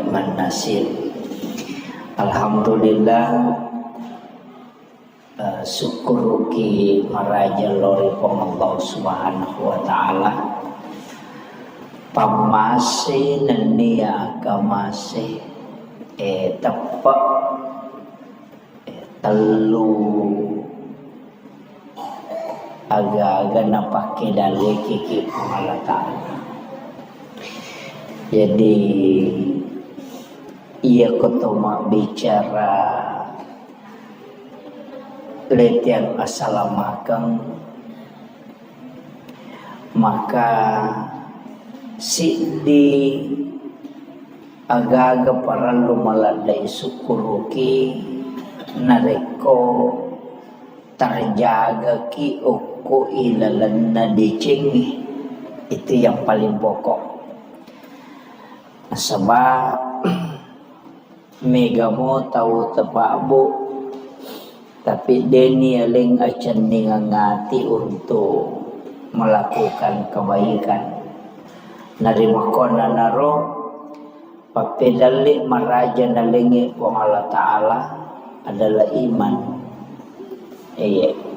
ni'man nasir. Alhamdulillah, syukur ki maraja lori Allah Subhanahu wa taala. Pamase nenia agamase tepak telu aga-aga napake dalih kiki Allah taala. Jadi ia ketemu bicara letian assalamualaikum, maka si di aga-aga para lumaladai syukuruki nareko terjaga ki uku ilalanna dicengi. Itu yang paling pokok. Sebab mega mo tahu tepabu, tapi deni aling acan ngati untuk melakukan kebaikan. Narima kona naro papedali maraja nalingi wa Allah Ta'ala adalah iman.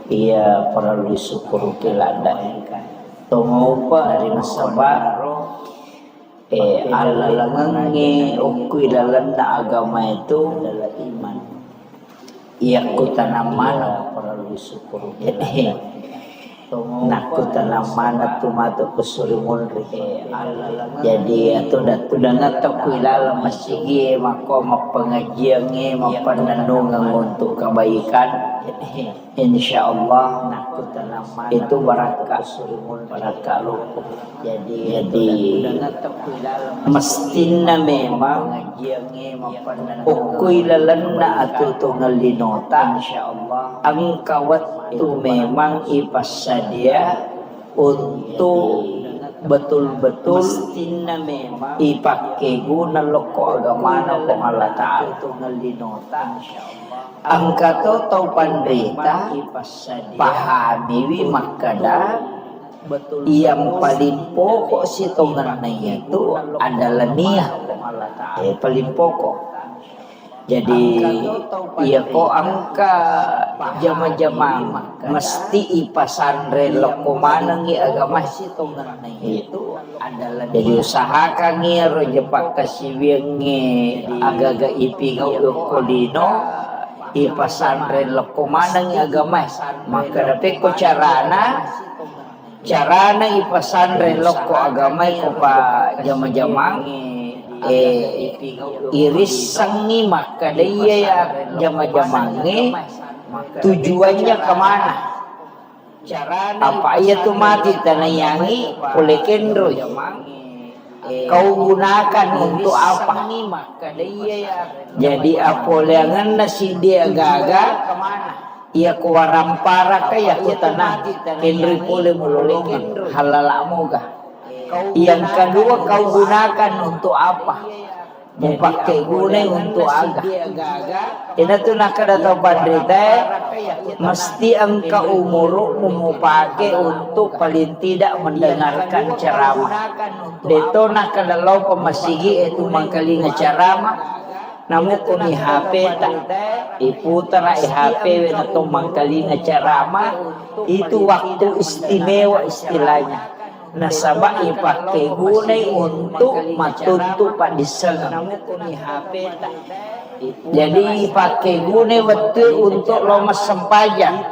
Ia perlu disyukur keladaan. Tunggu pa ari masabar alalangange ukui lalanda agama itu adalah iman. Ia kutanaman perlu disyukur. Nak kutanaman tumatu kusurimul rihe. Jadi itu udah ngatok ilala masigi mako mapengajiange mapananungan untuk kebaikan. Insyaallah itu barakah lukuh. Jadi mestinya memang ukui lalanda atau tungalinota. Insyaallah angkawat itu memang ipasadia untuk betul-betul mestinya memang ipake guna loko agamana ko Allah Ta'ala tungalinota. Angka to tau pandrita pahami makada yang paling pokok si tongannya itu adalah niat. Paling pokok. Jadi iya ko angka jama-jama mesti ipasandre lokomanang i agama si tongannya itu adalah. Jadi usahakan ngiro jepak kasiwenge agaga ipigau kolino ipasandre lokomanang i agama. Maka dapat ko carana ipasandre loko agama ko pa jama-jama iris sangi maka dia ya jama-jamange tujuannya kemana? Apa ia tuh mati tanayangi oleh kendro kau gunakan untuk apa? Jadi apoleangan nasi dia gaga ia kuarampara kaya tanah kendri pole mulolongan halalamu ga. Yang kedua kau gunakan untuk apa? Memakai guna untuk agak. Ini tuh nak ada tahu pandrita mesti engkau umur memakai untuk paling tidak mendengarkan ceramah. Deto nak ada lau pemasigi itu mangkali ceramah. Namun kuni HP tak iputar HP atau mangkali ceramah itu waktu istimewa istilahnya. Nasabah ipakai gunai untuk matuntu pak disel. Jadi pakai gunai betul untuk lomas sempaja.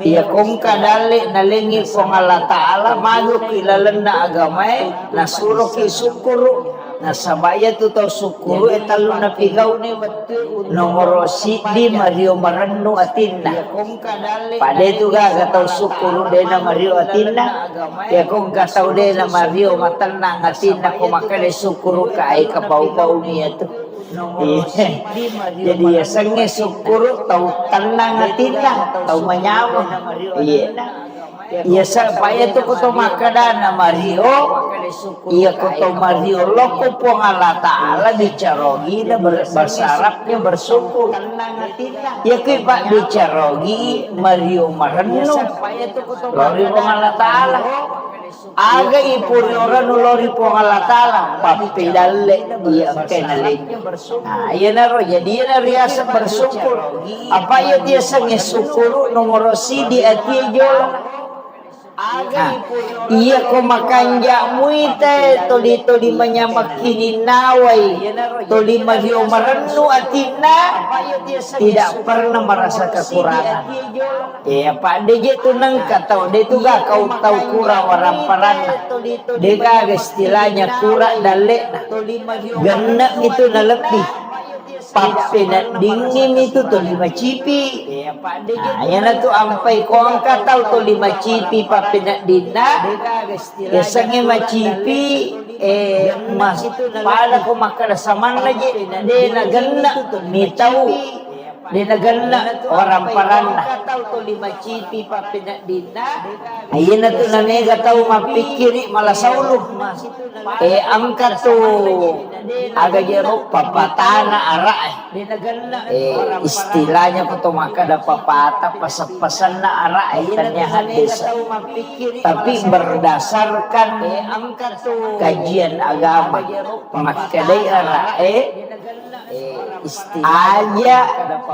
Ya kong kadali nalingi kong Allah Ta'ala maguk ilalanda agamai nasuruh ki syukuru. Nasabaya tu tau syukuru etalu napigaw nomor di Mario Marano Atinda. Pada itu gak tau syukuru dena Mario Atinda. Ya kong kasau dena Mario matanang Atinda ko makade syukuru kai kapau-pau niya tu. Jadi ya sange syukuru tau tenang Atinda tau manyawa. Iya. Iya supaya tu kuto makadana Mario. Iya kuto Mario loko po Allah Ta'ala dicarogi dan bersarapnya bersyukur. Iya kaya pak dicarogi Mario Marano. Lalu po Allah Ta'ala aga ipuryoran ulori po ngalatala papidalle iya kenalin. Nah, iya naro jadi iya nariasa bersyukur. Apa iya dia sange syukur nomor sidi ati jolo. Nah, iya ko makanja muite toli manyamakini nawai toli mahio marenu atina tidak pernah merasa kekurangan. Ya Pak DG tunang katau de tu ga kau tahu kurang orang parana. De ga istilahnya kurang dalek genep itu na lebih. Pape na dingin itu to 5 cipi. Nah, yan na to ampay ko ang kataw to 5 cipi pape na dina. Isang 5 cipi mas pala ko makarasaman lagi. De nagana mitaw. De nagana orang parana. To 5 cipi pape na dina. Ayan na to na nega taw mapikiri malasaulo. Angkat to aga jero papatana ara istilahnya ko to makada papata pasan na ara tanyahan desa tapi berdasarkan kajian agama makadai ara aja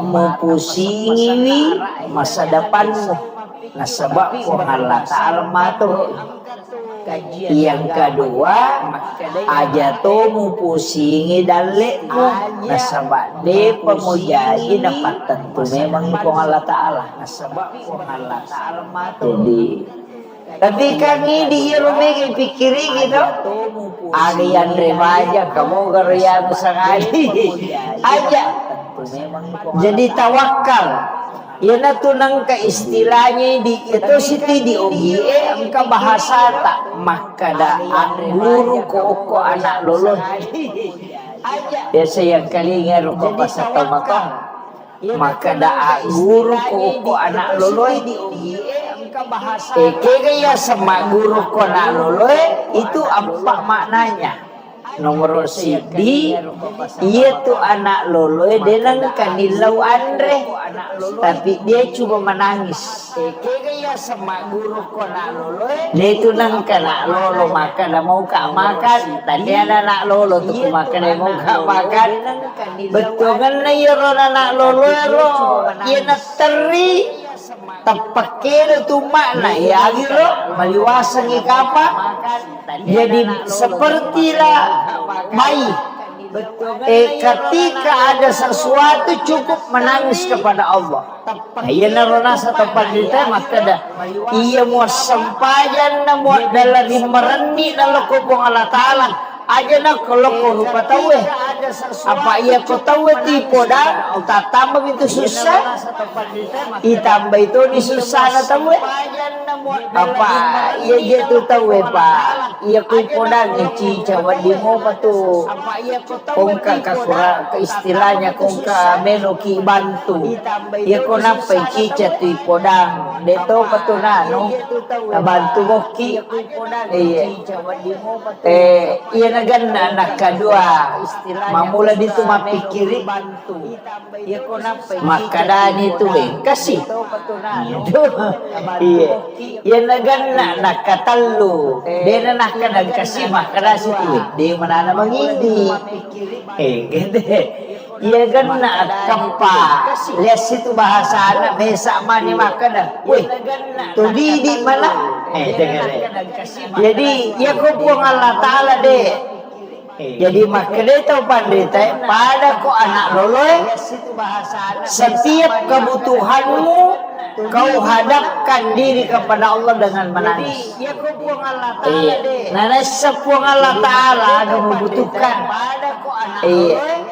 mempusingi masa depanmu nasabab ko Allah Ta'ala matur. Yang kedua aja to mu pusingi dalekmu nasabab de pemujaji dapat tentu memang itu Allah Ta'ala nasabab ko Allah Ta'ala matur. Jadi tapi kami di rumah pikiri gitu ada yang remaja kamu gerian sangadi aja jadi tawakal. Yana tunang ka istilahnya di itu siti di OGE angka bahasa tak makada guru ko anak lolo biasa yang kali ngaruh ko pasata maka makada guru ko anak lolo di OGE angka bahasa kaya sama guru ko anak lolo itu apa maknanya? Nomor sidi iya tuh anak loloy denang kanilau andre tapi dia cuma menangis dia itu nang kana lolo makan mau kak makan tadi ada anak lolo tuh makan mau kak makan betul kan na yoro anak lolo iya nak teri tapakir itu makna ya gitu maliwasan ikapa jadi sepertilah bayi ketika ada sesuatu cukup menangis kepada Allah. Iya narona satu pandita maka dah iya mau sempajan na mau dalam merendi dalam kubung Allah Ta'ala aja nak kalau kau lupa tahu apa iya kau tahu tipu dah tak tambah itu susah ditambah itu di susah na tahu apa iya gitu tahu pak iya kau dah ngeci cawan di mau tu kongka kakura istilahnya kongka menoki bantu iya kau napa cica tipu dah deto patunano bantu moki iya ganda anak kedua mamula itu mapikiri maka dan itu kasih iya iya nagana anak katalu dia nak kadang kasih maka situ dia mana mengindi gitu iya gana kampa lihat situ bahasa anak besa mani makanan wih tuh di mana jadi ya kumpul Allah Ta'ala deh jadi makanya tahu pandita pada ko anak loloy setiap kebutuhanmu kau hadapkan diri kepada Allah dengan menangis. Nah, sepuang Allah Ta'ala ada membutuhkan.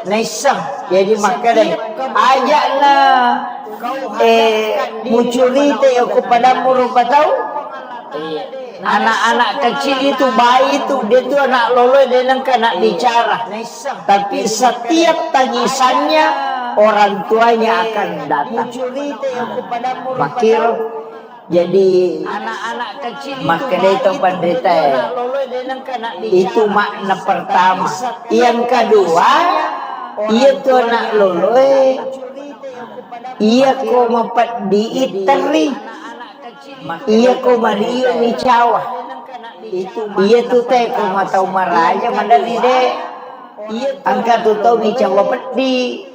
Naisam. Jadi makanya ajakna mucurita yang kepada murupa tahu. Anak-anak kecil itu bayi itu dia tuh anak lolo dia nak bicara tapi setiap tangisannya orang tuanya akan datang makir jadi anak-anak kecil makanya itu penderita itu makna pertama yang kedua ia tuh anak lolo ia ko mapat diiteri iya ko Mario ni cawa Iya tuh teh kung matau maraja mandali de. Angka tuh tau mi cawa pedi.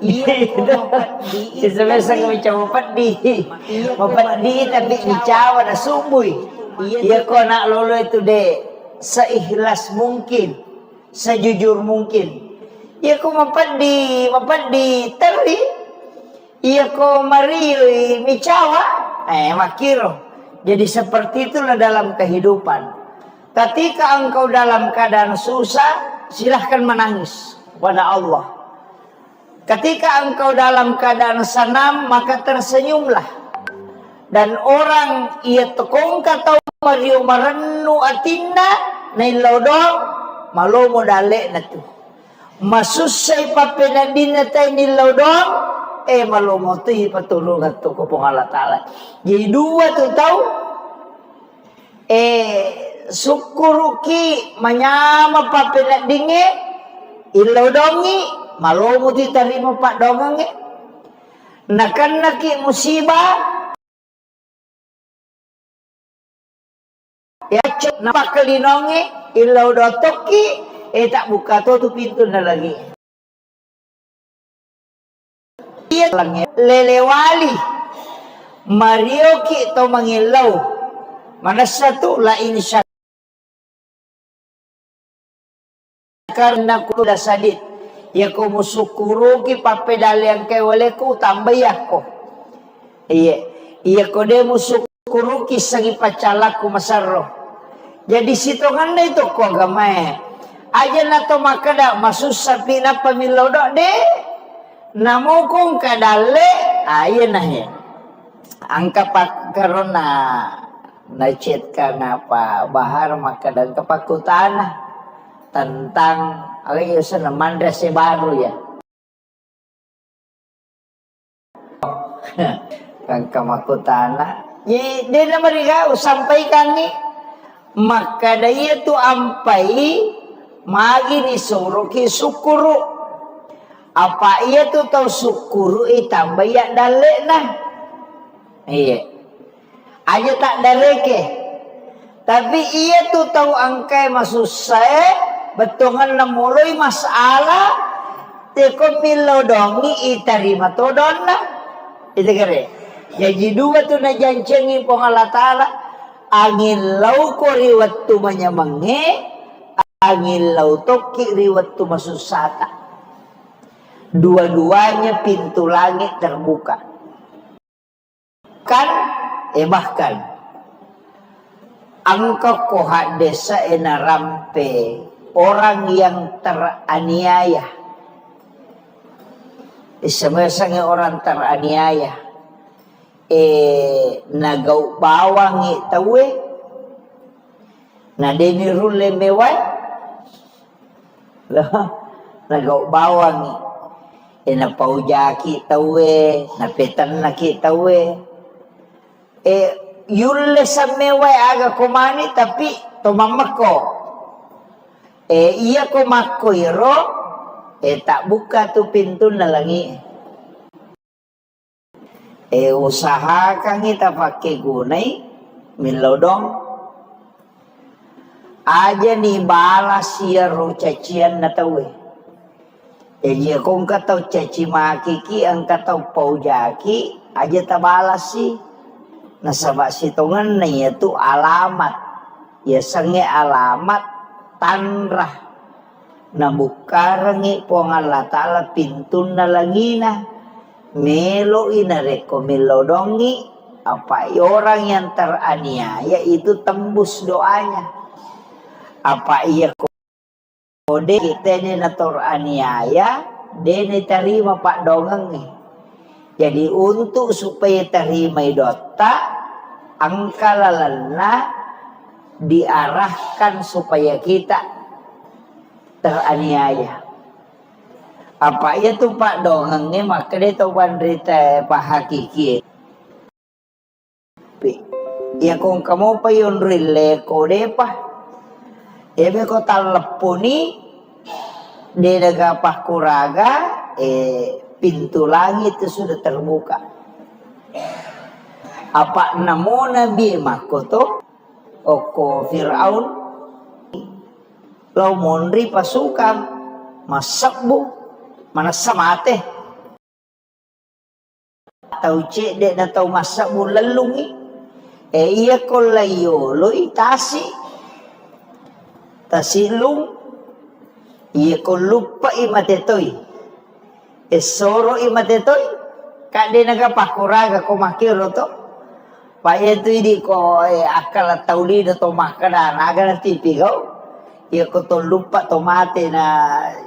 Iya sebenarnya mi cawa pedi. Mapedi tapi mi cawa na sumbuy. Iya ko nak lolo itu de seikhlas mungkin, sejujur mungkin. Iya ko mapedi teri. Iya ko mariui mi cawa. Makiro. Jadi seperti itulah dalam kehidupan. Ketika engkau dalam keadaan susah, silahkan menangis kepada Allah. Ketika engkau dalam keadaan senang, maka tersenyumlah. Dan orang ia tekong katau mariu marennu atinda nailodong malo modale na tu. Masusay papenadina tay nilodong malomoti patulungan to ko pong Allah Ta'ala. Jadi dua tu tahu syukuruki manyama papenat dinge ilodongi malomoti tarima pak dongange nakan naki musibah ya cek nampak kelinonge ilodotoki tak buka tu pintu na lagi. Lelewali marioki to mangilaw manasa tu lain siya karena kuda sadit ya ko musukuruki papedali yang kewale ko tambay ako iya ko de musukuruki sagi pacalaku masarro jadi sitongan na ito ko gamay aja na to makada masusah pinapamilaw do de namo kung kadale ayan na yan ang kapak karon na chat ka na pa bahar makadang kapakutana tentang ayo sa naman si baru ya kang kamakutana di na mariga sampaikan ni makadaya tu ampai magi ni suruki sukuru apa iya tuh tahu syukuru tambah ya dalek nah iya aja tak daleke tapi iya tuh tahu angkai masuk saya betongan namului masalah teko milodongi itarima todona itu kere jadi dua tuh na jancengi pong Allah Ta'ala angin lau ko riwat tu manyamange angin lau toki riwat tu masusata dua-duanya pintu langit terbuka kan bahkan angka kohak desa enarampe orang yang teraniaya semesanya orang teraniaya nagau bawang tawe na deni rule mewai lah nagau bawang na paujaki tawe na petan na ki tawe yulle sa mewai aga kumani tapi tomamako iya ko makoiro tak buka tu pintu na langi usaha kang kita pakai gunai milodong aja nih balas ya ro cacian na tawe jadi kung kataw caci maki ki ang kataw paujaki aja tabalas sih nasaba sitongan na itu alamat ya sange alamat tanrah na bukarangi po ang Allah Ta'ala pintun na langina melo inareko melodongi apa orang yang teraniaya itu tembus doanya apa iya kode kita ini nator aniaya dene terima pak dongang nih jadi untuk supaya terima dota angka lalana diarahkan supaya kita teraniaya apa itu pak dongengnya maka dia tahu pandrita pak hakiki ya kung kamu pa yun rile kode pa ebe ko taleponi di negapah kuraga pintu langit itu sudah terbuka apa namo nabi makoto oko Fir'aun lau mondri pasukan masakbu mana samate tau cede na tau masakbu lalungi iya ko layolo itasi tasilung iya ko lupa imatetoy esoro imatetoy kade nagapakuraga ko makiro to paya tu di ko akal taulido to makana naga na tipigaw iya ko to lupa to mate na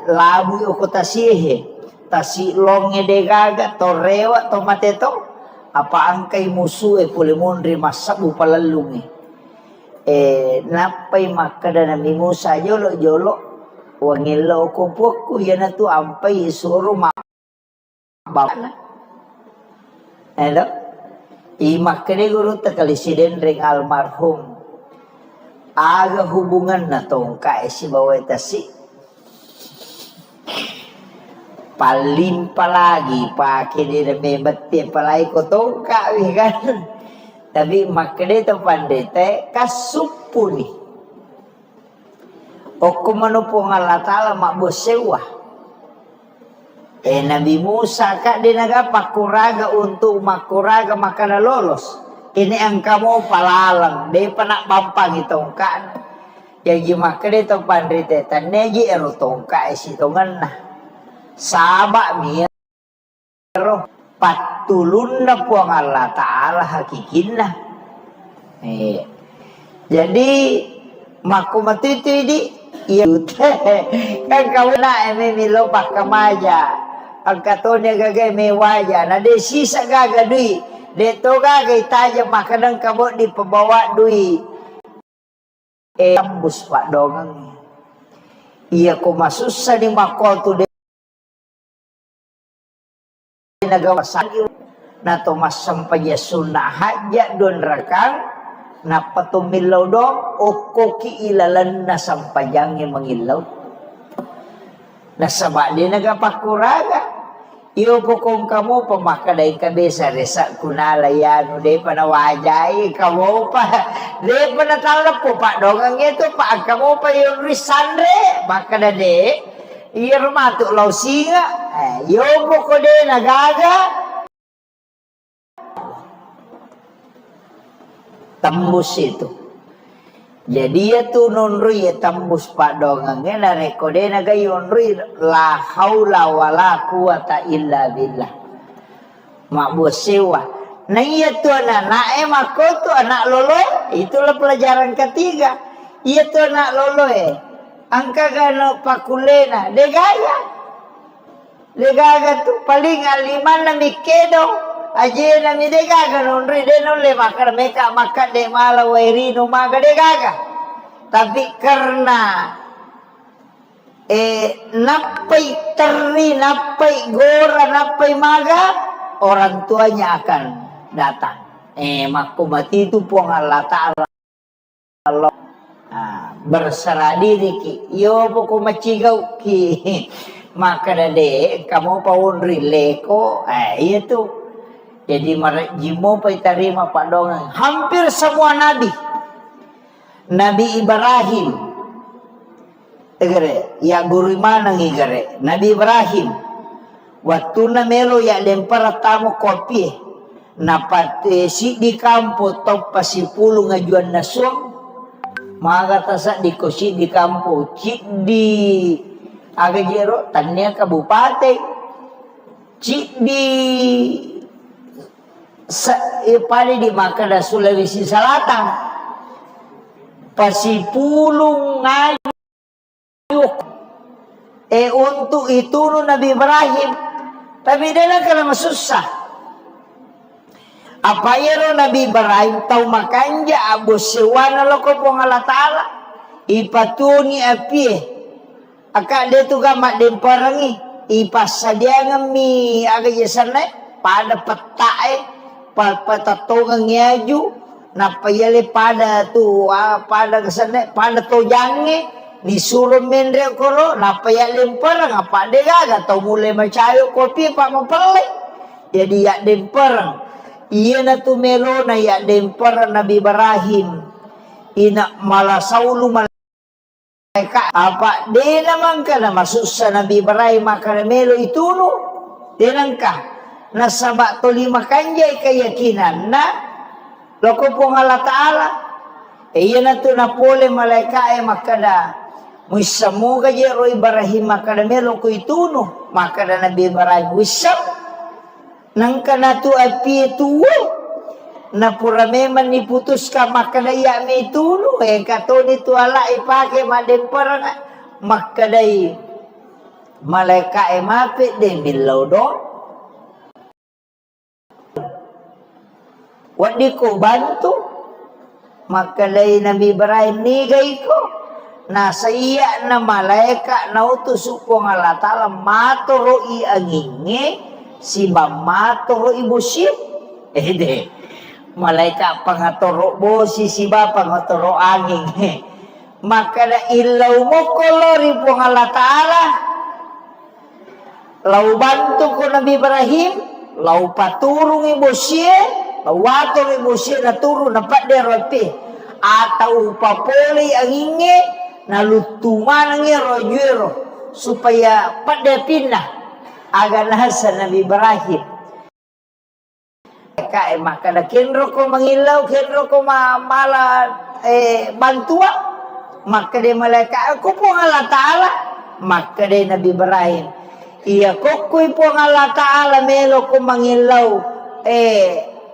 labu ko tasihe tasilonge de gaga to rewa to mate to apa angkay musu pule mondri masabu palalungi napay makada na mimusa jolo jolo wangilo ko pokku yana tu ampai suruh mabana edo imakne guru takalisiden ring almarhum aga hubungan na tongka si bawah tasi palimpa lagi pakai dia membeti palai ko tongka kan tapi makne to pandete kasupuni Oku manupong Allah Ta'ala makbosewa. Nabi Musa kak dia nagapakuraga untuk makuraga makana lolos. Ini ang kamu palalang. Dia panak pampang itong kan. Yang jimak dia itong pandrite. Taneji erotong ka isitongan na. Sabak miyero. Patulun na po ang Allah Ta'ala hakikin na. Jadi makumatutu di iya kan kau na milo pak kamaja ang katonya gagay may waja na de sisa gaga dui de to gagay taja makanang kabo di pabawa dui tambus pak dongang iya ko masusa ni makol tu de nagawa sa na to masampaya sunnah haja don rakang na patumilaw dong o koki ilalan na sampayangin mangilaw nasaba din nagapakuraga iyo po kung kamo pamakaday kabe sa resa kunalayan de panawajay kamo pa de panatala po pa dong ang ito pa kamo pa yung risandre makada de iyo rumato law singa iyo po ko de nagaga tembus itu. Jadi ya tu nonrui ya tembus pak dongangnya na rekode naga yonrui la haula wala quwata illa billah. Mak bosewa. Nah iya tu anak mako tu anak lolo itulah pelajaran ketiga. Iya tu anak lolo angka gano pakulena degaya. Degaga tu paling aliman na mikedo. Aje na mi de gaga non ride non le makar meka makan de mala wairi no maga de gaga tapi karena napai teri napai gora napai maga orang tuanya akan datang makumati itu puang Allah Ta'ala Allah berserah diri ki yo poko macigau ki maka de kamu pawon rileko itu. Jadi jimo terima pak dongeng hampir semua nabi Nabi Ibrahim ya guru mana ngigare Nabi Ibrahim waktu na melo ya lempar tamu kopi napat si di kampo top pasipulu ngajuan nasong maga tasak di kosi di kampo cik di agajero tanya kabupaten cik di pada di Makada Sulawesi Selatan pasipulung ngayuk untuk itu Nabi Ibrahim tapi dia karena susah apa ya Nabi Ibrahim tahu makanja abu sewana loko pong Allah Ta'ala ipatuni api akak dia tu gamak demparangi ipasadia ngami agak jasane pada petae patatongang yaju napayale pada tu pada kesana pada tojange disuruh mendre koro napayale perang apa de gaga tau mulai macayo kopi pak mapelek jadi ya demperang iya na tu melo na ya demperang Nabi Ibrahim ina malasaulu malaika apa di naman ka na masuk sa Nabi Ibrahim makaramelo ituno dinan ka nasaba to lima kanjay keyakinan na loko po ng Allah Ta'ala iyan na to na pole malaika makada muisamu ka jero Ibrahim makaramelo ko ituno makada Nabi Ibrahim wisam nang kanatu api tuwo na purameman ni putus ka makadaya may tulo kato nito ala ipake madempara nga makaday malaika mapit de bilaw do wadi ko bantu makaday Nabi Ibrahim nigay ko nasa iya na malaika na utuso ko nga Allah Ta'ala maturo iangingi si mamaturo ibusyip de malaika pangaturo bosi siba pangaturo angin maka na ilaw mo kolori po ng Allah Ta'ala law bantu ko Nabi Ibrahim law paturong ibusye law watong ibusye na turo na paderote atau papoli ang ingi na lutuman ang iro supaya padepin na aganahan sa Nabi Ibrahim maka na kinro ko mangilaw kinro ko mala bantua maka di malaika ako po ng Allah Ta'ala maka di Nabi Ibrahim iya kukoy po ng Allah Ta'ala melo ko mangilaw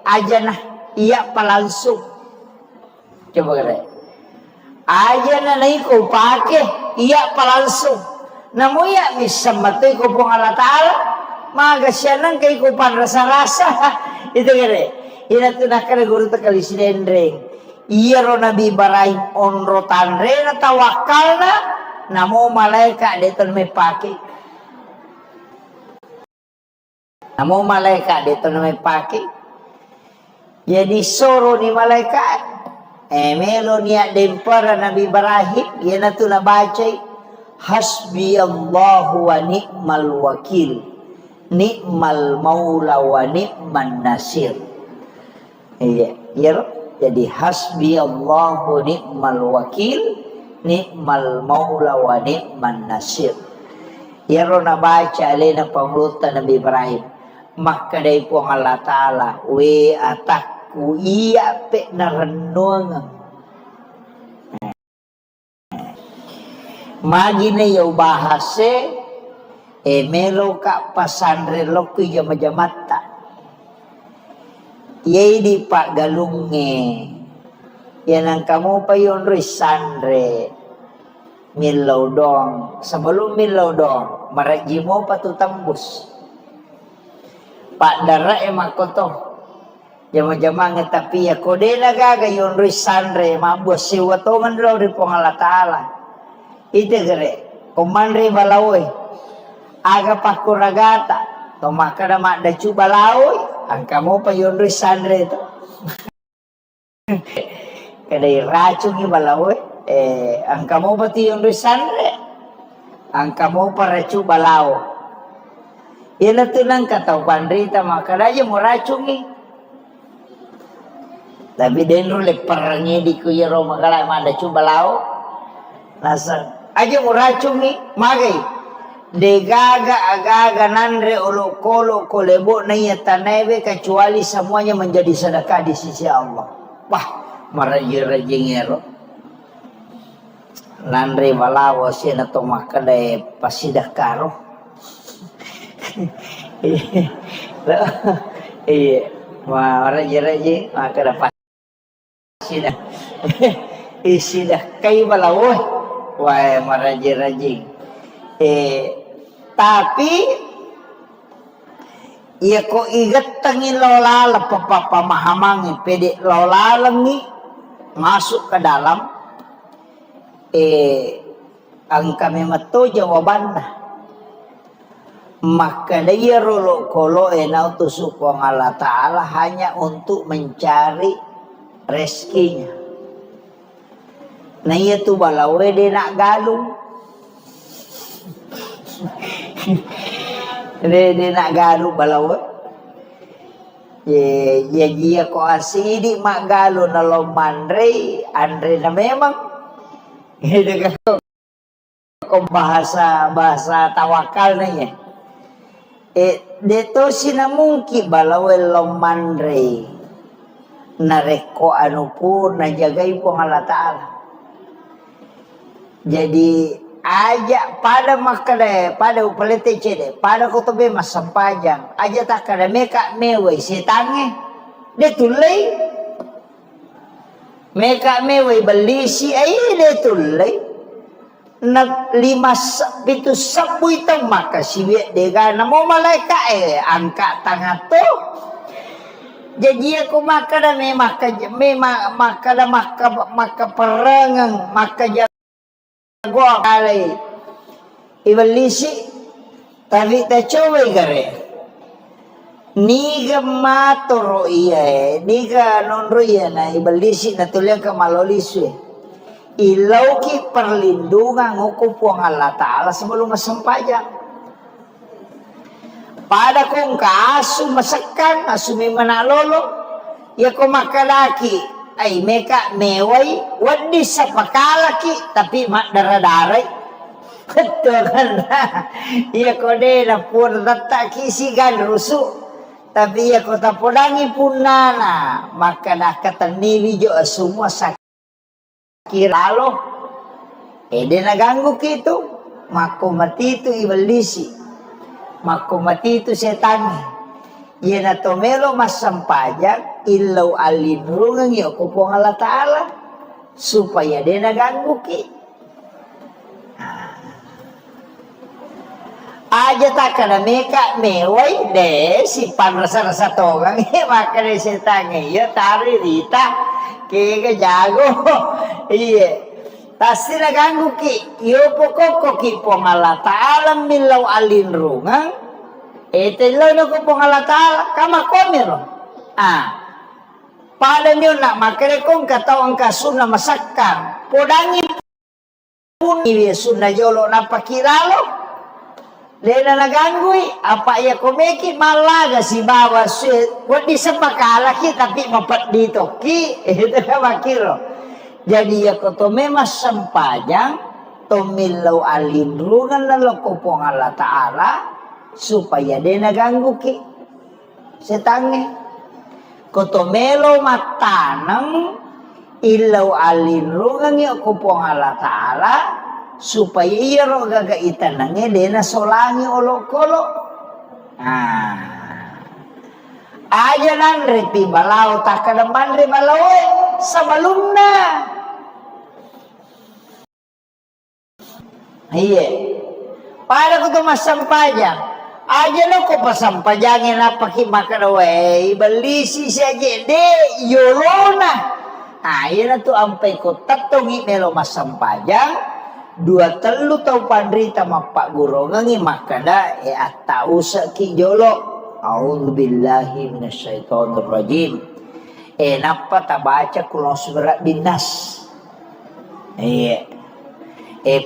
aja na iya palansong coba kaya aja na ko pake iya palansong namuya bisa matoy ko po ng Allah Ta'ala maga siya nang kay ko pan rasa-rasa itu kere ina tu nakara guru ta kali sinendreng iya ro Nabi Ibrahim onro tanre na tawakal na namo malaika deton may pake namo malaika deton may pake jadi soro ni malaika melo niya dempara Nabi Ibrahim yana tu na bacay hasbi Allahu wa ni'mal wakil ni'mal maula wa ni'man nasir iya jadi hasbi Allahu ni'mal wakil ni'mal maula wa ni'man nasir yaro na baca alay ng panglutan Nabi Ibrahim maka day po ang Allah Ta'ala we atakku iya pe na renungan magi na yaw bahase melo ka pasandre loko jamajamata yay di pa galunge yan ang kamu pa yun risandre milaw dong sebelum milaw dong maraji mo patutambus pak dara makoto jama-jama ngetapi ya kode nagaga yun risandre mabos siwa to man daw ri pong Allah Ta'ala ite gere kumandri balawoy aga pakuragata tomaka na da balawoy ang kamo pa yun risandre to kaday racung balawoy ang kamo pa ti yun risandre ang kamo pa racu balaw yan na tunang kataw pandrita makadaya mo racungi tapi denro le parangnya di kuyero makala mada balaw nasa aja mo racungi magay de gaga agaga nandre olo kolo kolebo na yatanebe kecuali semuanya menjadi sedekah di sisi Allah. Wah, maraji-rajingero. Nandre malawo siya na tumakade pasidakaro. Iya, maraji-raji makada pasidak. Isidak kay malawo. Wah, maraji-raji. Tapi iya ko igat tangin lolala pamahamangi pede lolalangi masuk ke dalam ang kami mato jawaban maka dia rolo kolo nautusuk wong Allah Ta'ala hanya untuk mencari rezekinya na iya tu balawe de nak galung de nak galu balaw Ye ko asidi magalo na lomandre Andre na memang hindi ko bahasa tawakal na yan. Dito sinamungki balawel lomandre nareko ano po najagay po ng Allah Ta'ala. Jadi aja pada makale pada upalete cede pada ko tobe masampajang aja takada meka mewai setange de tulay meka mewai balisi ay de tulay na 5 7 itong makasiwi de gana mo malaika angka tangato. Jadi aku makada me makada makaperangang gua kali ibalisi tapi ta coba gare niga matoro iya niga nonro iya na ibalisi na tuliang ka malolisu ilaw ki perlindungan hukum puang Allah Ta'ala sebelum masampajang pada kong kaasu masakan asu may manalolo ya ko makalaki ay meka meway wadi sa pakalaki tapi mak daradaray ketuan iya ko de na pur datta kisigan rusu tapi iya ko tapodangi punana maka nakatanili jo semua sakiralo de naganggu kito mako mati itu ibalisi mako mati itu setan iya na tomelo masampajang ilaw alinrungan iyo ko po Allah Ta'ala supaya dia naganggu ki aja tak kana meka meway de si panrasa-rasa togang maka de setan iyo tari rita kaya jago iya pasti naganggu ki iyo po ko ki po Allah Ta'ala milaw alinrungan itilaw na ko po Allah Ta'ala kama komero pada nyo na makere kong katawang kasuna masakang podangi pun iwesun na jolo na pakiralo dena nagangguy apa ya komeki malaga si bawa sweet wadi sa pakalaki tapi mapat dito ki ito na makiro jadi ya kotome mas sampajang tomilaw alinrungan na lokopong Allah Ta'ala supaya dia naganggu ki setange kotomelo matanang ilaw alinrungan yung kupong Allah Ta'ala supaya iya ro gagaitan nange de na solangi olok-olok aja nan repi balaw takadaman re balaw sa balumna iya para ko to masampajang aja lo ko pasampajangin na pakimakarawe balisi siya de yolona ayan na to ampay ko tatongi melo masampajang 2-3 tau pandrita mapaguro ngangi makada atau sa ki jolo a'udzubillahi minasyaitonir rajim napa tabaca kulong surat binas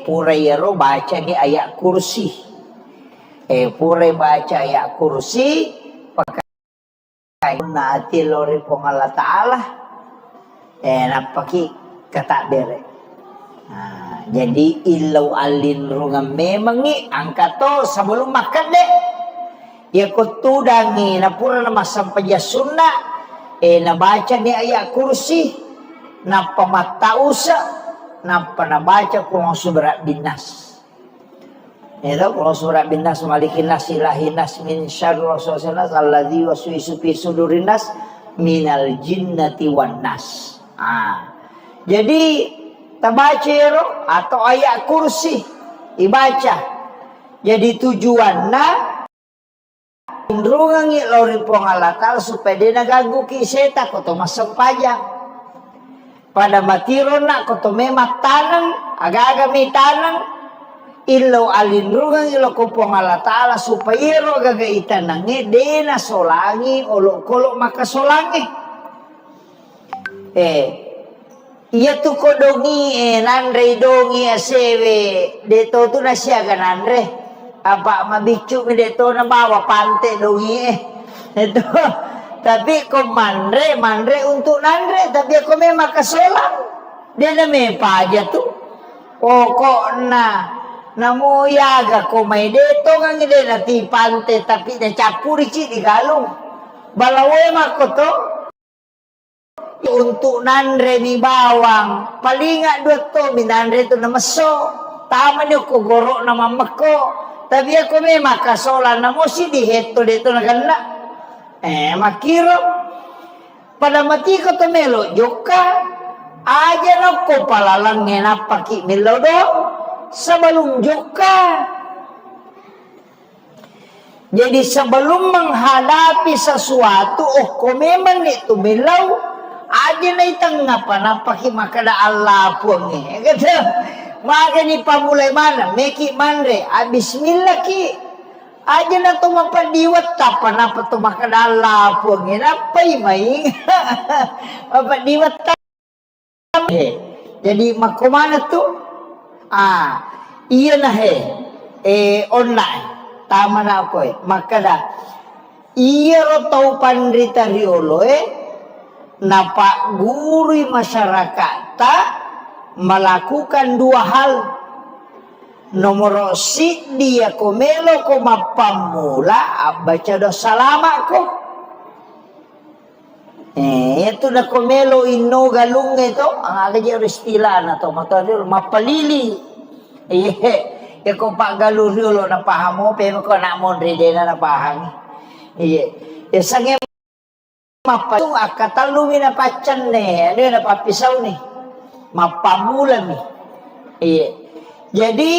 pura yero baca ni ayat kursi pure baca ayat kursi pakai naati lori pong Allah Ta'ala napaki kata bere jadi ilaw alin rungan memang ni angka to sebelum makan deh ya kutudangi na pura na masampaya sunna nabaca ni ayat kursi na pamatausa na panabaca kung surat binas itu kalau surat binas malikin nas ilahin nas min syarri waswasil alladzi waswisu fi sudurin nas minal jinnati wan nas jadi tabaca atau ayat kursi dibaca jadi tujuanna indrungangi lori pong Allah Ta'ala supaya dia naganggu ki seta ko to masampajang pada matiro na ko to memat tanang aga-aga may tanang ilaw alinrungan ilo ko pong Allah Ta'ala supaya ro gagaitan nange de na solangi olok-olok makasolangi iya tu ko dongi nandre dongi asewe deto tu na siya ka nandre apa mabicu mi deto na bawa pante dongi ito Tapi ko mandre untuk nandre, tapi ako may makasolang. Dia na may paja tu. Pokok na muyaga ko may deto nga hindi na tipante tapi na capuri ci di galong. Balaway mako to. Untuk nandre ni bawang, palinga dua to minandre to na maso. Tama niyo ko goro na mamako. Tapi ako may makasolang na mo si diheto dito na ganda. Makiro. Pada mati ko to melo joka. Aja na ko palalang nga paki milo do. Sebelum joka. Jadi sebelum menghadapi sesuatu, kung memang itu milaw, aja na itang napaki makada Allah po nga. Kata, maka ni pamulay mana, meki manre, bismillah ki. Aja na to mapadiwat tapan apa to makada Allah po nga. Napay may, mapadiwat tapan. Jadi makumana to? Iya na online. Tama na ako Makada, iya ro tau pandrita riolo na gurui masyarakat melakukan dua hal. Nomor si dia komelo ko mapamula baca dosa lama ko. Ito na komelo ino galung ito. Ang agad yung istila na to. Mapalili. Kung pagalurulo na pahamo, pero ko na mo rede na napahang. Isang mapatong akatalumi na patyan ano yun, napapisaw ni. Mapamula ni. Jadi,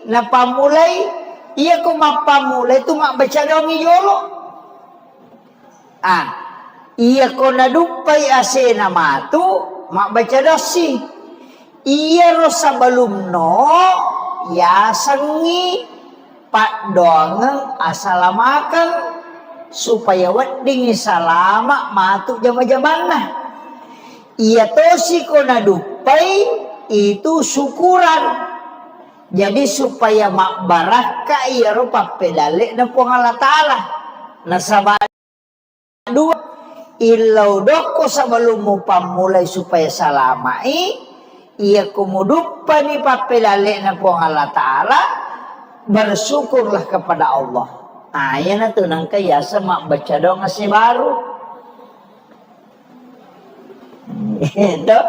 napamulay, iya ko mapamulay, tumabaca daw ni Yolo. Iya ko nadupay ase na matu, mabaca daw si. Iya ro sa balumno, ya sangi pak dongang asalamakan supaya wedding salama matu jama-jamanna. Iya tosi ko nadupay itu syukuran. Jadi supaya mak baraka iya rupa pedale na po Allah Ta'ala. Nasabad dua ilaw doko sa balumo pamulay supaya salamai. Ia kumudupa ni papelale na po ang Allah Ta'ala, bersyukurlah kepada Allah. Yan na ito nang kaya sa makbaca daw nga si Baru. Ito.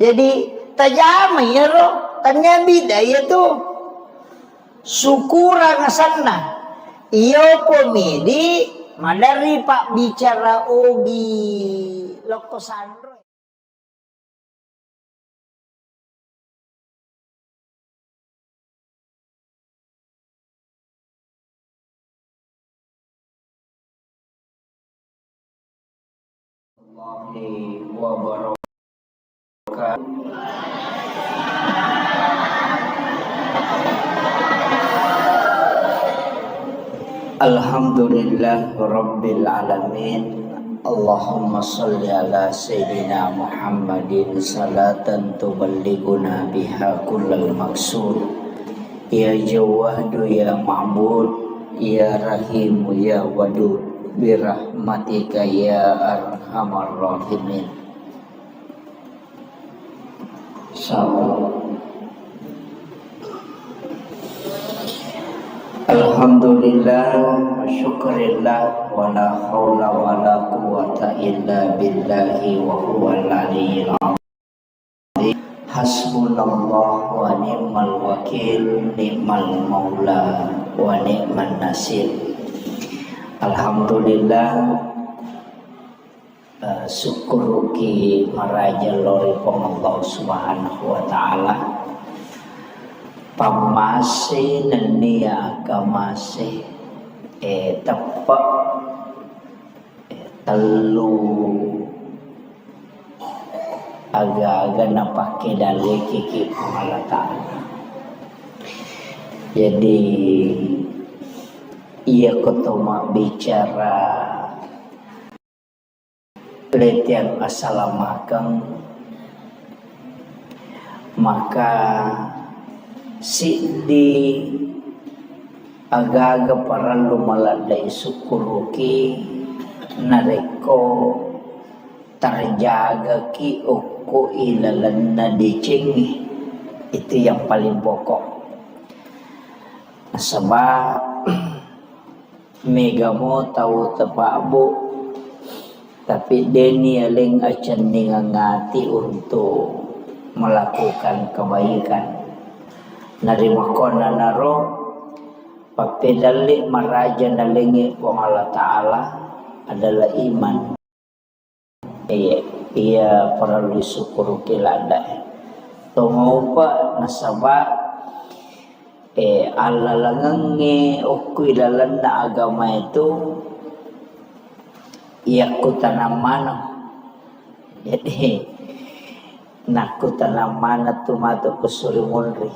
Jadi, tajama yaro. Tanya bida ito. Syukura nga sana. Iyo po midi, madari pak bicara ogi. Loko sandro. Alhamdulillah Rabbil Alamin. Allahumma salli ala Sayyidina Muhammadin salatan tuballiguna biha kullal maksud. Ya Jawadu ya Ma'bud, ya Rahimu ya Wadud, birahmatika ya Arhamar Rahimin. Alhamdulillah wa syukurillah wa la hawla wa la quwata illa billahi wa huwal aliyyil azim. Hasbunallah wa ni'mal wakil, ni'mal maula wa ni'man nasir. Alhamdulillah, syukur ki maraja lori Allah Subhanahu wa Ta'ala. Pamase nania kamase tepak telu aga-aga napake dale kiki Allah Ta'ala. Jadi ia ketoma bicara pelitian asalamakang, maka si di aga-aga para lumaladai syukuruki nareko terjaga ki uku ilalan na dicingi. Itu yang paling pokok. Sebab megamo tahu tepabu, tapi deni aling acan ngangati untuk melakukan kebaikan. Narima kona naro papedali maraja nalingi po Allah Ta'ala adalah iman. Ia perlu disyukur kilanda. Tunggu pa nasaba Allah langangi ukui dalam na agama itu ia kutanamano. Jadi naku tanamana tumato kusuri munri.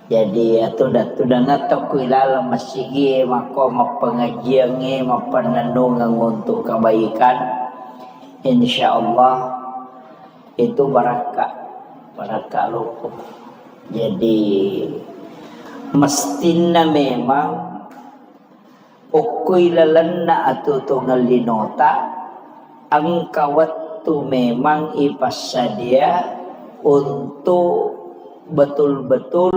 Jadi itu datu dangato kuilala masigi mako mapengajiange mapananungan untuk kebaikan. Insyaallah itu barakah lukuh. Jadi mestinya memang ukui lalanna atau tunggal linota ang kawat tu memang ipasadia untuk betul-betul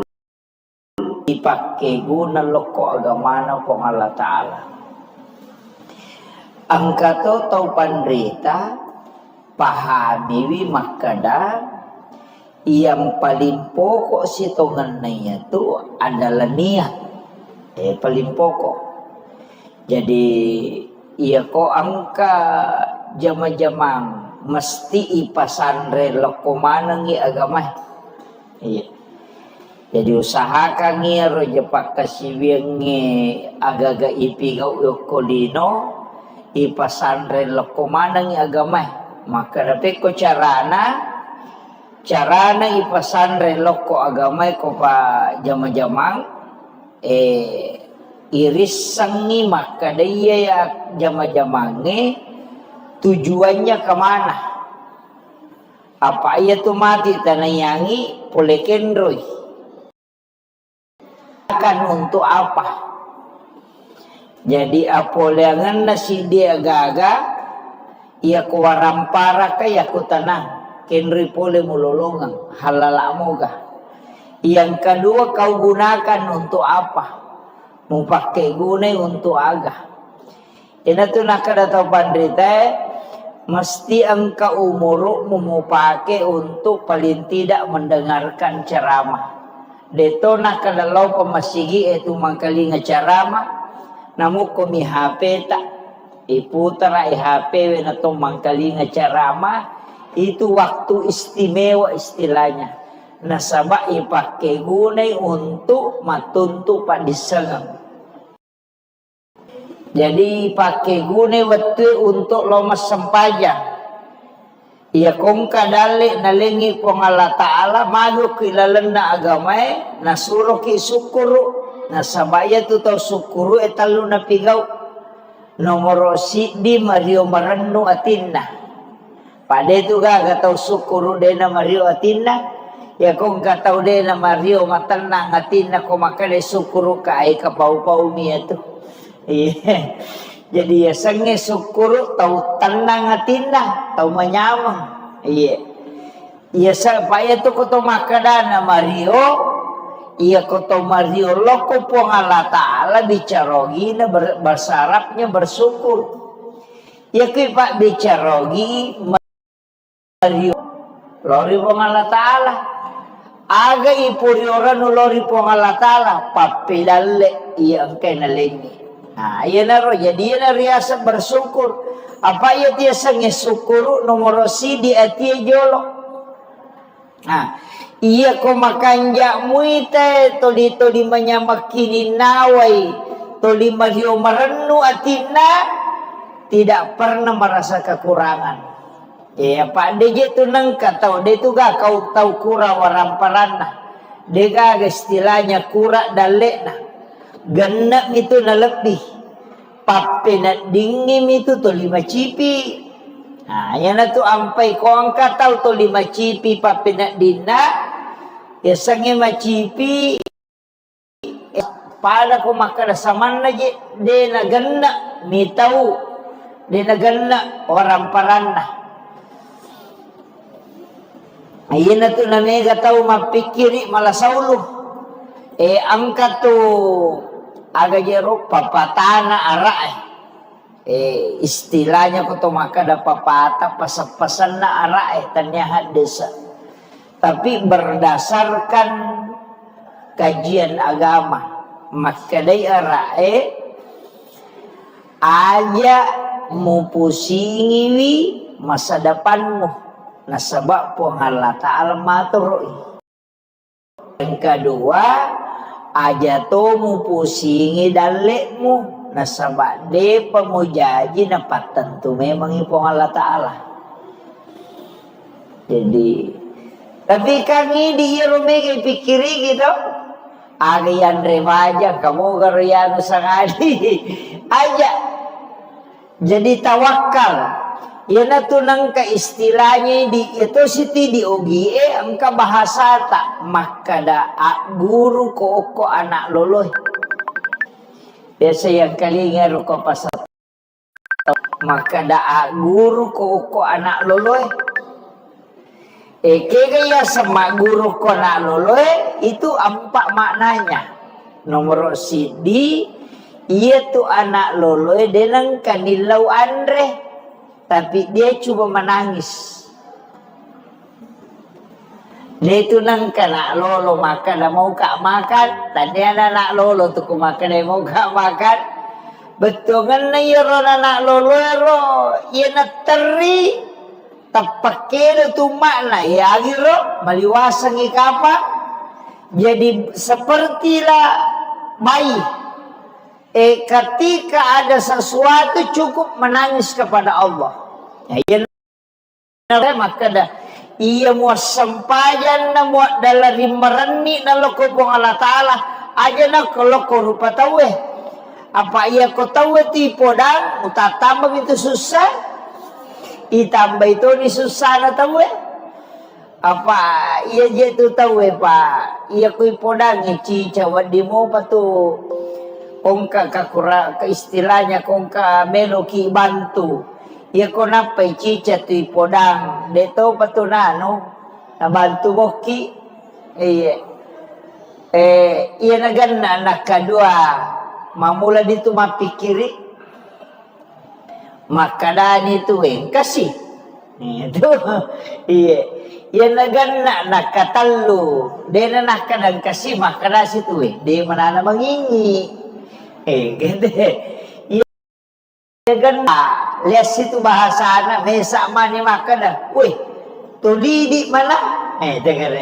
dipakai guna loko agamana pong Allah Ta'ala. Ang kato tau pandrita pahamiwi makada yang paling pokok sitongan na itu adalah niat. Paling pokok. Jadi iya ko angka jama-jamang mesti ipasandre lokomanang i agama. Iya. Jadi usahakan ngiro jepak kasibiang agaga ipigaw yokolino ipasandre lokomanang i agama. Maka dapat ko carana ipasandre loko agama ko pa jama-jamang iris sangi maka daya ya jama-jamange tujuannya kemana? Apa ia tu mati tanayangi polekendroy akan untuk apa? Jadi apoleangan nasi dia gaga ia kuwarampara kaya kutanang kenri pole mulolongan halala moga. Yang kedua kau gunakan untuk apa? Mau pakai guna untuk aga. Ini tuh nak ada tahu pandrita mesti engkau umur mau pakai untuk paling tidak mendengarkan ceramah. Deto nak ada lau pemasigi itu mangkali ngeceramah. Namun kami HP tak iputra HP na to mangkali ngeceramah. Itu waktu istimewa istilahnya. Nasaba ipakai gunai untuk matuntu padisangan. Jadi pakai gunai waktu untuk lomas sempajang. Ia kong kadali nalingi pong Allah Ta'ala malu kilalan na agamay nasuro ki sukuru. Nasabaya tu tau sukuru etalo na pigaw. Nomoro si di Mario Marano atinna. Pada itu gak tahu syukur deh na Mario atina ya kong gak tahu deh na Mario matenang atina ko makanya syukur kai kapau-pau mi itu. Iya. Jadi ya sange syukur tahu tenang atina tahu menyamang. Iya. Iya supaya itu ko to makadana Mario iya ko to Mario loko po Allah Ta'ala bicarogi na bersarapnya bersyukur. Ya ki Pak bicarogi Mario lori pong Allah Ta'ala aga ipuri orang lori pong Allah Ta'ala papidalle iya angkay nalingi. Nah iya naro jadi iya nariasa bersyukur apa iya tiasa ngesukuru nomoro si di atie jolo. Nah iya ko makanja muite toli manyamakini nawai toli Mario Maranu atina tidak pernah merasa kekurangan. Ya Pak DJ tu nengka tahu dia tu gak kau tahu kura waramparana. Dia gak istilahnya kura dalekna. Genap itu na lebih. Pape na dingin itu tu 5 cipi. Nah, yan na tu ampai ko angka tahu tu 5 cipi pape na dina. Ya sange macipi. Pada ko makada saman na je de na genap mi tahu. dinagana orang parana. Ayun na to na mega tao mapikiri malasauluh. Angka to agajero papatana ara istilahnya ko to makada papata pasapasan na ara tanyahan desa. Tapi berdasarkan kajian agama makadai ara aja mu pusingiwi masa depanmu nasabak po Allah Ta'ala matur. Yang kedua aja to mu pusingi dalekmu nasabak de pamujaji dapat tentu memang ipong Allah Ta'ala. Jadi tapi kami di Yerome pikiri gitu agian remaja kamu garian sangadi aja jadi tawakal. Yana tunang ka istilahnya di itu siti di OGE angka bahasa tak maka da guru ko anak loloy. Biasa yang kali ngaru ko pasat maka da guru ko anak loloy. Kaya sama guru ko anak loloy itu empat maknanya. Nomor sidi ia tu anak loloy denang kanilau andre tapi dia cuma menangis. Dia tu nang kana lolo makan dah mau kak makan. Tadi anak lolo tu ku makan dia mau kak makan. Betul kan na yero anak lolo ro ia nak teri tapake tu makna ya giro maliwasang ikapa. Jadi sepertilah bayi. Ketika ada sesuatu cukup menangis kepada Allah. Ya, maka dah ia mau sempajan na mau dalari mereni na lokopong Allah Ta'ala aja na kalau ko rupa tahu apa ia ko tahu tipo dan utatambah itu susah itambah itu ni susah na tahu apa ia je tu tahu pak ia ko ipodang cica wadi mo patu kongka kakura ke istilahnya kongka meloki bantu ia ko napai cica tu podang deto patunano na bantu moki ia nagana anak kedua mamula dito mapikiri makadani tu kasih itu ia nagana anak katalu dia nak kadang kasih makadasi tu dia mana mangingi gede kan lihat situ bahasa anak mesa mani makan dah. Wih, tu didik mana? Dengar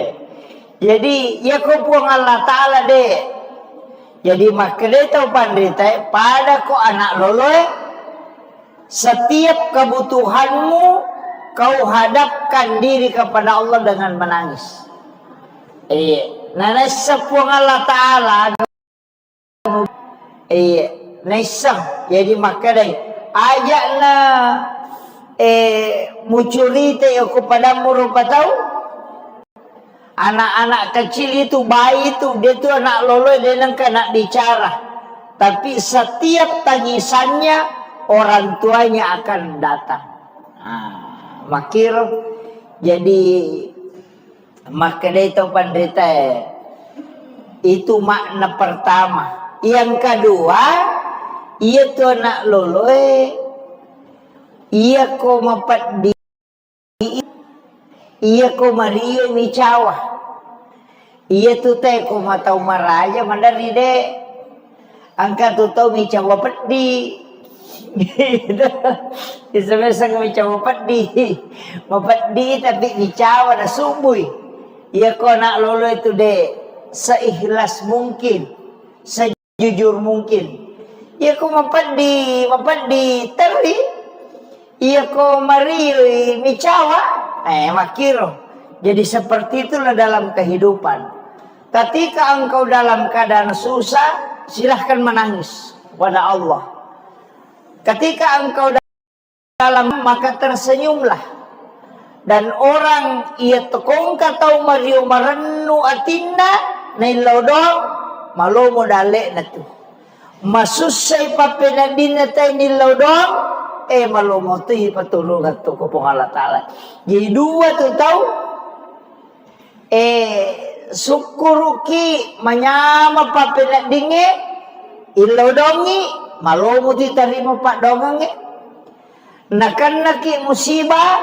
Jadi ya kau puang Allah Ta'ala deh. Jadi makanya tahu pandai pada kau anak loloy setiap kebutuhanmu kau hadapkan diri kepada Allah dengan menangis. Nana sepuang Allah Ta'ala naisang jadi makanya ajak na mucurita aku pada murupa tahu anak-anak kecil itu bayi itu dia tuh anak lolo dia nak bicara tapi setiap tangisannya orang tuanya akan datang makir jadi makanya itu pandita itu makna pertama. Yang kedua ia tu anak lolo ia ko mapat di ia ko mario micawa ia tu teh ko matau maraja mandari de angka tu tau micawa pedi isemesang micawa pedi mapedi tapi micawa na sumbuy ia ko anak lolo itu de seikhlas mungkin sejujur mungkin ia ko mapadi teri ia ko marioi micawa makiro jadi seperti itulah dalam kehidupan ketika engkau dalam keadaan susah silahkan menangis kepada Allah ketika engkau dalam maka tersenyumlah dan orang ia tekong katau mariu marenu atinda nai lodong malo modale na tu masusay papenadin na tayo nilodong malumuti patulungan to ko pong Allah Ta'ala. Jadi dua tu tahu syukuruki manyama pa pinadingi ilaw dongi malumuti tarimo pa dongangi nakan naki musibah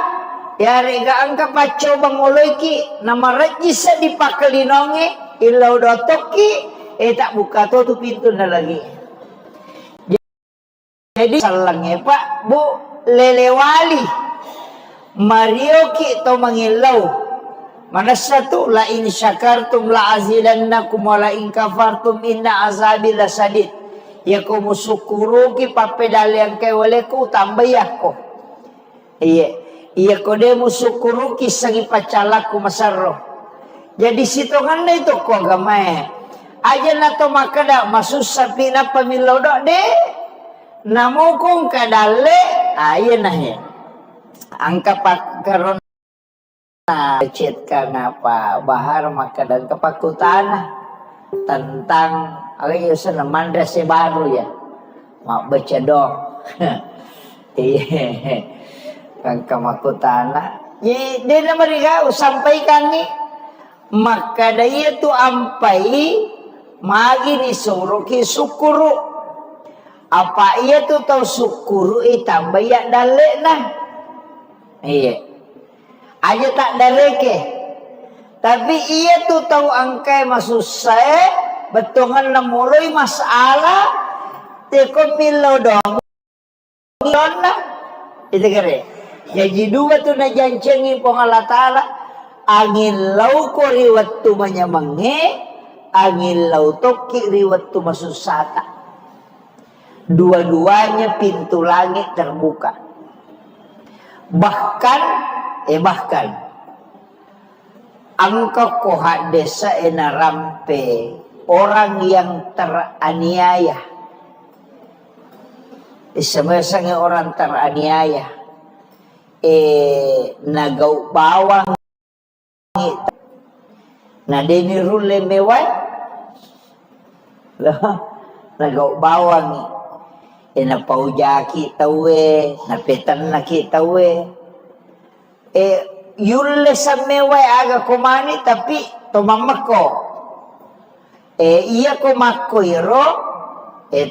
yari ga angka paco banguloy ki namarajis sa dipakalinongi ilaw dotoki tak buka tu pintu na lagi. Jadi salangnya Pak Bu lelewali Mario ki to mangilaw mana satu la in syakartum la azidannakum wa la in kafartum inna azabi lasadid ya ko musukuru ki papedal yang kay wale ko tambay ako iya ko de musukuru ki sagi pacala ko masarro jadi sitongan na ito ko agama aja na to makada masusah pina pamilaw do de namo kong kadale ayan na yan ang kapagkaroon na chat ka na pa bahar makadang kapakutan tentang alay sa naman resi baru ya mabaca dong ang kamakutana di na mariga sampaikan ni makadaya tu ampai magi ni suruki sukuru apa iya tu tau sukuru tambah ya dale nah iya aja tak dareke tapi iya tu tahu angkai masusah betongan namuluy masalah teko milaw dong na itu kere jadi dua tu na jancengi pong Allah Ta'ala angin law ko riwat tu manyamangi angin law toki riwat tu masusata dua-duanya pintu langit terbuka bahkan angka koha desa enarampe orang yang teraniaya semuanya orang teraniaya nagau bawang na deni rule mewai nagau bawang na paujaki tawe na petan na kitawe yulle sa mewai aga kumani tapi tomamako iya kumako iro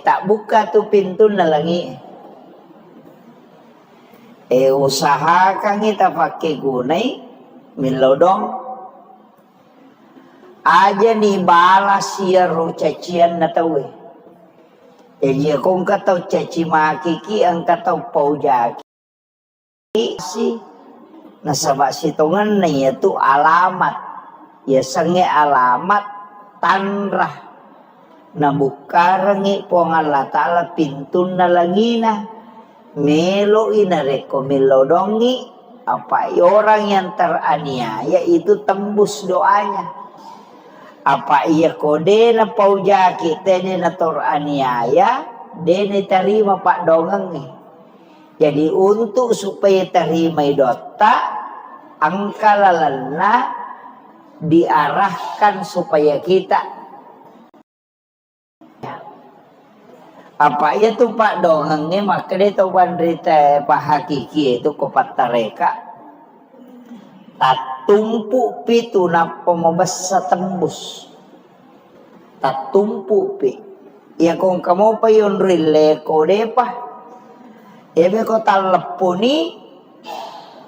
tak buka tu pintu na langi usaha kang kita pakai gunai milodong aja ni balas ya ro cacian na tawe iya kung kataw caci makiki ang kataw paujaki si nasaba situngan na itu alamat ya sange alamat tanrah na bukarangi po ang Allah Ta'ala pintu na langina melo inareko melodongi apa orang yang teraniaya itu tembus doanya apa iya kode na paujaki tene na teraniaya dene terima pak dongang nih. Jadi untuk supaya terima dota angka lalana diarahkan supaya kita apa itu pak dongengnya maka dia tahu bandrita pak hakiki itu kopat tareka tatumpu pitu napa mabasa tembus tatumpu pi ya kung kamu pa yun rile kode pa ebe ko taleponi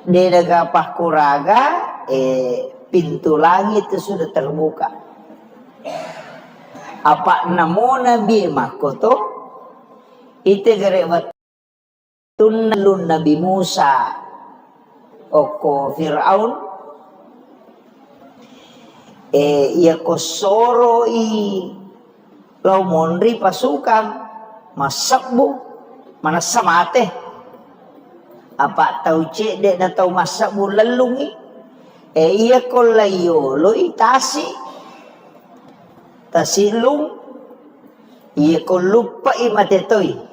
di nagapah kuraga pintu langit itu sudah terbuka apa namo nabi makoto ite gare tunalun Nabi Musa oko Fir'aun iya ko soro law monri pasukan masakbu mana samate apa tau cek dek na tau masakbu lalungi iya ko layolo itasi tasilung iya ko lupa imatetoy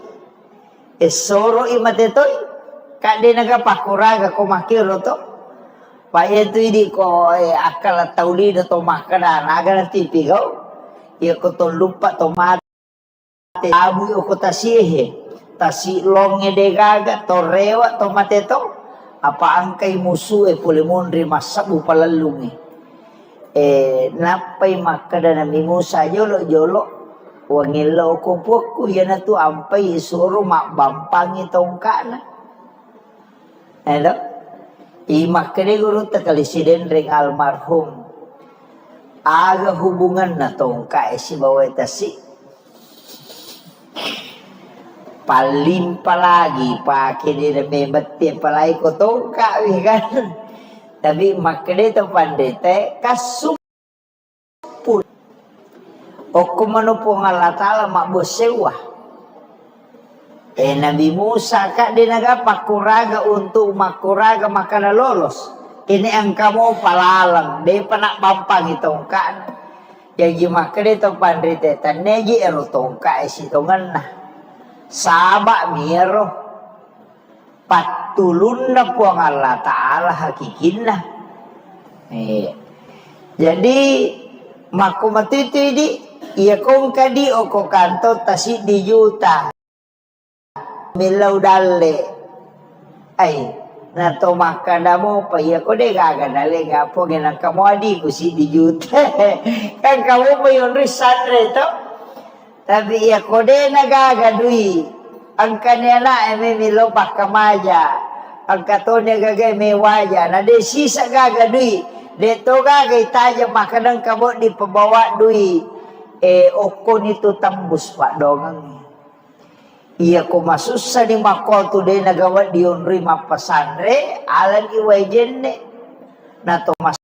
soro imatetoy kade nagapakuraga ko makiro to pa ito hindi ko akala taulido to makada naga na tipigaw iya ko to lupa to mate abu ko tasihe tasi longe de gaga to rewa to mateto apa angkai musuh pule mondri masabu palalungi napay makada na mimusa jolo wangilo ko puku yana tu ampai suruh mak bampangi tongkana hello imakade guru takalisiden ring almarhum aga hubungan na tongka si bawai tasi palimpa lagi pakai dia membeti palai ko tongka kan tapi makade to pandete kasupul o kumano po Allah Ta'ala mak bosewa Nabi Musa kak dia nagapakuraga untuk makuraga makana lolos ini ang kamu palalang dia panak pampang itong kan yang jimakade to pandete taneji ero tongka si tongan na sabak miro patulun na po ang Allah Ta'ala hakikin na jadi makumatutu di iya kong kadi o ko kanto tasi di juta milaw dalle ay nato makada mo pa iya ko de gaga dale gapo genang kamu adi ko si di juta kan kamu po yung risanre to tapi iya ko de nagagadui ang kanila may milaw pakamaja ang katonya gagay may waja na de sisa gagadui deto gagay taja makadang kamo di pabawa dui oko nito tambus pak dongang iya ko masusa ni makol tu de nagawa di onri mapasandre alan iway jenne na to mas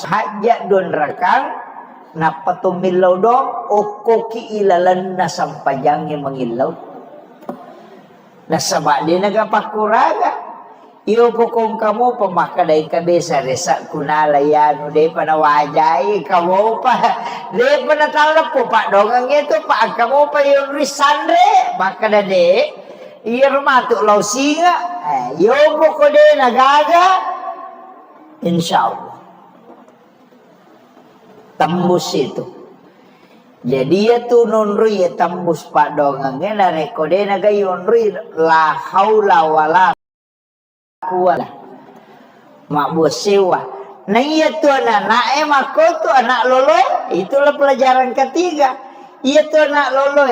haja don rakang na patumilaw dong oko ki ilalan na sampayang mangilaw nasaba di nagapakuraga iyo po kung kamu pamakaday kabesa resa kunalayan de panawajay kamu pa de panatala po pak dongang itu pak kamu pa yung risandre makada de iyo matuk law singa iyo po ko de nagaga insyaallah tembus itu jadi ya tu nonri ya tembus pak dongang na rekode nagayonri la haula wala kuala mak bosewa nah iya tu anak mako tu anak lolo itulah pelajaran ketiga iya tu anak lolo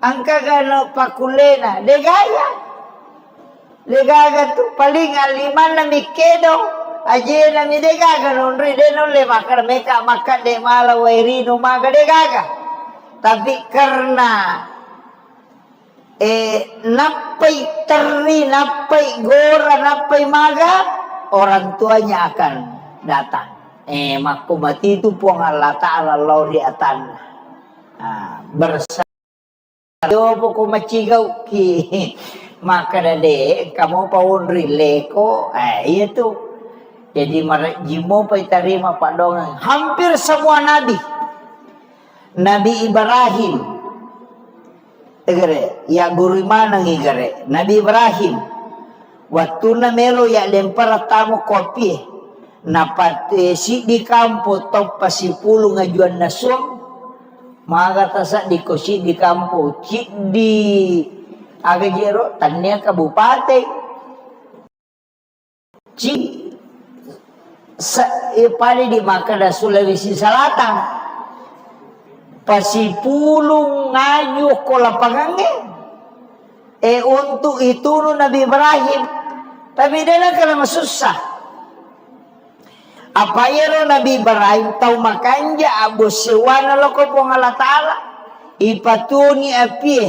angka gano pakulena de gaya tu paling aliman na mikedo aje na mi de gaga nonri de nole makar meka makan de mala wairino maga de gaga tapi karena napai teri, napai gora, napai maga, orang tuanya akan datang. Makumati itu puang Allah Ta'ala lauri atan. Bersama. Yo poko macigau ki. Maka dade kamu pawon rileko. Itu. Jadi jimo pa itarima pak dongang. Hampir semua nabi. Nabi Ibrahim. Tegere ya guru mana ngigare Nabi Ibrahim waktu na melo ya lempar tamu kopi napat si di kampo top pasipulu ngajuan nasong maga tasa di kosi di kampo cik di agajero tanya kabupaten cik pada di Makada Sulawesi Selatan pasipulong ngayo ko lapangange untuk itu Nabi Ibrahim tapi dia nak kena masusah apa ya Nabi Ibrahim tahu makanja abo sewana loko pong Allah Ta'ala ipatuni api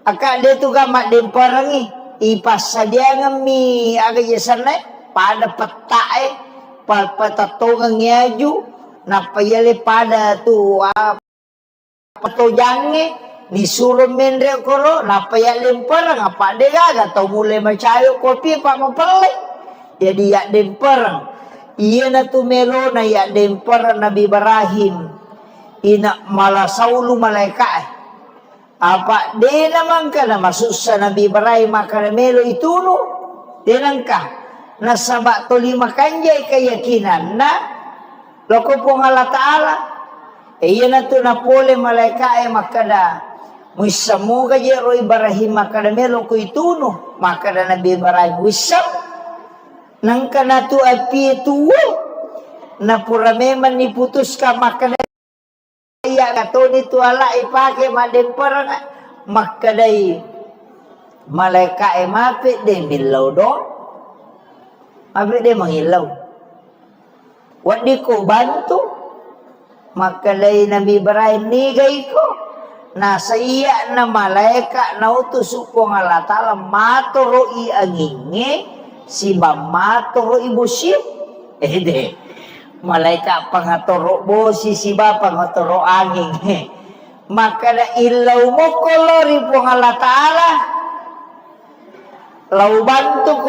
akak dia tu gamak demparangi ipasadia ngami aga jesane pada petae patatongang ngaju napayale pada tu pato jange disuruh mendre koro napaya lempar ngapa de gaga tau mulai macayo kopi pak mapalai jadi ya dempar iya na tu melo na ya dempar Nabi Ibrahim ina malasaulu malaikat apa de naman ka na masuk sa Nabi Ibrahim maka melo itu no de nangka nasaba to lima kanjay keyakinan na loko pong Allah Ta'ala iya na to na pole malaikat makada Musamu gaje ro Ibrahim maka melo ko ituno maka Nabi Ibrahim wisam nang kana tu api tuwo na pura memang diputus ka maka iya katoni tu ala ipake maden perang maka dai malaikat mape de milau do mape de mangilau wadi ko bantu maka dai Nabi Ibrahim ni gai ko nasa iya na malaikat na utus ko ng Allah Ta'ala maturo i anginge si maturo ibu sip de malaikat pangaturo bosi si ba pangaturo angin maka na ilaw mo kolori po ng Allah Ta'ala law bantu ko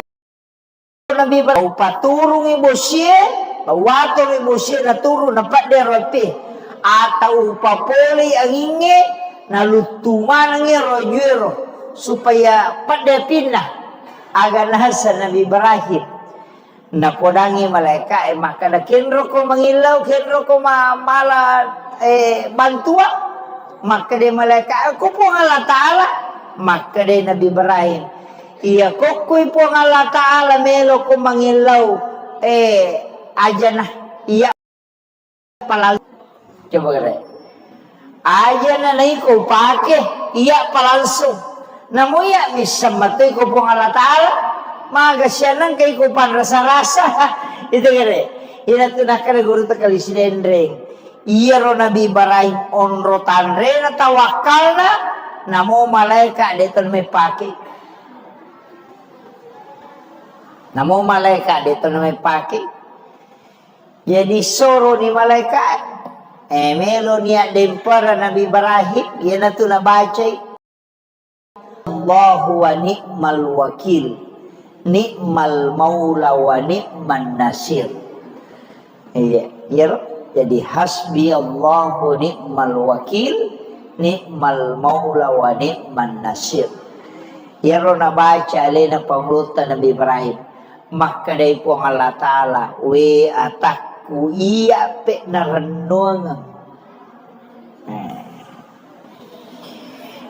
Nabi Ibrahim paturong ibu sip pawatong ibu sip na turo na paderote atau papoli anginge nalutuman ng rojero supaya pada pindah agar nasa Nabi Ibrahim napodangi malaikat maka na kenro ko mangilaw kenro ko mala bantua maka de malaikat ako po ng Allah Ta'ala maka de Nabi Ibrahim iya ko po ng Allah Ta'ala melo ko mangilaw aja na iya pala coba kaya aja na ko pake iya palansong namo iya bisa matoy ko pong Allah Ta'ala magasyanan kay ko pan rasa-rasa itu kare ina tu nakare guru ta kali sinendreng iya ro Nabi Ibrahim onro tanre na tawakal na namo malaikat deton may pake namo malaikat deton may pake jadi soro ni malaikat melo niya dempara Nabi Ibrahim yana tu nabacay Allahu wa ni'mal wakil ni'mal maula wa ni'man nasir iya jadi hasbi Allahu ni'mal wakil ni'mal maula wa ni'man nasir yaro nabaca alina panglutan Nabi Ibrahim maka day po Allah Ta'ala we atak ku iya pe na renung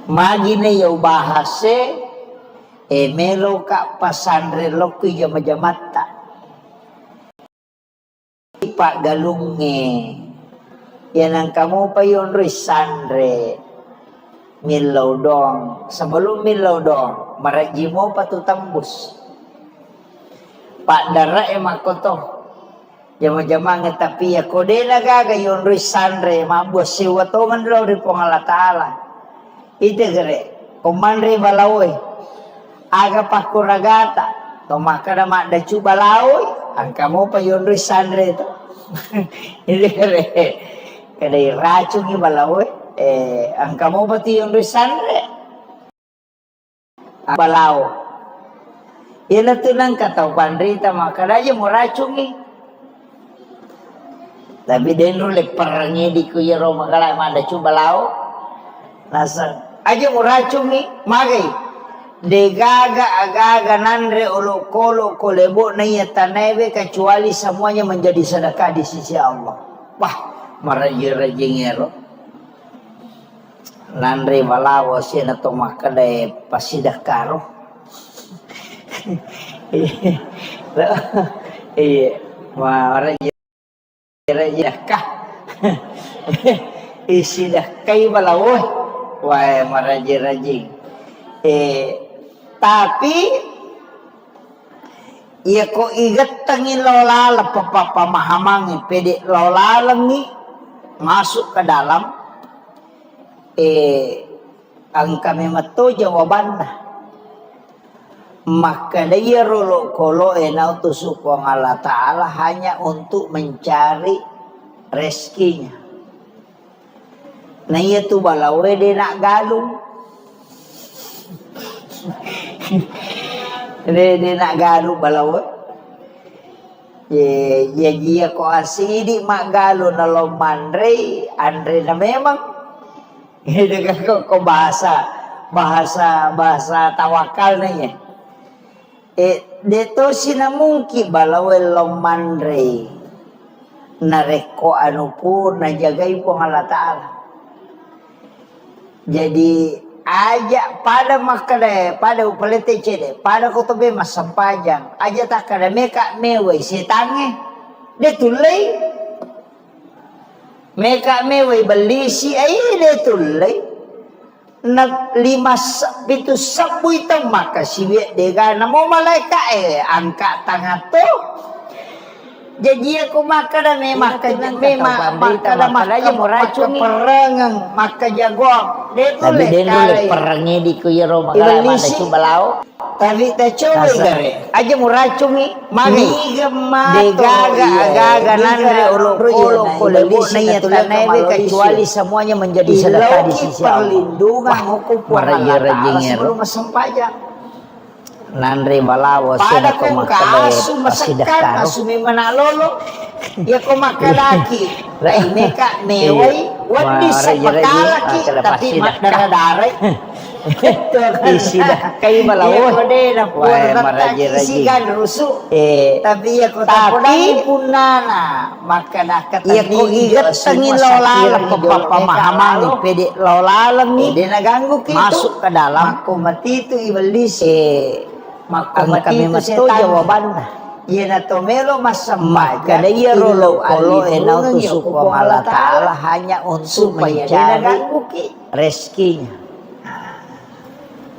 magi na yaw bahase melo ka pasandre loko jamajamata pak galunge yan ang kamu pa yun risandre milaw dong sebelum milaw dong maraji mo patutambus pak dara makoto jama-jama tapi ya kode nagaga yon risandre mabos si watongan lo ri pong Allah Ta'ala ite gere komandre balawoy aga pakuragata to makada da cuba lawoy ang kamo pa yon risandre to ite gere kada racun ni balawoy ang kamo pa ti yon risandre balawo yan tu nang kataw pandrita makada aja mo racun ni tapi denro le perangnya di kuyero magala manda coba lao nasa aja muracung ni magai de gaga agaga nandre olo kolo kolebo na yatanebe kecuali semuanya menjadi sedekah di sisi Allah wah maraji-raji ngero nandre balawo sina to makade pasidakaro iya maraji kah isi dah kay balawoy wah maraji-raji tapi iya ko igat tangin lola pamahamangi pede lola langi masuk ke dalam ang kami mato jawaban maka dia rolo kolo nautusuk wong Allah Ta'ala hanya untuk mencari rezekinya na iya tu balawe de nak galung de nak galung balawe dia ko asidi mak galo na lomandre andre na memang ini ko bahasa tawakal na ya deto sinamungki balawel lomandre nareko anu pun najagay po ng Allah Ta'ala jadi aja pada makade pada upalete cede pada kotobe masampajang aja tak kada meka mewe setange de tulai meka mewe belisi ai de tulai nag 5 pitu sabui tang maka siwe de gana mo malaika angka tangato jadi aku makan maka aja mau racun perengang maka jago tapi dia dulu perengnya di kuyero makanya ada coba lau tapi tak coba gare aja mau racun magi gaga nandre olo kolebo naya tanebe kecuali semuanya menjadi sedekah di sisi Allah perlindungan hukum Allah sebelum sempajang nandre balawo pada kong kasu masakan asumi manalolo ya ko makalaki rai meka mewai wadi sapakalaki tapi darah-darah itu isidah kai balawo isi kan rusuh tapi ya ko tapi punana maka dah kata ya ko gigat tengin lolalang pemahaman pede lolalang ni dia naganggu gitu masuk ke dalam aku mati itu iblis ang kami masto jawaban iya na tomelo masama kada iya rolo enau tusuk wa Allah Ta'ala hanya untuk mencari rezekinya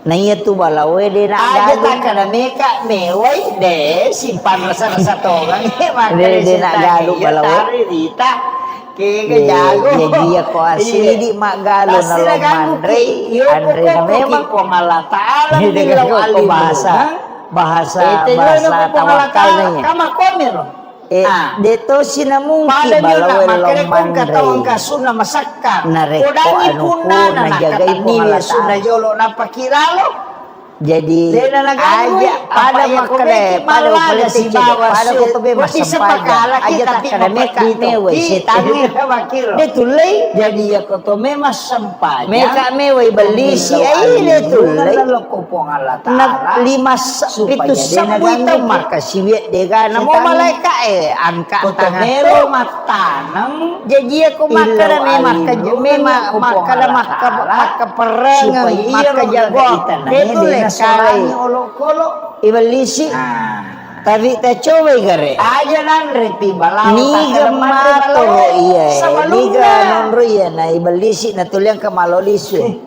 na iya tu balawe de na aja tak kada meka mewai de simpan rasa-rasa tongang de na galu balawe rita kega jago jadi ya ko asli di magalo na lo mandre andre na memang Allah Ta'ala bilang bahasa tawakal nya kama komero deto sinamungki balawe lo mandre kasuna masakka nareko anu ko najagai po Allah Ta'ala jolo napakilalo jadi aja pada makre pada politik pada kotobe masampajang aja tak kada meka mewe setange de tulai jadi ya kotobe masampajang meka mewe belisi ai de tulai kopong Allah Ta'ala nag 5 pitu sabui tang maka siwe de gana mo malaika angka tangan matanang jadi aku makara maka perengang maka jago de sekali olo-kolo ibelisi tapi tak coba gare aja nandre timbala ni gemato iya ni nonro iya na ibelisi na tuliang kamalolisu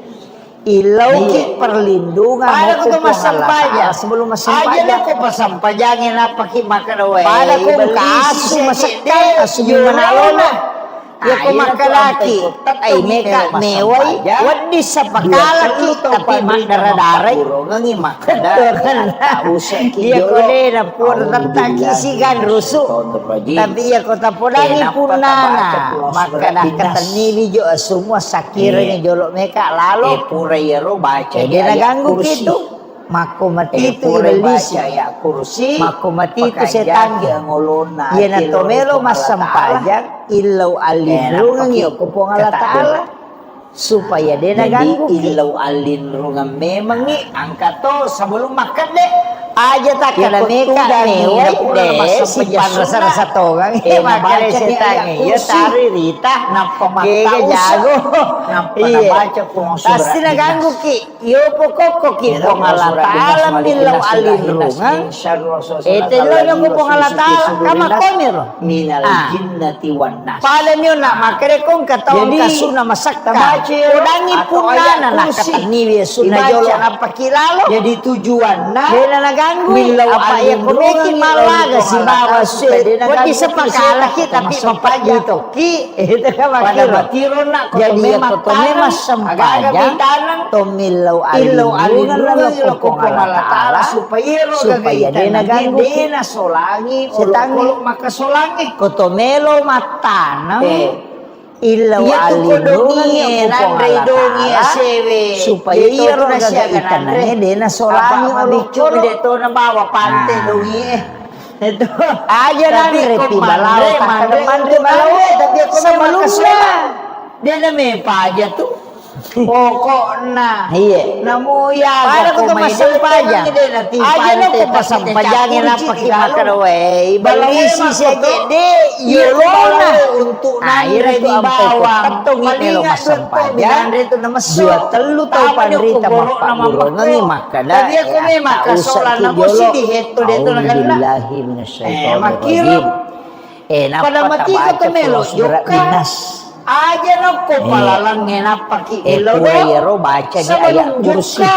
ilau ki perlindungan pada ko masampajang sebelum masampajang aja ko pasampajangin apa ki makarawe pada ko kasu masakkan asumi manalona ya ko makalaki ay meka meway wadi sa pakalaki tapi mandara-daray ngangi makada usah ki ya ko de na pur tataki sigan rusu tapi ya ko tapodangi punana maka dah katanili jo semua sakiranya jolok meka lalu pura ya ro baca dia naganggu gitu mako mati itu iblis ya kursi mako mati itu setan ngolona ya na tomelo masampajang ilau alindrungan yo kupong Allah Ta'ala supaya dia naganggu ilau alindrungan memang ni angka to sebelum makan deh aja tak kada meka mewai de simpan rasa-rasa tongang baca setan ya tari rita napa mata jago napa baca pun pasti naganggu ki yo pokok ki pong Allah Ta'ala bilau alindrungan itu lo na pong Allah Ta'ala kama komiro minal jinnati wan nas pala nyo na makere kong katawang kasuna masakka udangi punana na kataniwi suna jolo na pakilalo jadi tujuan na bilau apa ya komeki malaga si bawa se wadi sepakala kita tapi mapajang ki itu ka makiro na jadi ya kotome masampajang tomilau alindrungan ko Allah Ta'ala supaya dia naganggu dia solangi setangi maka solangi kotomelo matanang ilaw alindungan supaya iya ro na siya itanangnya de na solani ulo dito na bawa pante dongi itu aja nandre pibalaw teman-teman balaw tapi ako na malumna dia na may paja tu pokokna Iya. namu ya Para ko masang pajang. Aja na ko pasang pajangin na pakimakan we. Balisi siya gede. Yolona. untuk Ayo nandre di bawang Tatong ini lo masang pajang. nandre itu na masuk Dua telu tau panrita mapaguro nang makada. tapi aku memang kasolan na mo si diheto dito na ganda Auzubillahi minasyaitonir makiro. rajim. Pada mati ko to melo surat juga dinas. aja na ko palalang ngenapaki ilo Purayero baca di ayat kursi.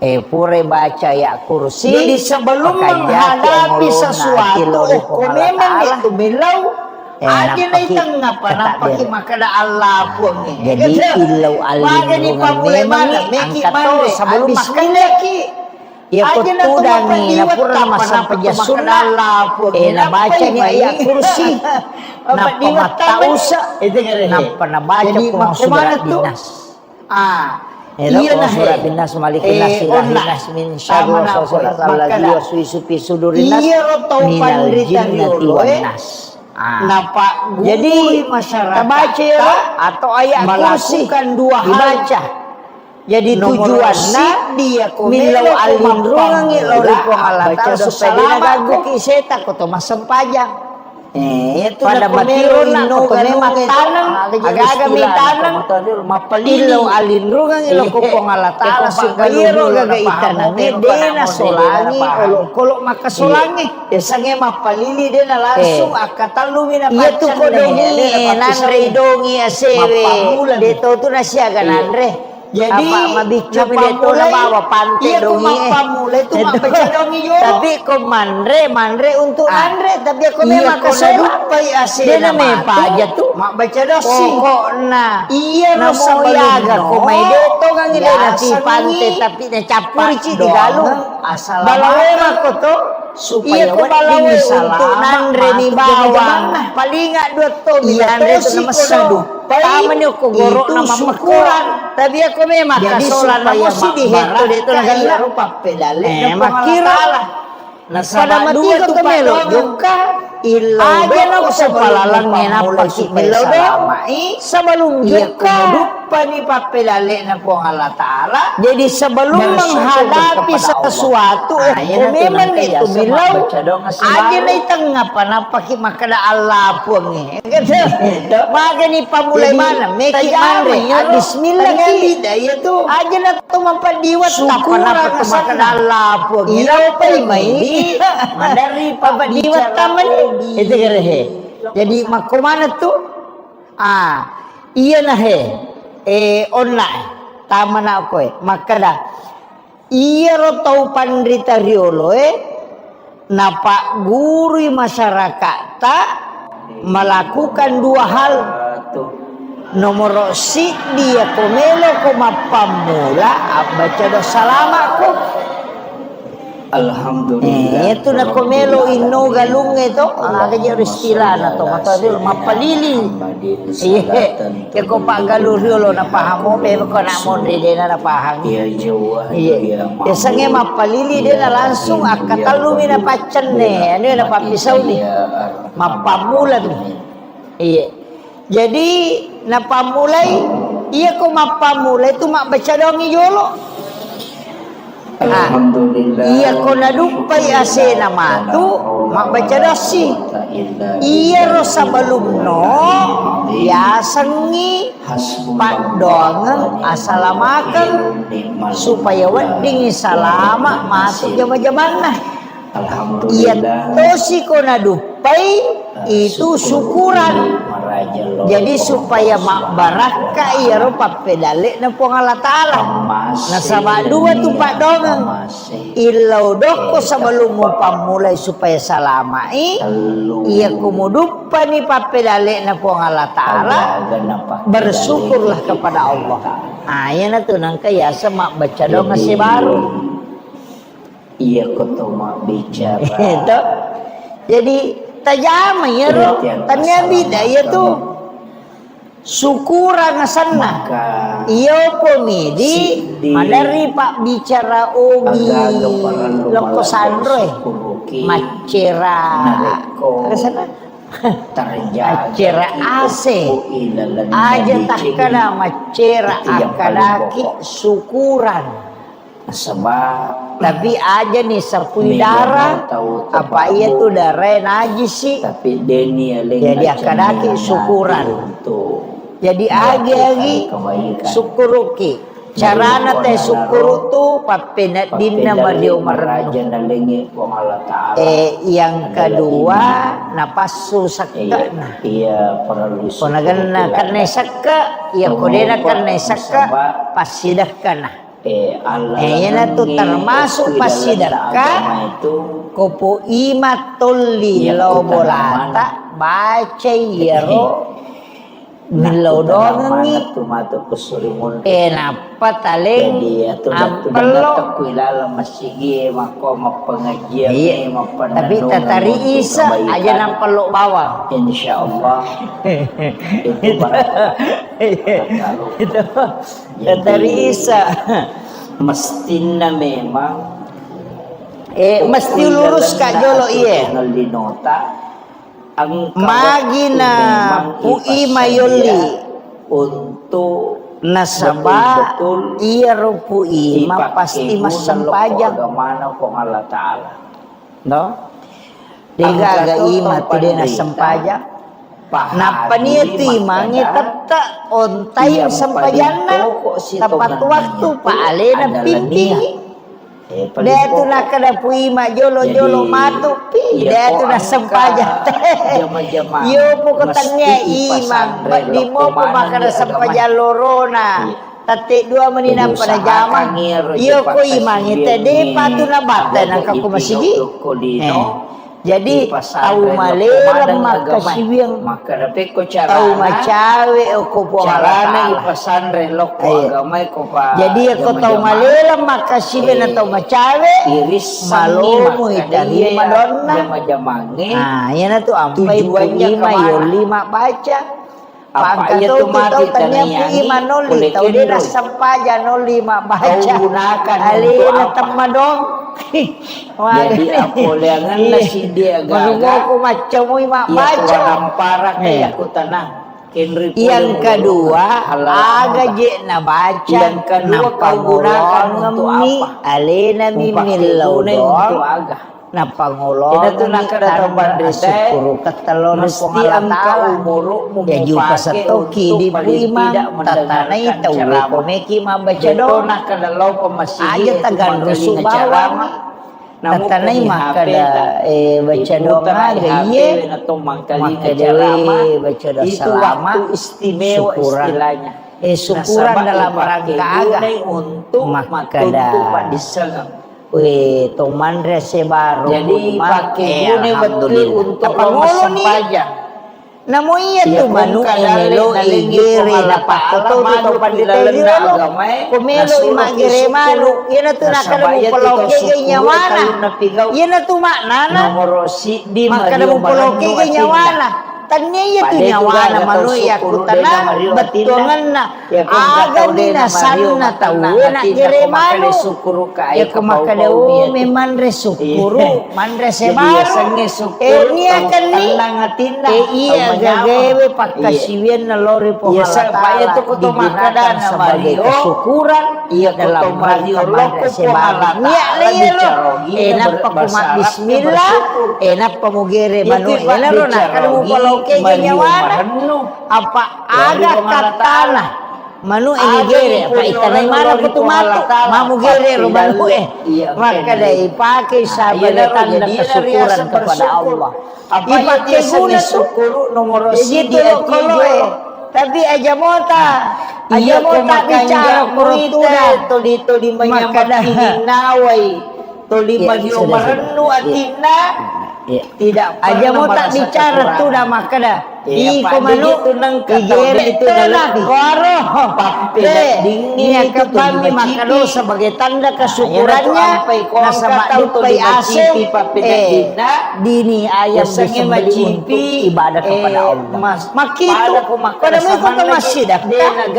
Pure baca ayat kursi. Jadi sebelum menghadapi sesuatu, kau memang itu milau. Aja na itang napaki makada Allah pun. Jadi ilau alim memang angkat to sebelum bismillaki. Ya kutudani na pura masang pajasuna. Na baca ni ayat kursi. Na pamatausa. Na panabaca kung surat dinas. Iya nah surat dinas malikin nasi lahinas min syarri waswasil alladzi yuwaswisu fi sudurin nas minal jinnati wan nas. Jadi masyarakat baca atau ayat kursi dua dibaca. Jadi tujuannya dia milau alin rungangi lori pengalatan supaya dia ganggu kiseta koto masam pajang. Itu pada matiro na koto memang tanang agak-agak mi tanang ilau alin rungangi lo ko pengalatan supaya gaga itanang dena solangi kolok maka solangi sange mapalili dena langsung akatan lumina pacan itu kodongi nanre dongi asewe deto tu nasiaga nanre. Jadi mabicu itu na bawa pantai dongi. Itu mabaca dongi yo. Tapi ko manre untuk andre tapi aku memang kasola. Dia na may paja tu. Mabaca dosi. Pokokna. Iya no sayaga ko may deto kang ila na si pantai tapi na capuri ci di galung. Balawema ko to. Supaya wading untuk nandre ni bawang. Palinga dua to. Iya andre tu na masadu. Tama niyo ko goro na mamakuran. Tapi aku memang kasolan na mo si diheto dito na ganda. Makira. Pada mati ko to melo. Yuka. Aja na ko sa palalang ngenapa si melo do. Sebelum yuka. Dupa ni papelale na po ang Allah Ta'ala. Jadi sebelum menghadapi sesuatu. Kung memang itu milaw. Aja na itang ngapanapaki makada Allah po nga. Maga ni pamulay mana. Meki manre. Bismillah ki. Aja na tumapadiwat. Tapanapaki makada Allah po nga. Ilaw pa imay. Madari papadiwat taman. Itu kira jadi makumana tu iya na online tama na ako makada iya ro tau pandrita riolo na pak guru masyarakat melakukan dua hal nomor si dia komelo ko mapamula baca do salamaku. Alhamdulillah. Itu na komelo ino galung ito. Ang agad yung istilah na to. Matadil, mapalili. Iya. Kaya ko pa galuryolo na pahamo. Pero ko na mo rin na napahang. Iya. Isa nga mapalili din na langsung. Akatalumi na pacan ne. Ano yun napapisaw ni. Mapamulan. Iya. Jadi napamulay. Iya ko mapamulay. Itu makbaca daw ng yolo. Alhamdulillah. Iya ko nadumpay ase na matu mabaca dosi. Iya ro sabelum no biasangi padongan asalamakan supaya wading salama masuk jama-jamana. Alhamdulillah. Iya tosi ko nadumpay itu syukuran. Jadi supaya mak baraka iya rupa pedale na po Allah Ta'ala. Nasaba dua tu pak dongang. Ilau doko sebelum mo pamulay supaya salamai. Iya kumudupa ni papedale na po Allah Ta'ala. Bersyukurlah kepada Allah. Yan na to nang kaya sa mak baca dongang si baru. Iya ko to mak bicara. Ito. Jadi tajama ya ro tanya bida ya tuh syukuran sana iyo pomidi madari pak bicara ogi loko sandro macera ke sana terjaga Acera ase aja tak kena macera akadaki syukuran sebab tapi aja nih serpui darah apa iya tuh darah najis sih tapi deni jadi akadaki syukuran jadi agi syukuruki carana teh syukur tu papena dinna madio raja nalengi po Allah Ta'ala yang kedua napasu sakka nah iya perlu konagan karena sakka ya kodena karena sakka pasidakana Allah yana tu termasuk pasidaka kopo imatul lilo bolata baca yero milodongi tumato kusurimun napa taleng jadi ampelo kuilala masigi mako mapengajian tapi tatari isa aja nampelo bawang insyaallah itu itu tatari isa mestina memang mesti lurus kak jolo iya magina pui mayoli untuk nasaba iya rupui ma pasti masampajang mana kong Allah Ta'ala no diga aga ima tu dia nasampajang napa niya tu imangi tata on time sampajana tepat waktu paale na pimping dia tu nak kena puima jolo matu pi dia tu nak sempaja yo pokoknya imam di mo po makana sempaja lorona tatik dua menina pada zaman yo ko imang ite de patu na bata nang kaku masigi jadi tahu malera maka sibiang maka dapat ko cara tahu macawe ko po carana ipasan relok ko agamay ko pa jadi ako tahu malera maka sibiang na tahu macawe iris malomo dari Madonna jama-jamange yan na to ampay tujuannya lima baca apa iya tu mati tanya lima noli tahu dia dah sampaja noli lima baca gunakan alina temadong jadi apoleangan na si dia gaga ko macam mo ima baca rampara kaya ko tanah yang kedua aga je na baca yang kedua kau gunakan untuk apa alina mimilaw untuk aga na pangulong ito na kadataban syukuru katalon mesti ang kaumuro mo ya juga satoki di puima tatanay tawi ko meki mabaca do na kadalaw pamasigi aja tagan rusu bawang tatanay makada baca do ngaga iye makada baca do salama istimewa istilahnya syukuran dalam rangka aga untuk makada toman rese baru jadi pakai gune betul untuk sampajang namo iya tu manu emelo igere na pakoto to panditeliro komelo imagere malu yana tu nakada mo poloke nyawana yana tu maknana nomorosi di makada mo poloke nyawana tanya ya tu nyawana manu ya kutana betongan na aga ni na sanna tahu nak gere malu ya kemakade o memang resukuru man resebaru ni akan ni iya gagewe pakasiwian na lori po halata itu kuto makada na Mario syukuran iya dalam rangka resebaru ni alero enak pakumat bismillah enak pamugere manu enaro na kadu polo kaya nyawana apa ada katana manu enigere apa itanay mana ko tumato mamugere ro manu maka dai pakai sabar tanda kesyukuran kepada Allah ipakai guna syukur nomor dia tapi aja mota bicara kurita toli menyambat nawai toli magyo maranu atina tidak aja mau tak bicara tu dah makada iko manu igere itu adalah koro ini kami makado sebagai tanda kesyukurannya nasama dupai ase dini ayam disembeli ibadah kepada Allah makitu pada mereka ke masjid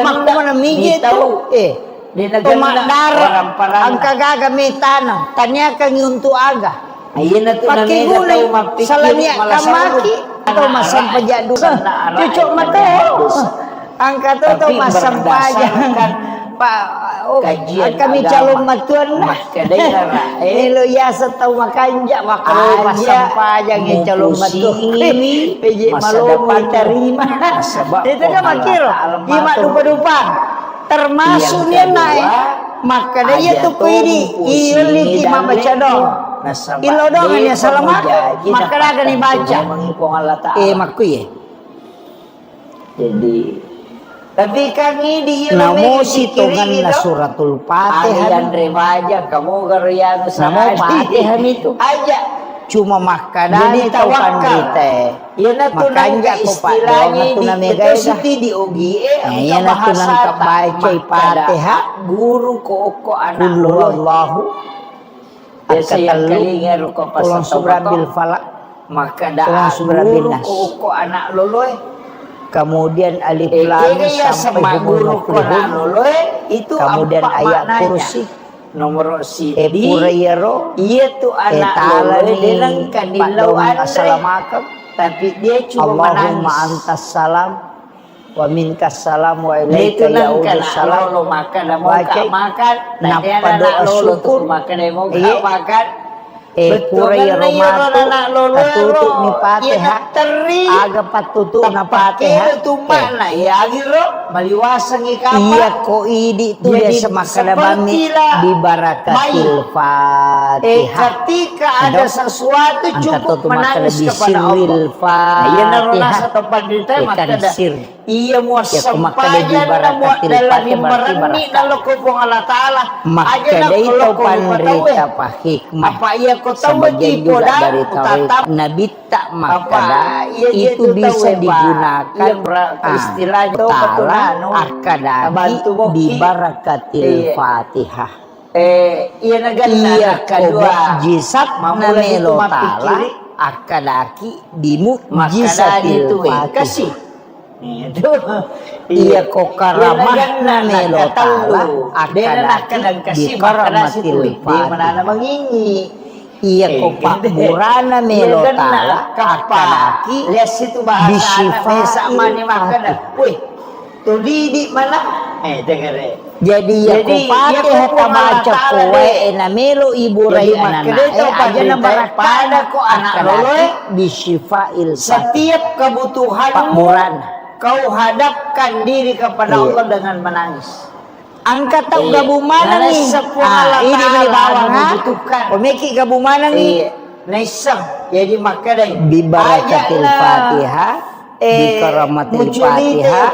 makna mana migi tu Tumadar ang kagagamitan tanya kang untuk aga ayun na to pakai gulay salami kamaki Atau masam pajak dulu. Cucuk mata. Angkat tu masam pajak. Pak, kami calon matuan lah. Elo ya setau makan jak makan masam pajak yang calon matuan. Peji malu terima. Itu kan makir. Imak dupa-dupa. Termasuk dia naik. Maka dia tu pilih. Iyo lagi mama cadong. Ilo dong hanya selamat. Maka dah akan dibaca. Makui. Jadi tapi kami di namo situngan na suratul Fatihah dan remaja kamu garian namo Fatihah itu aja cuma makadani tau pandite ya makanya ko pa do na mega di OGE ya na tunang kabaca Fatihah guru ko anak Allahu saya kalingar ko pasal surabil falak maka da guru ko anak loloy. Kemudian alif lam sampai huruf itu kemudian ayat kursi nomor sidi purayero itu anak loloi dengan kanilau assalamualaikum tapi dia cuma Allahumma antas salam wa minkas salam wa ilaika yaudus salam makan makan napa doa syukur makan mau makan purayero patutup ni Fatihah aga patutup na Fatihah mana ya giro maliwasang ikapan iya ko idi tu dia semakadabami di barakatil Fatihah ketika ada sesuatu cukup menangis kepada Allah iya naronas atau pandita maka iya muasam pajan dalam mereni dalam kubung Allah Ta'ala maka dia itu pandita pahikmah apa iya kau tahu dari Taurat Nabi tak makada itu bisa digunakan istilah Ta'ala akadaki di barakatil Fatihah iya negara kedua jisat namelo Ta'ala akadaki di mukjizatil Fatihah iya kok karamah namelo Ta'ala akadaki di karamatil Fatihah iya kok pak murana melo Ta'ala akadaki bisyifa mani makana wih tuh di mana dengar jadi ya ko Fatihah tabaca kowe na melo ibu rai anak aja na pada ko anak loloy bisyifail setiap kebutuhanmu kau hadapkan diri kepada Allah dengan menangis. Angkat tau gabung mana nih? Ini beli bawang membutuhkan. Pemiki gabung mana nih? Naisang. Jadi maka deh. Di barakatil Fatihah, di karamatil Fatihah,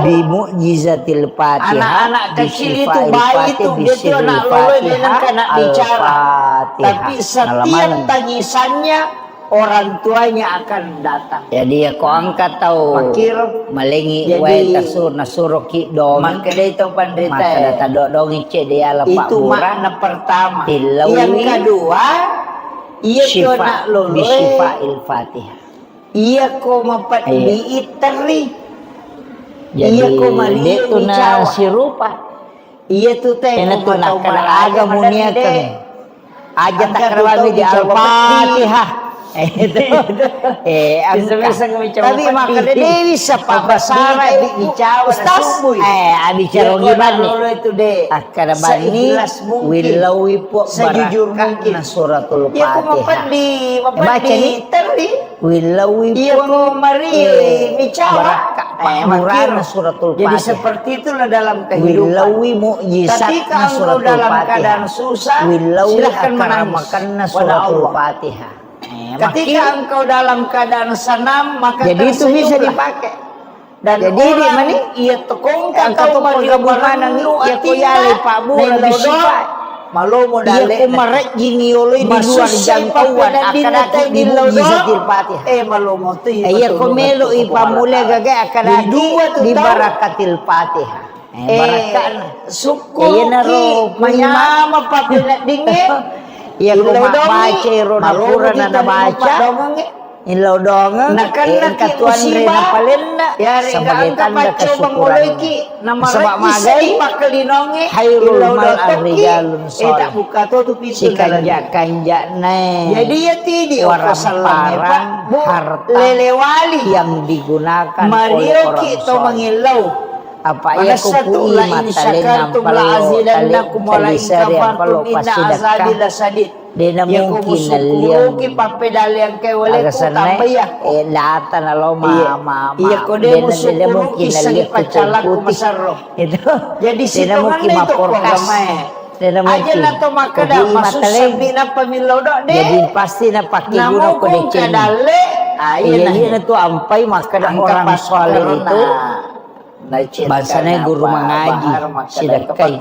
di mukjizatil Fatihah, anak-anak kecil itu bayi itu dia tuh anak lolo dia nak bicara. Tapi setiap tangisannya orang tuanya akan datang. Jadi aku angkat tahu makir malengi wae tasur nasuroki dong. Maka dia itu penderita. Maka data dong ice dia ala Pak itu Murah. makna pertama. Yang kedua, ia tu nak lolo bisyifail Fatihah. Ia ko mapat diiteri. Ia ko mali tu na sirupa. Ia tu teh ko nak kada aga munia kan. Aja tak kerawami di Al-Fatihah. Tapi makanya dia bisa Pak Basara Ustaz bicara gimana itu deh akada bani wilawi po sejujur mungkin suratul Fatihah baca ni wilawi po mari bicara murah suratul Fatihah jadi seperti itulah dalam kehidupan wilawi mukjizat ketika engkau dalam keadaan susah silahkan menamakan suratul Fatihah. Ketika engkau dalam keadaan senang maka jadi itu bisa dipakai dan jadi di mana ia tekong kau menggabungkan ia kuyale Pak Bu malu modal ia kumarek gini oleh di luar jangkauan akadaki di mukjizatil Fatihah malu moti ia komelo ipamule gaga akadaki di barakatil Fatihah barakan syukur ki manyama papinak dingin iya ko baca ro na pura na baca Ilau dongang Nakan katuan rena palenna ya sebagai tanda kesyukuran. nama Sebab lagi magai pakelinonge hairul mal ar-rijalun tak salih. buka tu pintu Si kanja nae. jadi ya tidi Waramparan harta lelewali yang digunakan oleh Mario orang ki to soleh. mangilau Apa ya kupui matalenam palo tali sarian palo pasidakah. Dena mungkin naliang ki papedal yang ke wale aga ko sanay tambaya lata na lo ma iya ko de mo sukuro ki sangi pacala ko putih masarro itu jadi dena situ mungkin itu maporkas aja dena mungkin na to makada masusabi na pamilaw do de jadi pasti na pakai guna ko de ceni kadale iya na to ampai makada orang soleh itu bahasanya guru mengaji sidakai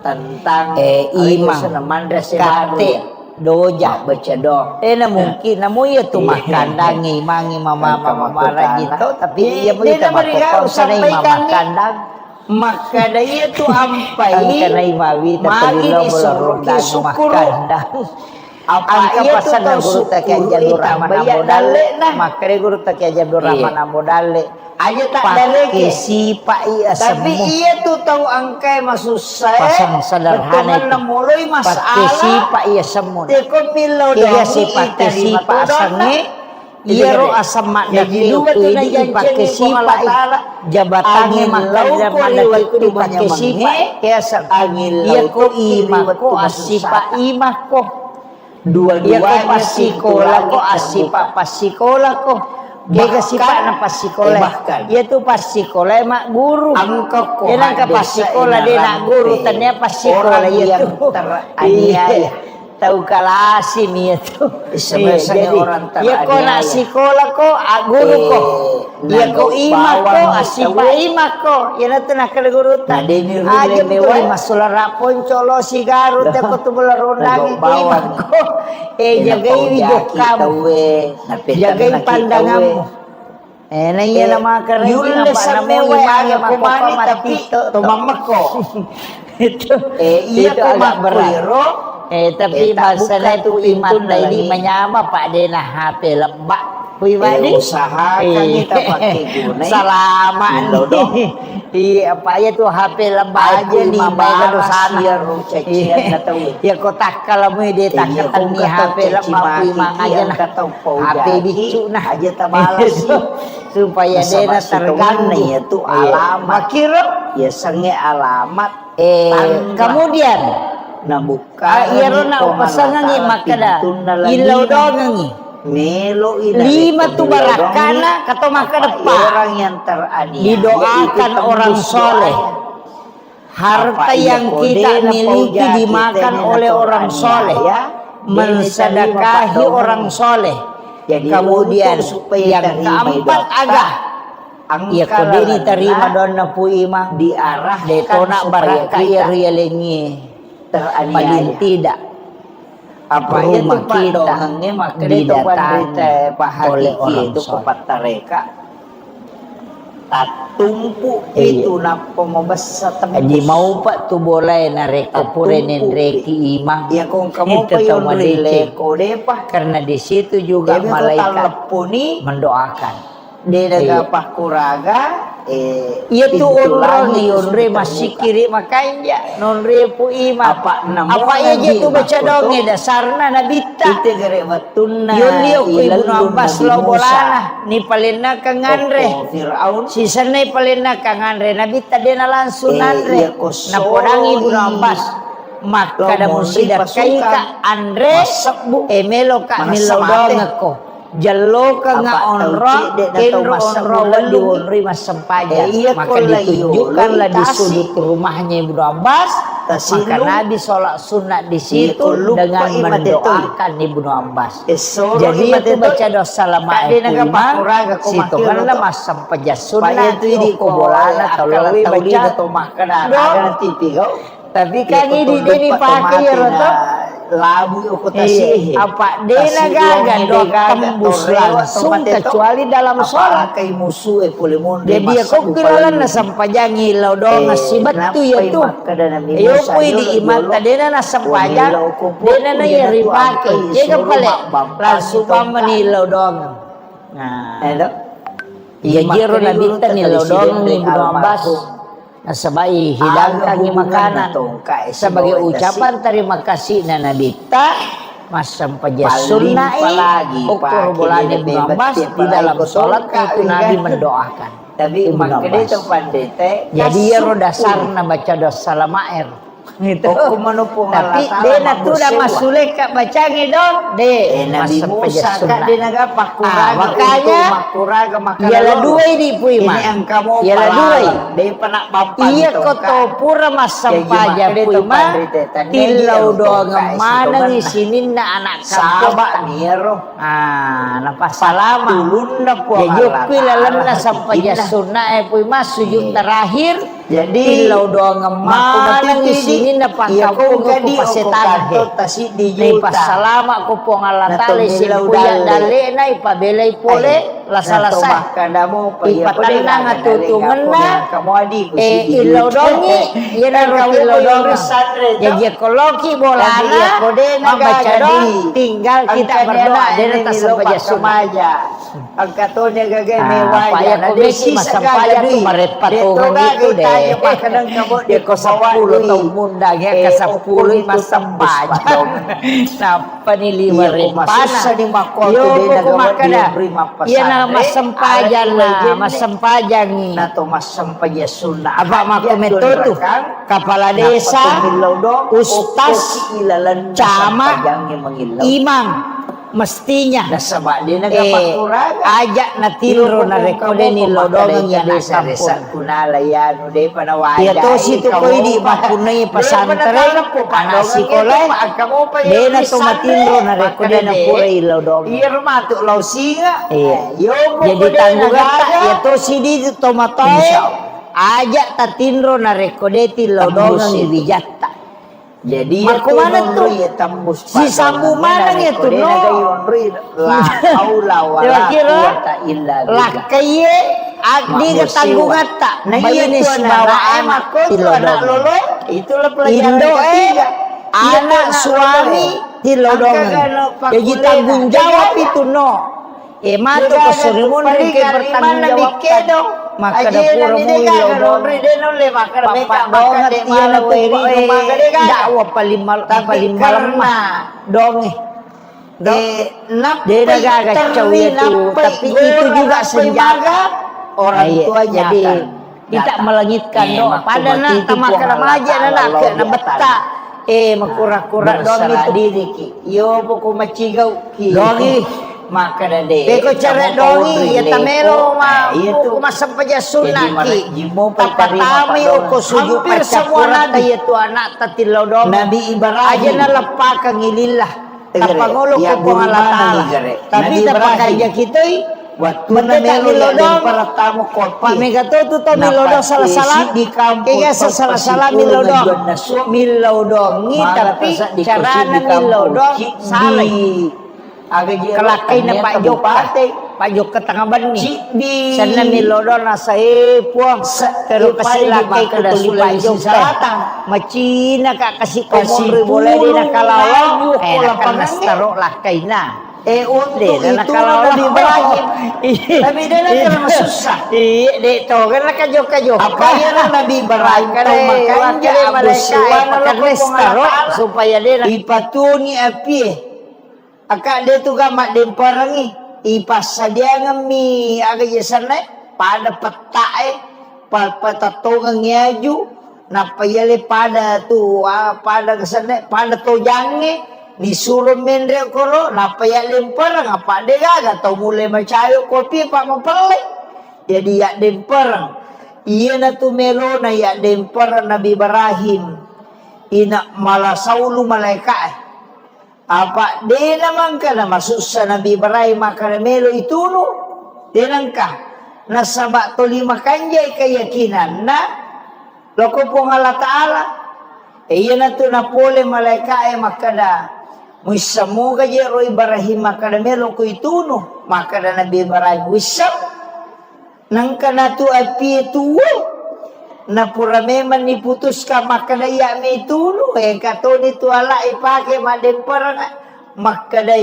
tentang imam kate doja baca do na mungkin namu ya tu makan dangi mangi mama rajito tapi iya boleh tak sana imam kandang maka daya tu ampai angka na imawi tapi lo belum kandang angka pasan na guru tak ajar durahman modale maka guru tak ajar durahman modale aja tak daleke si pak iya tapi iya tuh tahu angka masusah pasang sederhana itu mulai masalah si pak iya semun teko pilau iya si pakai si pak sange iya ro asam mak daki itu pakai si pak jabatannya makan zaman itu pakai si pak iya angin iya ko imah ko asipa imah ko dua-duanya pasikola ko asipa pasikola ko dia kasih pak na pasikola dia tuh pasikola mak guru angka ko dia nangka pasikola dia nak guru tanya pasikola ya tuh teraniaya tahu kalasi nih itu sebenarnya orang ya ko nak sikola ko guru ko ya ko imah ko asipa imah ko ya na tuh nak guru tan aja betul masalah rapon colo si garut ko tuh bola rondangi ko imah ko jagai hidup kamu jagai pandanganmu nanya nama karena yule samewa aga kumani tapi tomang ko itu agak berat tapi bahasanya itu iman dari menyama pak dena HP lembak pribadi usahakan kita pakai guna salaman iya apa ya tuh HP lembak aja nih baik sana ya kotak kalau mau dia tak ketemu HP lembak imang aja nah HP bicu nah aja tabalas supaya dena terganggu ya tuh alamat kira ya sange alamat kemudian nabuka iya rona upasangan ni makada ilau dongangi melo lima tu barakana kata makada orang yang teraniaya didoakan orang soleh harta yang kita miliki dimakan oleh orang soleh mensedekahi orang soleh kemudian yang keempat agak ya kode diterima dona pu imang diarah detona baraka ya rialengi paling tidak apa rumah kita didatangi oleh orang itu kepatareka tumpu itu napa mau besar di mau pak tu boleh nareko purenin reki imang ya kong kamu payon leko depa karena di situ juga malaikat mendoakan dia kuraga iya tuh orang yonre masih kiri makanya nonre pu imam apa ya gitu baca dongeng dasarna nabita itu gere batuna yon liu ku Ibnu Abbas lo bolana ni palena kanganre si sanai palena kanganre nabita dena langsung nanre na podang Ibnu Abbas maka da musidat kai ka andre emelo ka milodong ko jalo ka nga onro kenro onro wali onri mas sempaja maka ditunjukkanlah di sudut rumahnya Ibnu Abbas maka Nabi sholat sunat di situ dengan mendoakan Ibnu Abbas jadi itu baca dosa lama situ karena mas sempaja sunat itu kubolana kalau baca tapi kan ini pakai ya roto labu uko tasih. Apa dena gaga do tembus langsung kecuali dalam sholat. Kay musuh puli mun. Jadi ako kilalan na sampajang ilaw do nga sibat tu ya tu. Ayo po di iman dena na sampajang dena na yari pake. Ika pala langsung pa manilaw do. Nah, iya jiro na bita nilaw do ng Ibnu Abbas. Nasabay hilangkan ni makanan sebagai ucapan terima kasih na nabita masam pajasunna ukur bulan Ibnu Abbas di dalam sholat itu Nabi mendoakan. Tapi makanya itu pandete. Jadi ya dasar na baca dosa lamaer. Gitu. Tapi dena tu dah masulek kak baca ngidon de Nabi Musa kak dena ga pakura makanya ialah dua ini pui mah ialah dua de panak bapak iya koto pura masampaja pui mah tilau doang mana ni sini na anak sabak niro napa salama tulun na po ya jupi lalam na sampaja sunnah pui mah sujud terakhir jadi tilau doang mana ni sini na pangkampung ko pasetan ni pasalama ko po ngalatali si kuya dali na ipabelay pole lasalasay ipatanda nga tutungan na ilaw dongi yan ang raw ilaw dongi jadi ekologi bolana mabaca dong tinggal kita berdoa din atas sampaja sumaja ang katonya gagay mewaya paya komisi masampaya tu marepatungan itu deh dia ko 10 tahun munda ya ke 10 masampaya napa ni 5 repana yo ko makada iya na masampajan na masampajan na to masampaja sunnah apa mako metodo kepala desa ustaz camat imam mestinya ajak na tilro na rekode ni lodongan ya desa kunala ya no de panawaya ya to situ ko di mapunay pasantren ana sikole de na to matilro na rekode na pura ilodong irma tu law singa jadi tanggungan ya to sidi to matoy ajak ta tinro na rekode ti lodongan ibijatta. Jadi Marco mana tuh? Si sambu mana itu no? Kira-kira lah kaye agdi ketanggungan tak. Nah ini sebawa anak lolo itulah pelajaran ketiga. Anak suami tilodongan. Jadi tanggung jawab itu no. Mato keserimun ke bertanggung jawab maka da pura mulo papa dongat tiana weri dakwa paling malam donge dia gaga cau itu tapi itu juga senjata orang tua jadi tidak melangitkan doa pada na tamak remaja na na betta makura-kura dong itu diri yo poko macigau dongi maka dade beko cara dongi ya tamelo ma itu masampaja sunnah ki tapatami ko sujud hampir semua nabi itu anak tatillo dong nabi ibarat aja na lepa ka ngilillah tapangolo ko pangalata tapi tapakan ja kitoy waktu na melo dong para tamu korpa mega to melo salah-salah di kampung kaya salah-salah melo dong tapi cara na melo dong salah kelakay na Pak Jok ketengah bani sana milodo na sa puang pero kasi lakay ko tuli Pak Jok macina ka kasi komon boleh di nakalawa nakanastaro lakay na untuk itu lebih baik tapi dia nak susah itu kan nakajok apa yang lebih baik makan dia mereka makan restaro supaya dia ipatuni api akak dia tu gamak demperangi ipas sadia ngami aga jesana pada peta pada togang ngaju napa yale pada tu pada kesana pada tojange disuruh mendre koro napa ya lemperang apa dia gaga tau mulai macayo kopi pak mempelai jadi ya demperang iya na tu melo na ya demperang Nabi Ibrahim ina malah saulu malaikat apa dia naman ka na masuk sa Nabi Ibrahim makaramelo ituno dinang ka nasaba to 5 kanjay keyakinan na loko po ng Allah Ta'ala iya na to na pole malaika makada Muisamu gaje ro Ibrahim makada melo ko ituno makada Nabi Ibrahim wisam nang kana tu api tuwo na pura meman niputus ka makada ya me ituno kato ni tu ala ipake maden parang makada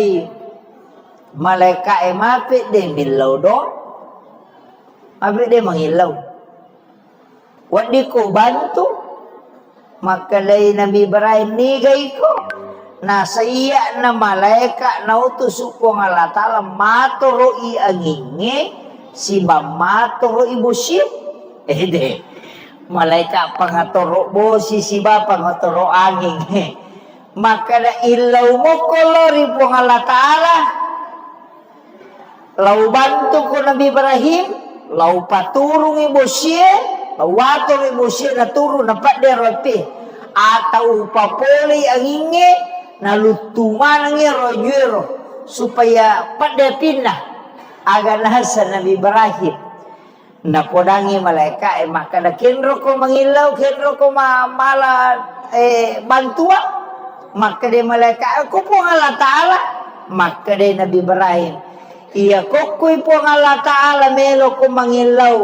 malaika mape de milaw do mape de mangilaw wadi ko bantu makada Nabi Ibrahim nigay ko nasa iya na malaika na utuso ko ng Allah Ta'ala maturo iangingi si maturo ibusit de malaika pangaturo bosi si ba pangaturo angin maka na ilaw mo kolori po ng Allah Ta'ala law bantu ko Nabi Ibrahim law paturong ibusit law watong ibusit na turo na paderote atau upapoli angingi nalutuman ng rojero supaya pada pindah agar nasa Nabi Ibrahim na podangi malaika maka na kenro ko mangilaw kenro ko mala bantua maka de malaika ako po ng Allah Ta'ala maka de Nabi Ibrahim iya kokoy po ng Allah Ta'ala melo ko mangilaw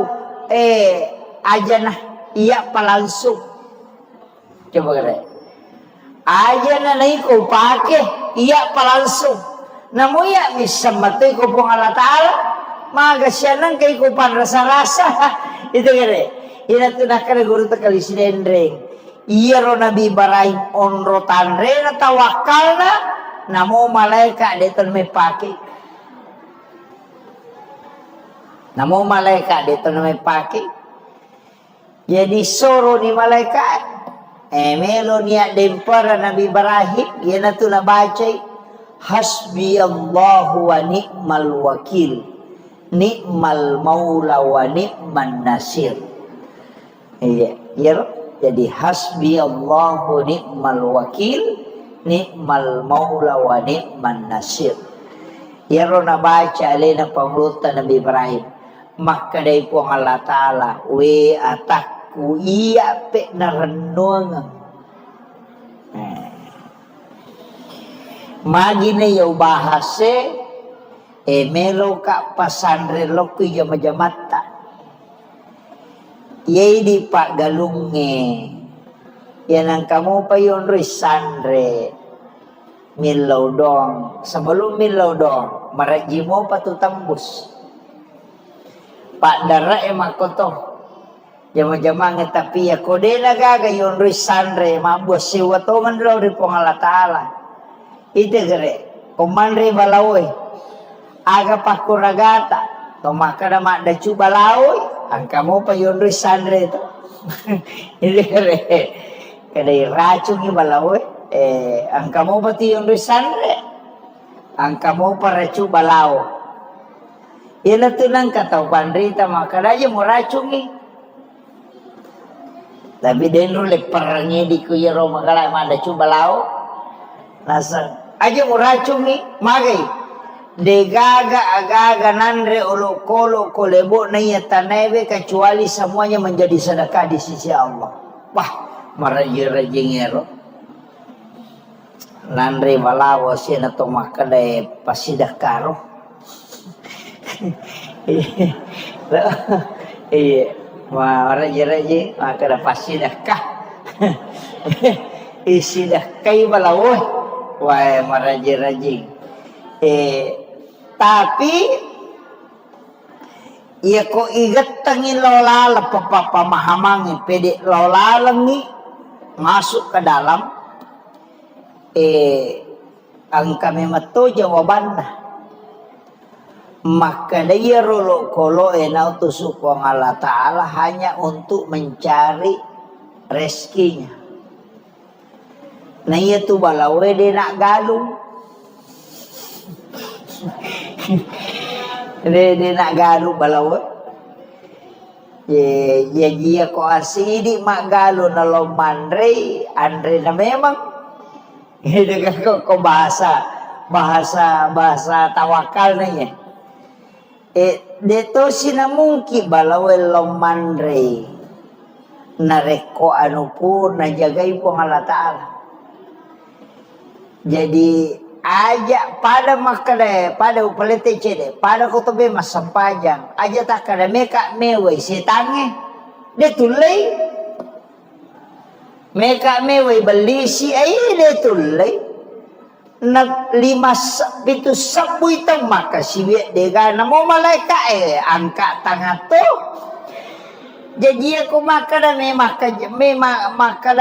aja na iya palangsung coba kaya aja na ko pake iya palangsung namo ya bisa matay ko po ng Allah Ta'ala maga siya nang kay ko pan rasa-rasa itu kare ina tu nakara guru ta kali sinendreng iya ro Nabi Ibrahim onro tanre na tawakal na namo malaika deton may pake namo malaika deton may pake jadi soro ni malaikat melo niya dempara Nabi Ibrahim yana tu nabacay hasbi Allahu wa ni'mal wakil ni'mal maula wa ni'man nasir iya jadi hasbi Allahu ni'mal wakil ni'mal maula wa ni'man nasir yaro nabaca alena pamulutan Nabi Ibrahim maka day po ang Allah Ta'ala we atak iya pe na renungan magi na yaw bahase melo ka pasandre lo kuy jamajamata yay di pa galunge yan ang kamu pa yun risandre milaw dong sebelum milaw dong maraji mo patutambus pak dara makoto jama-jama ngetapi ya kode nagagayon risandre mabos si watongan daw ri pong Allah Ta'ala ite gere kumanre balawoy aga pakuragata tomaka na madachu balawoy ang kamo pa yon risandre to ite gere kada racung ni balawoy ang kamo pa ti yon risandre ang kamo pa racu balaw ina tunang kataw pandrita makadayo mo racungi tapi denu le perangnya di kuyero magala manda cubalao nasa aja muracungi magai de gaga agaga nandre olo kolo kolebo na yatanebe kecuali semuanya menjadi sedekah di sisi Allah wah maraji-rajingero nandre balawo sina to makade pasidakaro iya wah raja-raja maka dah pasti dah kah isi dah kai balawoy wah maraja-raja tapi ya ko igat tangin lola pamahamangi pede lola lengi masuk ke dalam ang kami mato jawabannya maka dia rolo kolo enau tusukong Allah Ta'ala hanya untuk mencari rezekinya na iya tu balawe dia nak galung dia nak galung balawe dia ko asidi mak galung na lomandre andre na memang itu ko bahasa tawakal na ya deto sinamungki balawel lomandre nareko anu pun najagay po ng Allah Ta'ala jadi aja pada makade pada upalete cede pada kotobe masampajang aja tak kada meka mewai setange de tulai meka mewai belisi ai de tulai na 5 pitu sabu itu maka siwe dega namo malaika angka tangato jadi aku makada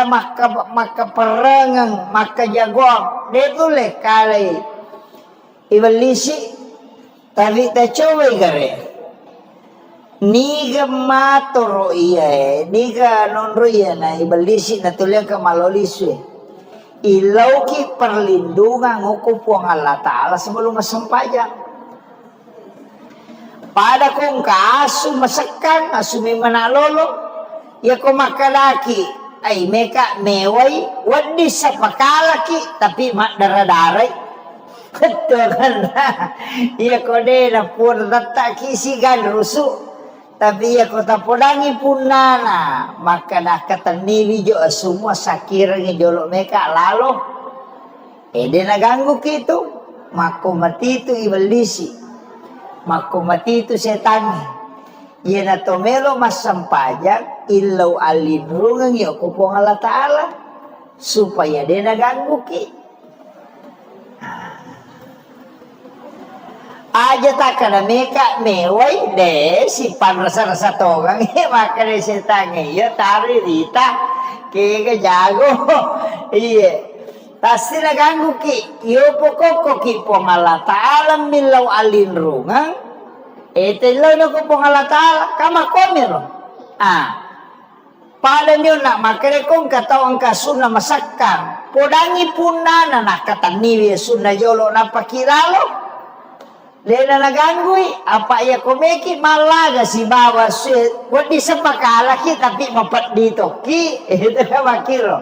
maka perangang maka jagoan dia tu le kali ibalisi tapi tak coba gare niga matoro iya niga nonro iya na ibalisi na tulia ka maloliswe ilauki perlindungan hukum Allah Ta'ala sebelum masampajang pada kong kaasu masakan asumi manalolo ya ko makalaki ay meka meway wadi sa pakalaki tapi mak daradaray ketukan ya ko de na pur datta kisigan rusu tapi ya ko tapodangi punana maka dah kataniwi jo semua sakira ni jolo meka lalo de naganggu kitu mako mati itu ibalisi mako mati itu setan iya na tomelo masampajang ilaw alinrungang iyo kupong Allah Ta'ala supaya dia naganggu ki aja tak kada meka meway de si panrasa-rasa togang maka de setan iyo tari rita kaya jago iya pasti naganggu ki iyo pokok ki pong Allah Ta'ala milaw alinrungang itilaw na ko pong Allah Ta'ala kama komiro pada niyo na makirekong katawang kasuna masakang podangi puna na nakataniwi suna yolo na pakiralo Dena naganggui apa ya komeki malaga si bawa sweet wadi sa pakalaki tapi mapat dito ki itu na makiro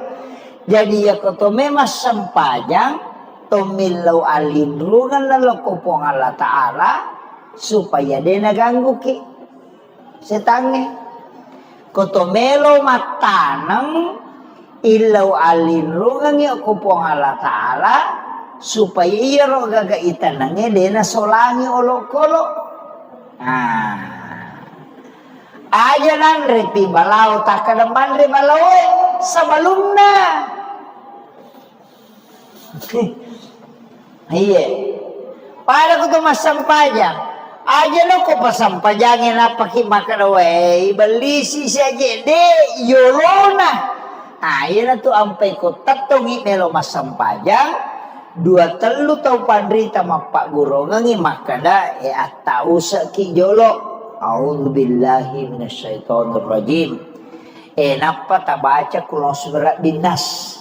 jadi ya kotome mas sampajang tomilaw alinrungan na lokopong Allah Ta'ala supaya dia naganggu ki setange kotomelo matanang ilaw alinrungan ya kopong Allah Ta'ala supaya iya ro gagaitan nange dena solangi olok-olok aja nan repi balau tak kadaman re balau sabalumna iya pada ko to masampajang aja no ko pasampajangin apa ki makadawe balisi saja de yolona iya na to ampai ko tatungi melo masampajang 2-3 tau pandrita mapak gurongangi makada atta usa ki jolo a'udzubillahi minasyaitonir rajim napa ta baca kulon surat binas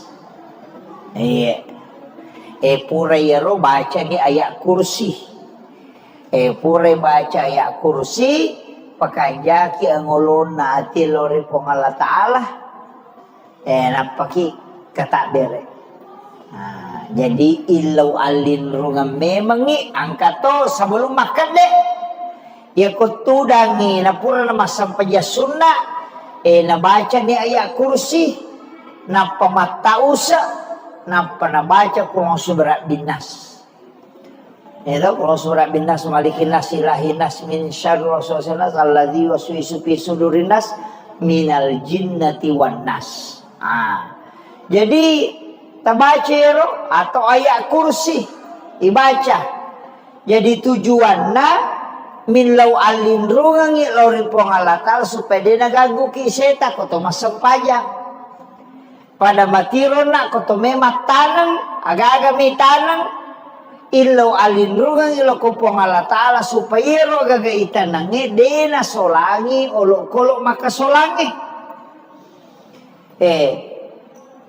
pura yero baca ni ayat kursi pura baca ayat kursi pakajaki angolon na ati lori pong Allah Ta'ala napa ki kata bere jadi ilaw alinrungan memang ni angkato sebelum makan deh ya kutudangi na pura na masampaya sunna na baca ni ayat kursi na pamatausa na panabaca kulong surat binas itu kulong surat binas malikin nas ilahin nas min syarri waswasil alladzi waswisu fi sudurin nas minal jinnati wan nas jadi tabacero atau ayat kursi dibaca jadi tujuanna min law alinrungang lori pong Allah Ta'ala supaya dia naganggu ki seta koto masampajang pada matiro na koto memat tanang aga-aga mi tanang ilaw alinrungang ilo ko pong Allah Ta'ala supaya ro gagaitan nange dena solangi olok-olok maka solangi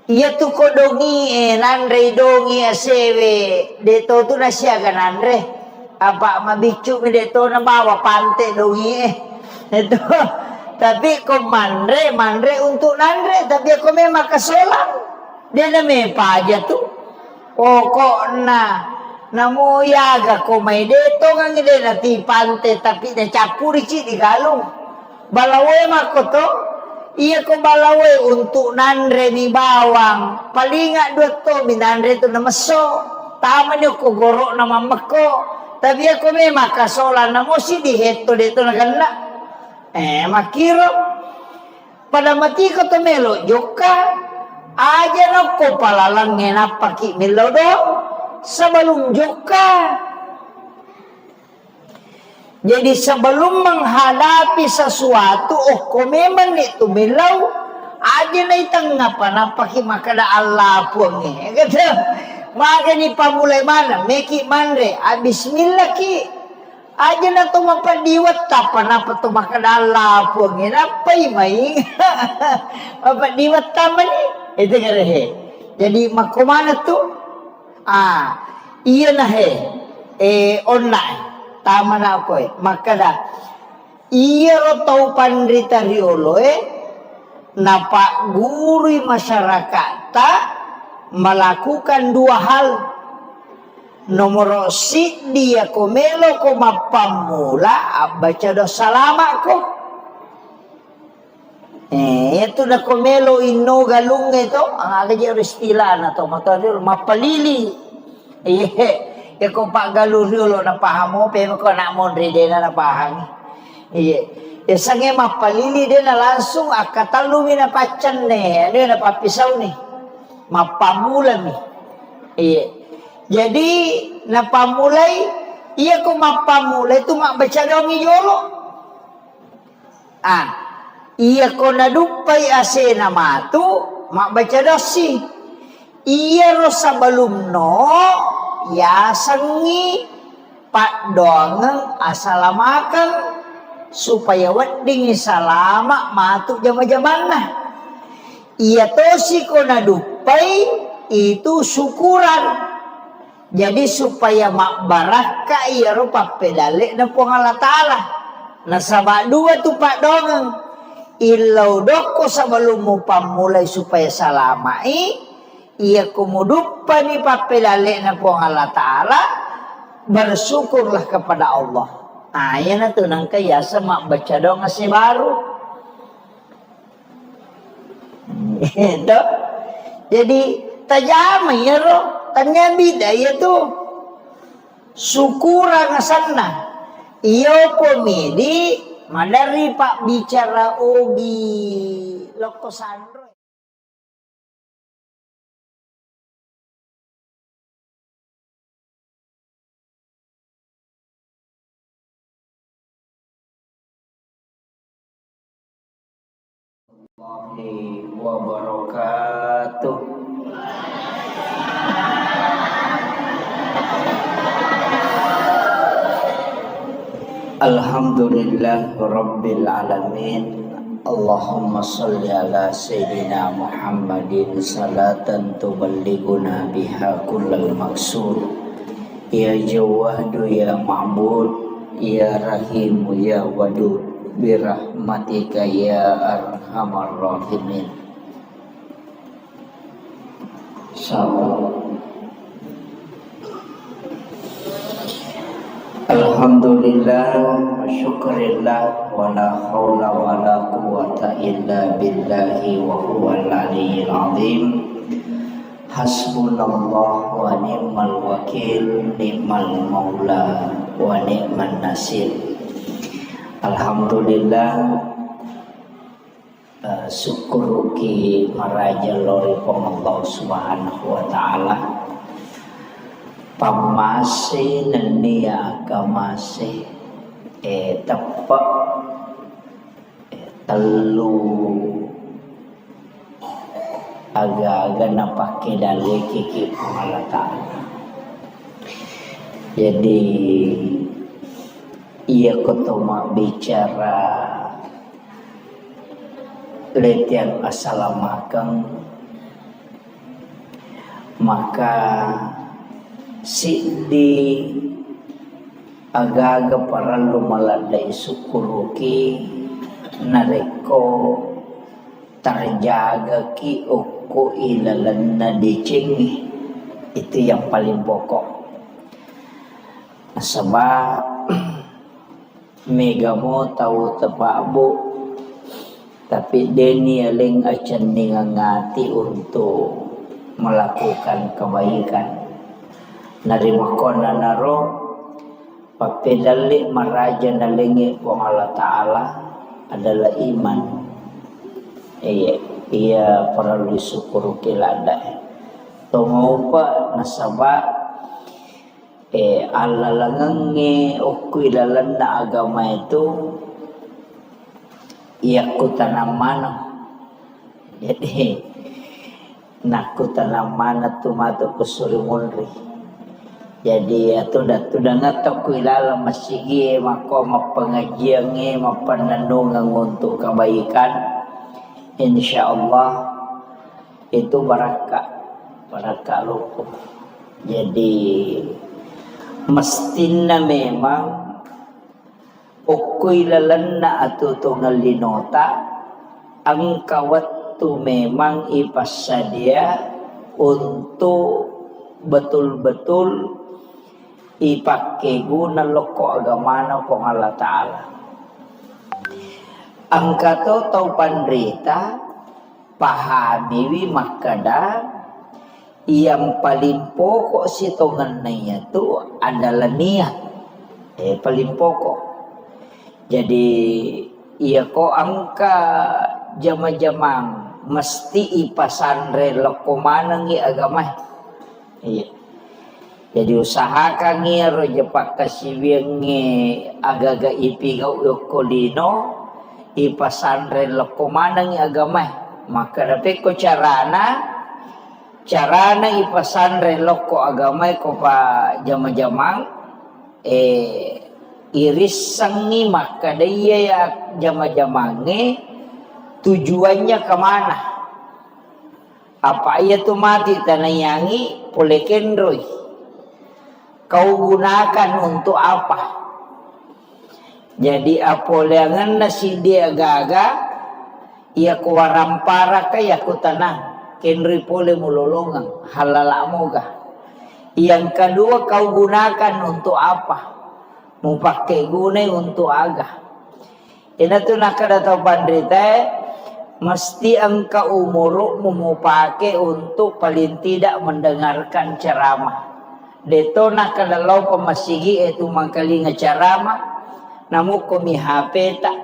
iya tu ko dongi nanre dongi asewe deto tu na siya gananre apa mabicu mi deto na bawa pante dongi itu tapi ko manre untuk nanre tapi ako may makasolang dia na may paja tu kok namuyaga ko may deto nga ngide na ti pante tapi na capuri ci di galong balaway makoto iya ko balaway untuk nanre ni bawang palinga 2 to minanre to na maso tama niyo ko goro na mamako. Tapi ako may makasola na mo si diheto dito na ganda. Makiro. Pada mati ko tumelo joka. Aja na ko palalang ngenapaki milaw do. Sebelum joka. Jadi sebelum menghadapi sesuatu, kung memang itu milaw, aja na itang napanapaki makada Allah po ni. Kata, maka ni pamulay mana, meki manre, bismillah ki. Aja na to mapadiwat tapanapa to makada Allah po ni. Napay may, mapadiwat tama ni. Ito nga he. Jadi makumana to? Iya na he. Online. Tama na ako Makada, iya ro tau pandrita riolo na paguri masyarakat melakukan dua hal. Nomor si dia komelo ko mapamula baca dosa lama ko. Itu na komelo ino galung ito ang agaja istila na to mapalili. Iko pak galurulo na pahamo pero ko na mon ride na pahang. Sange mapalili din na langsung akatalumi na pacan ne, ano na papisaw ni. Mapamula mi. Jadi napamulay iya ko mapamulay tu makbaca daw mi yolo. Iya ko nadupay ase na matu makbaca daw si. Iya ro sa balumno ya sangi pak dongang asalamakan supaya wedding salama matuk jama-jamana. Iya tosi ko nadupai itu syukuran. Jadi supaya mak baraka iya rupa pedalik na po Allah Ta'ala. Nasaba dua tu pak dongang. Ilaw doko sa balumo pamulay supaya salamai. Ia kumudupa ni papelale na po ang Allah Ta'ala, bersyukurlah kepada Allah. Yan na to nang kaya sa makbaca daw nga si baru. Ito. Jadi, tajamay ro. Tanya bidaya to. Syukura nga sana. Iyo pumili, madari pak bicara ogi. Loko sandro. Wabarakatuh. Alhamdulillah Rabbil Alamin. Allahumma salli ala Sayyidina Muhammadin salatan tuballighuna biha kullal maksud. Ya Jawadu ya Ma'bud, ya Rahimu ya Wadud, birahmatika ya arhamar rahimin. Alhamdulillah wa syukurillah wa la hawla wa la quwata illa billahi wa huwal aliyyil azim. Hasbunallah wa ni'mal wakil, ni'mal maula wa ni'man nasir. Alhamdulillah syukur ki maraja lori Allah Subhanahu wa Ta'ala pamase nenia akamase tepak telu aga-aga napake dale kiki Allah Ta'ala. Jadi ia ketoma bicara letian asalamakan maka si di aga-aga para lumaladai sukuruki nareko terjaga ki oko ilalan na dicingi. Itu yang paling pokok. Sebab mega mo tahu tepabu tapi deni aling acan ngati untuk melakukan kebaikan. narima kona naro papedali maraja nalingi po Allah Ta'ala adalah iman. Iya perlu disyukur kilanda tongopa nasaba Allah langangi ukui lalanda agama itu iya kutanam mana. Jadi naku tanam mana tu matu kusuri munri. Jadi itu udah ngatok kuilala masigi mako mapengajiannya mapananungan untuk kebaikan. Insyaallah itu barakah lukuh. Jadi mestinya memang ukui lalanda atau tunggal linota ang kawat tu memang ipasadia untuk betul-betul ipakai guna loko agamana pong Allah Ta'ala. Ang kato tau pandrita pahami makada yang paling pokok sitongan na itu adalah niat. Paling pokok. Jadi iya ko angka jama-jamang mesti ipasandre lokomanang i agama. Iya. Jadi usahakan ngiro jepak kasibiang agaga ipigaw yokolino ipasandre lokomanang i agama. Maka dapat ko carana ipasandre loko agama ko pa jama-jamang iris sangi maka daya ya jama-jamange tujuannya kemana? Apa ia tu mati tanayangi polekendroy? Kau gunakan untuk apa? Jadi apoleangan nasi dia gaga, ia kuarampara kaya kutanang, kenri pole mulolongan halala moga. Yang kedua kau gunakan untuk apa? Mau pakai guna untuk agah. Ini tu nak ada tahu pandrita, mesti engkau umurmu mau pakai untuk paling tidak mendengarkan ceramah. Deto nak kalau pemasigi itu mangkali ngeceramah, namun kami HP tak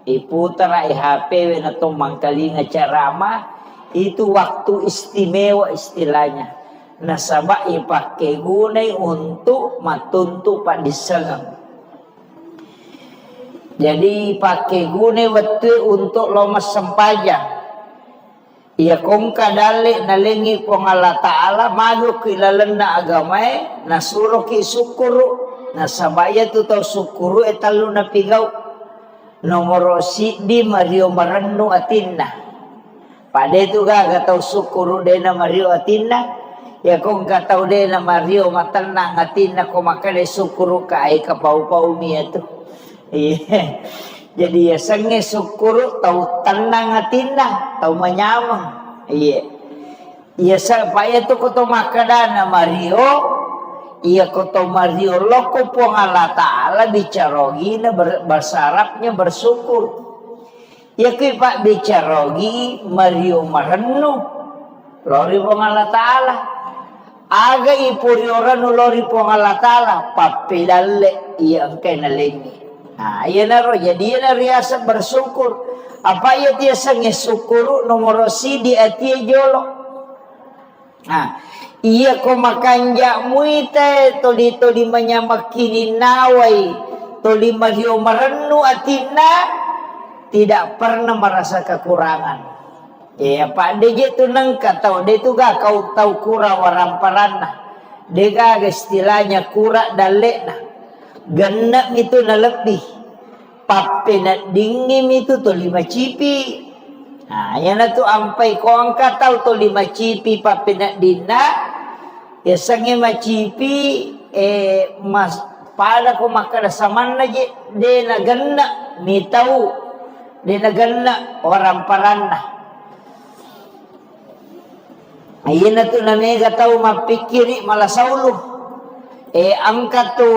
iputar HP na to mangkali ngeceramah itu waktu istimewa istilahnya. Nasaba ipakai gunai untuk matuntu padisangan. Jadi pakai gune waktu untuk lomas sempajang. Ia kong kadali nalingi pong Allah Ta'ala mago kilalanda agamay nasuro ki sukuru nasabaya tu tau sukuru etalu na pigaw nomoro si di Mario Marano atinna. Pada itu ga tau sukuru de na Mario atinna. Ya kong katau de na Mario matanang atinna ko makale sukuru ka ay kapau-pau miya tu. Iya. Jadi ya sange syukur tahu tenang hatinya, tahu menyamang. Iya. Iya supaya tu koto makadana Mario, iya koto Mario loko pong Allah Ta'ala bicarogi na bersarapnya bersyukur. Ya kui pak bicarogi Mario marenu, lori pong Allah Ta'ala. Aga ipurioran lori pong Allah Ta'ala, papilale iya angkay nalingi. Nah, iya naro jadi iya riasa bersyukur. Apa iya dia sange syukur nomor si di atie jolo. Nah, iya ko makanja muite toli menyamakini nawai toli mario marenu atina tidak pernah merasa kekurangan. Ya Pak deje tu nang katau de tu ga kau tau kura waramparana. De ga istilahnya kura dalekna. Genap itu na lebih pape na dingim itu to 5 cipi. Nah yan na to ampai ko ang kataw to 5 cipi pape na dina ya sange macipi mas pada ko makadasaman na de na ganna mitaw de na ganna orang parana. Ayan na to na mega tao mapikiri malasauluh angka to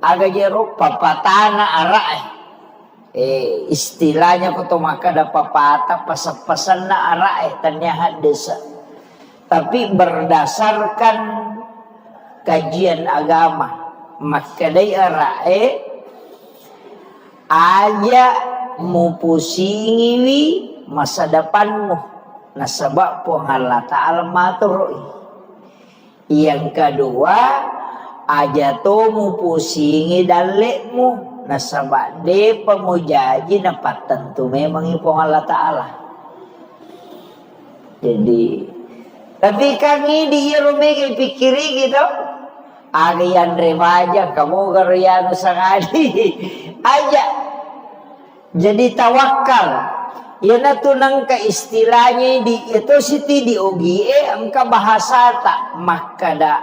aga jero papatana arae. Istilahnya ko to makada papata pasapasan na arae tanya desa. Tapi berdasarkan kajian agama maka daerah aja mu pusingi masa depanmu nasabak po Allah Ta'ala matur. Yang kedua aja to mu pusingi dalekmu nasabak de pemujaji dapat tentu memang ipong Allah Ta'ala. Jadi tapi kami di Rumi pikiri gitu agian remaja kamu garian sangadi aja jadi tawakal ya natunang ka istilahnya di itu siti di OGE angka bahasa tak maka da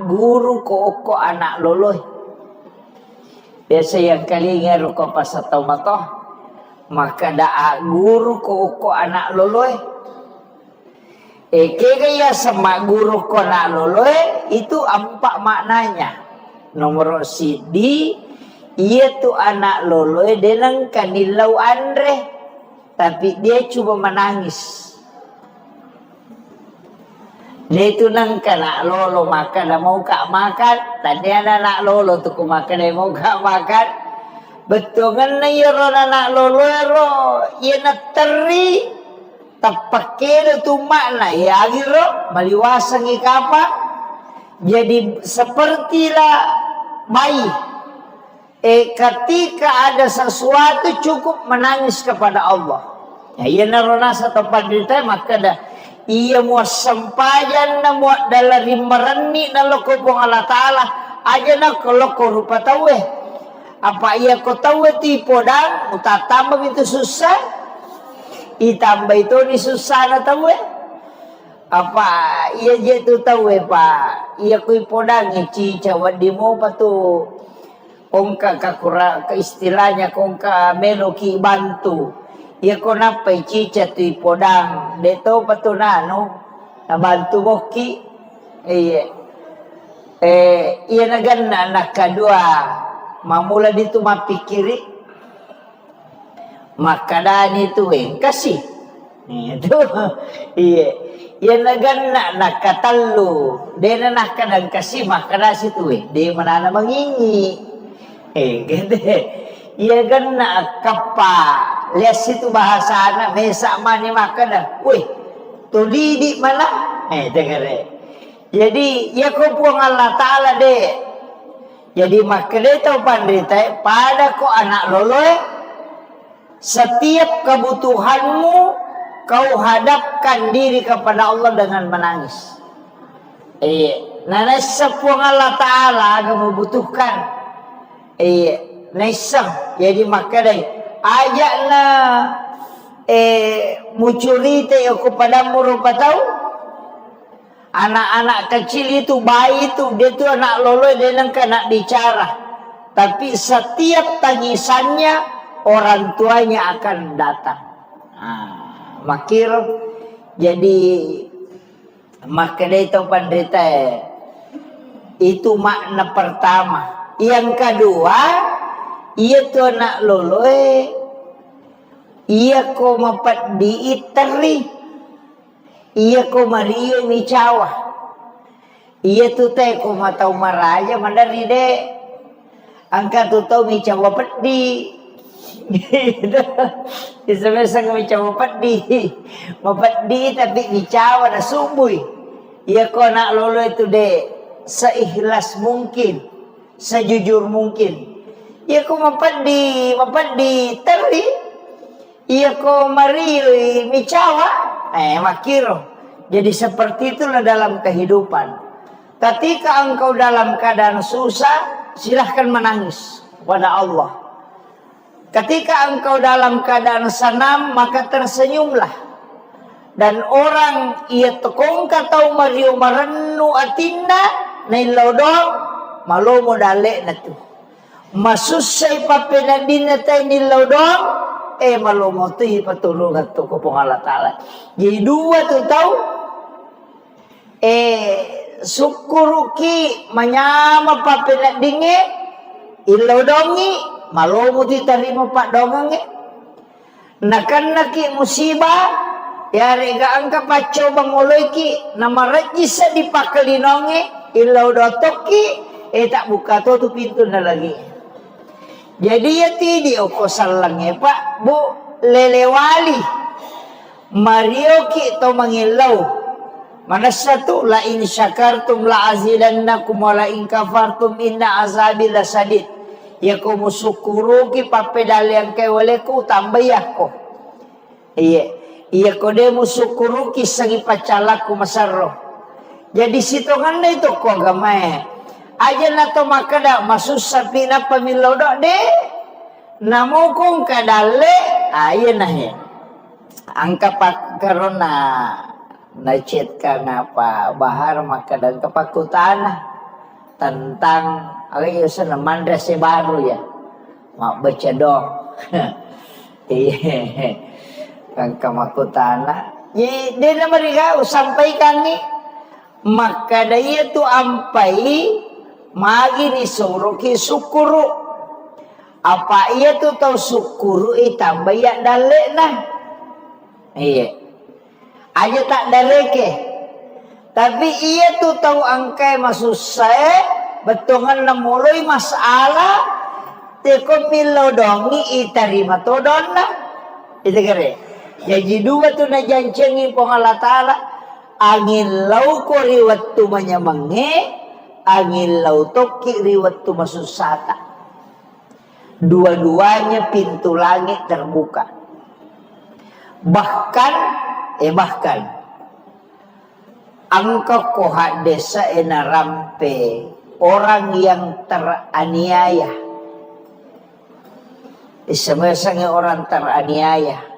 guru ko anak loloy biasa yang kali ngaru ko pasataw matoh maka da guru ko anak loloy kaya sama guru ko na loloy itu empat maknanya. Nomor sidi ia tu anak loloy denang kanilau andre tapi dia cuma menangis. Dia itu nang kana lolo makan dah mau kak makan tadi anak lolo tu ku makan dia mau kak makan betul kan na yero anak lolo ro ia nak teri tapakelo tu makna ya agiro maliwasang ikapa jadi sepertilah bayi ketika ada sesuatu cukup menangis kepada Allah ya ia narona satu pandita maka dah ia mau sempajan na mau dalari mereni na loko pong Allah Ta'ala aja na koloko rupa tawe apa ia ko tawe tipo dan utatamba itu susah itambah itu ni susah na tahu apa ia je tu tahu pak ia kui podang cica wadi mo patu ongka kakura ke istilahnya kongka meloki bantu ia ko napa cica tu podang deto patu nano na bantu boki ia naganna nak kedua mamula ditu mapikiri makanan itu kasih itu iya yang naganna nakatalu dia nak kadang kasih makanan situ dia mana mengingi gitu iya ganna kapa les itu bahasa anak mesak mani makanan wih tu di mana dengar jadi ya kau puang Allah Ta'ala deh jadi makanan itu pandita pada ko anak loloy setiap kebutuhanmu kau hadapkan diri kepada Allah dengan menangis. Nanasap puang Allah Ta'ala kamu butuhkan. Naisang jadi maka dai ajak na mucurite aku padamu rupa tahu. Anak-anak kecil itu bayi itu dia tu anak loloy dia nang nak bicara. Tapi setiap tangisannya orang tuanya akan datang. Makir jadi maka itu pandita itu makna pertama. Yang kedua ia tu anak loloy ia ko mapat diiteri ia ko mario micawa ia tu teh ko matau maraja mandari de angka tu tau micawa pedi Isa-isa kami mapadi tapi bicawa na subuy. Iya ko nak lolo itu de seikhlas mungkin, sejujur mungkin. Iya ko mapadi teri. Iya ko mariu bicawa. Makiro. Jadi seperti itulah dalam kehidupan. Ketika engkau dalam keadaan susah, silahkan menangis kepada Allah. Ketika engkau dalam keadaan senang, maka tersenyumlah. Dan orang ia tekong katau mariu marenu atinda nailodong malo modale na tu. Masusay papinadina tayo nilodong malo mo ti patulungan to ko pong Allah Ta'ala. Jadi dua tu tahu sukuruki manyama papinadinge ilodongi malomo ti tarimo pak dongange nakan naki musibah ya rega angka paco bangoloy ki nama rejisa di pakalinonge ilau dotoki tak buka tu pintu na lagi. Jadi ya tidi oko salangnya pak bu lelewali Mario ki to mangilaw mana satu la in syakartum la azidannakum wa la in kafartum inna azabi lasadid. Ya ko musukuru ki papedal yang kay wale ko tambay ako. Iya ko de musukuru ki sagi pacala ko masarro. Jadi situ kan itu ko gamay. Aja na to makada masusapi na pamilaw do de. Namo kong kadale ayan na he. Ang kapak karon na chat ka na pa bahar makadang kapakutana tentang ay sa naman rese baru ya. Baca dong. Ang kamakutana. Di na mariga sampaikan ni makadaya tu ampai magi ni suruh ki sukuru apa iya tu tahu sukuru tambah ya dale nah aja tak dareke tapi iya tu tahu angkai masuk saya betongan namuloi masalah teko milodongi itarima to donna itu kere jadi dua tu na jancengi pengala taala angin lau ko riwat tu manyamange angin laut toki riwat tu masusata. Dua-duanya pintu langit terbuka. Bahkan angka koha desa enarampe orang yang teraniaya. Semuanya orang teraniaya.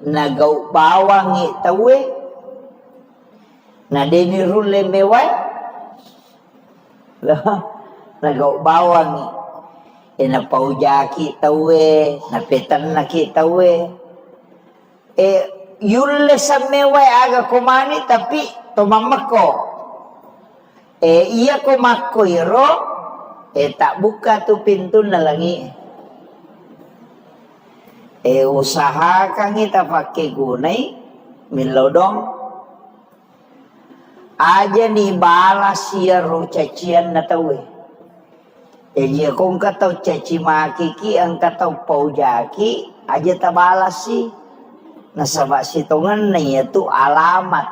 Nagau bawangi tawe. Na deni rule mewai nagau bawang na paujaki tawe na petan na ki tawe yulle sa mewai aga kumani tapi tomamako iya ko makoiro tak buka tu pintu na langi usaha kang kita pakai gunai milodong aja nih balas ya ro cacian na tawe ya kung kataw caci maki ki ang kataw paujaki aja tabalas si nasaba situngan na itu alamat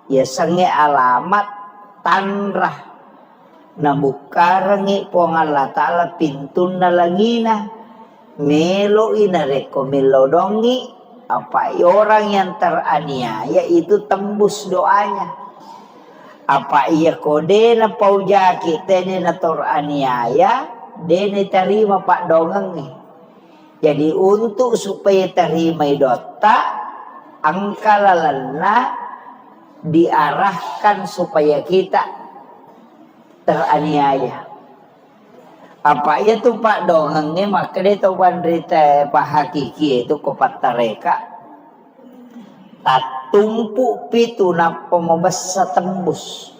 ya sange alamat tanrah na bukarangi po nga latala pintun na langina melo inareko melodongi apa orang yang teraniaya itu tembus doanya. Apa iya kode na paujaki tene na toraniaya dene terima pak dongeng nih. Jadi untuk supaya terima dota angka lalana diarahkan supaya kita teraniaya. Apa iya tuh pak dongengnya maka dia tahu bandrita pak hakiki itu kopat tareka. Tatumpu pitu na pemabasa tembus.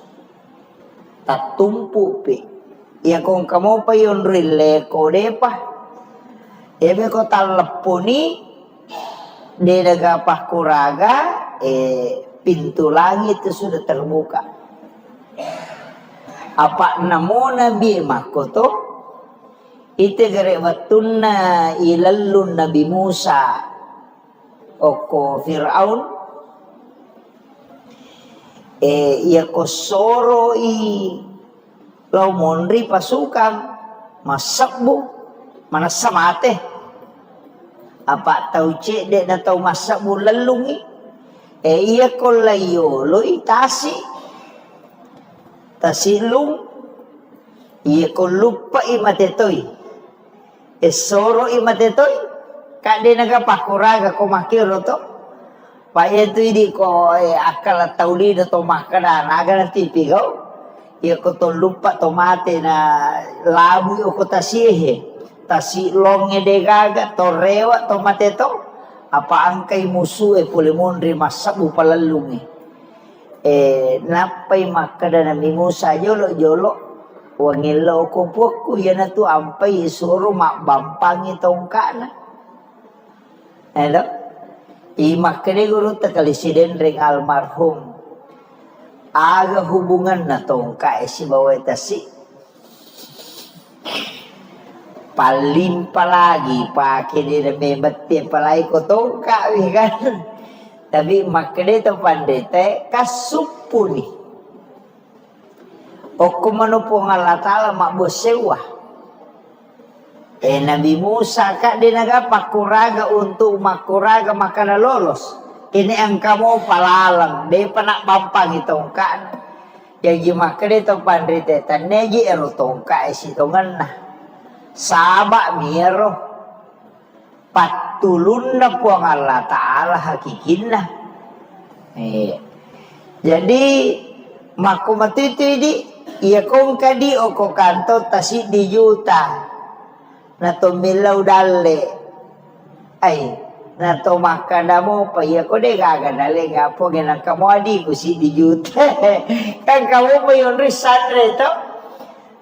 Tatumpu pi. Ya kung kamu pa yun rile ko depa. Ebe ko taleponi de nagapah kuraga pintu langit itu sudah terbuka. Apa namo nabi makoto ite gare watunna ilallun Nabi Musa oko Fir'aun ia kosoro lau monri pasukan masakbu mana samate apa tau cek dek na tau masakbu lalungi ia kolayolo itasi tasilung ia ko lupa imatetoy soro imatetoy kade nagapakuraga ko makiro to pa itu di ko akal tauli na to makana naga na tipi ko iya ko to lupa tomate na labu ko tasihe tasilong de gaga to rewa tomate to apa angkay musu pulimonri masabu palalungi napay makada na mimusa jolo wangilo ko poko yan na to ampay suro makbampangi tongkana hello imakane guru takalisiden ring almarhum aga hubungan na tongka si bawai tasi paling palagi pakai dia membeti palai ko tongka kan tapi makde to pandete kasupuni o mano po Allah Ta'ala mak bosewa Nabi Musa kak dia naga pakuraga untuk makuraga makana lolos ini ang kamu palalang dia panak bampang itong kan jadi makde to pandete taneji ero tongka isi tongan na sabak miro patulun na po ang Allah Ta'ala hakikin na jadi makumatito di iya kong kadi o ko kanto tasi di juta na tumilaw dali ay na to makada mo pa iya ko de gagadali nga po ginang kamo adi ko si di juta kan kamu po yung risan to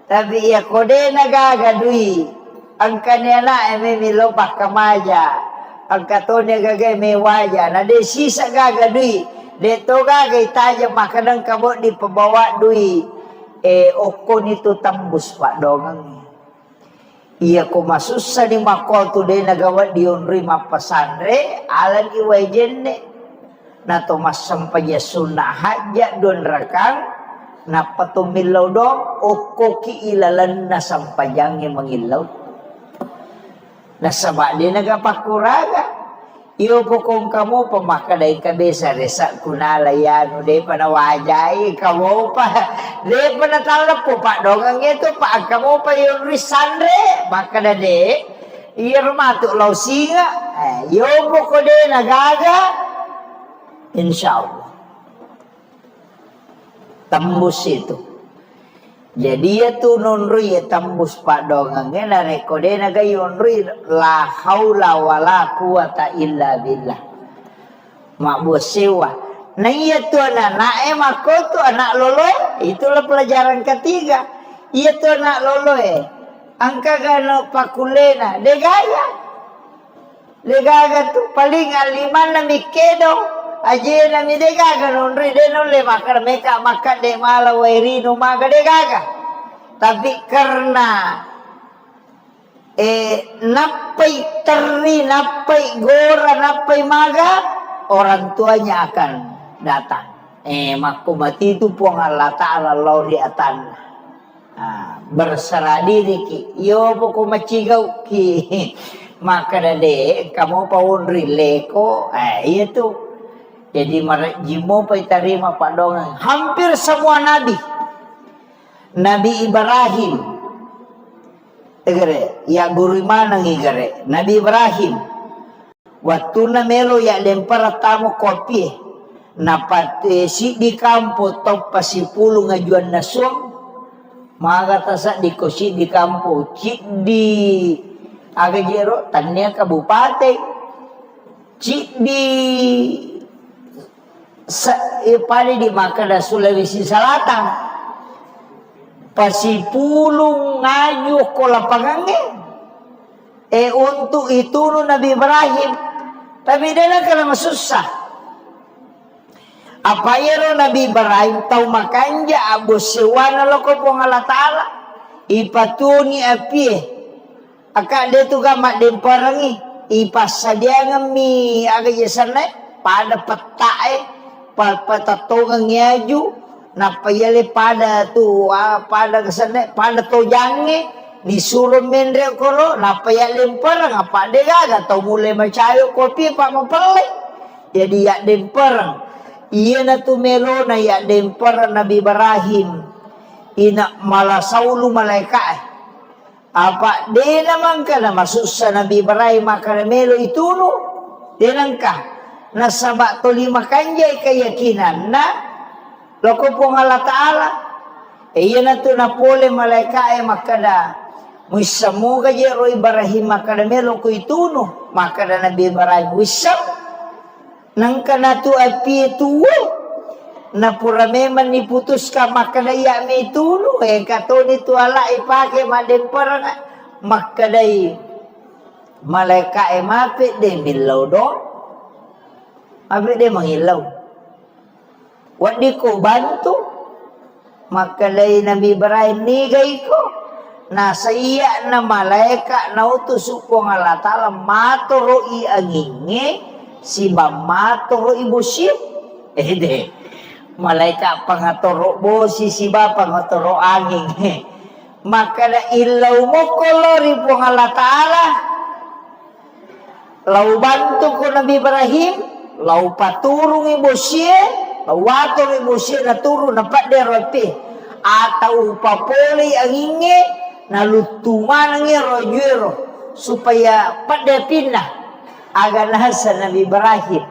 tapi iya ko de nagagadui ang kanya na may milaw pa kamaja ang kato niya gagay may waya na de sisa gagadui dito gagay tayo makadang kamo di pabawa dui oko nito tambus pa dongang iya ko masusa ni makol today nagawa di onri mapasandre alan iway jenne na to masampaya sunna haja don rakang na patumilaw dong oko ki ilalan na sampayang mangilaw nasaba di nagapakuraga iyo po kung kamu pamakaday kabisa resa kunalayan de panawajay kamu pa de panatala po pa dongang ito pa kamu pa yung risandre makada de iyo rumato law singa iyo po ko de nagaga insyaallah tembus itu jadi itu nunri tembus pak dongang na rekode na gayon ri la haula wala quwata illa billah mak bosewa na iya tu anak mako tu anak loloy itulah pelajaran ketiga iya tu anak loloy angka gano pakulena de gaya tu paling aliman na mikedo aje na mi de gaga non ri de non le makar meka makan de mala wairi no maga de gaga tapi karena napai teri napai gora napai maga orang tuanya akan datang makumati itu puang Allah Ta'ala lauri atan berserah diri ki yo poko macigau ki maka dade kamu pawon rileko itu jadi marajimo pa itarima pak dongang hampir semua Nabi Ibrahim tegere ya guru mana ngigare Nabi Ibrahim waktu na melo ya lempar tamu kopi napat si di kampo top pasipulu ngajuan nasong maga tasa di kosi di kampo cik di agajero tanya kabupaten cik di pada di Makada Sulawesi Selatan pasipulung ngayu ko lapangange untuk itu Nabi Ibrahim tapi dia nak kena susah apa ya Nabi Ibrahim tahu makanja abo sewana loko po Allah Ta'ala ipatuni api akak dia tu gamak demparangi ipasadia ngami aga jesane pada petae patatongang yaju napayale pada tu pada kesana pada tojange disuruh mendre koro napayale perang apa de gaga tau mulai macayo kopi pak mapelek jadi ya demperang iya na tu melo na ya demperang Nabi Ibrahim ina malasaulu malaikat apa de naman kana masuk sa Nabi Ibrahim maka melo itu no de nangka nasaba to lima kanjay keyakinan na loko po Allah Ta'ala iya na to na pole malaika makada muisamu gajero Ibrahim makada melo ko ituno makada Nabi Ibrahim wisam nang kana to api tuwo na pura meman niputus ka makada ya me ituno kato ni to ala ipake madem parang makadai malaika mape de bilaw do Abi dia menghilau. Wadi ko bantu. Maka dari Nabi Ibrahim nigay ko. Nasa iya na malaika na utos ko ng Allah Ta'ala maturo iangingi si ba maturo ibusim. De. Malaika pangaturo bosi si ba pangaturo angin. Maka na ilaw mo kolori po ng Allah Ta'ala. Law bantu ko Nabi Ibrahim. Law paturong ibusim. Lawato ibu siya na turo na paderote atau upapoli ang inge na lutuman ang rojero supaya padepina aga nasa Nabi Ibrahim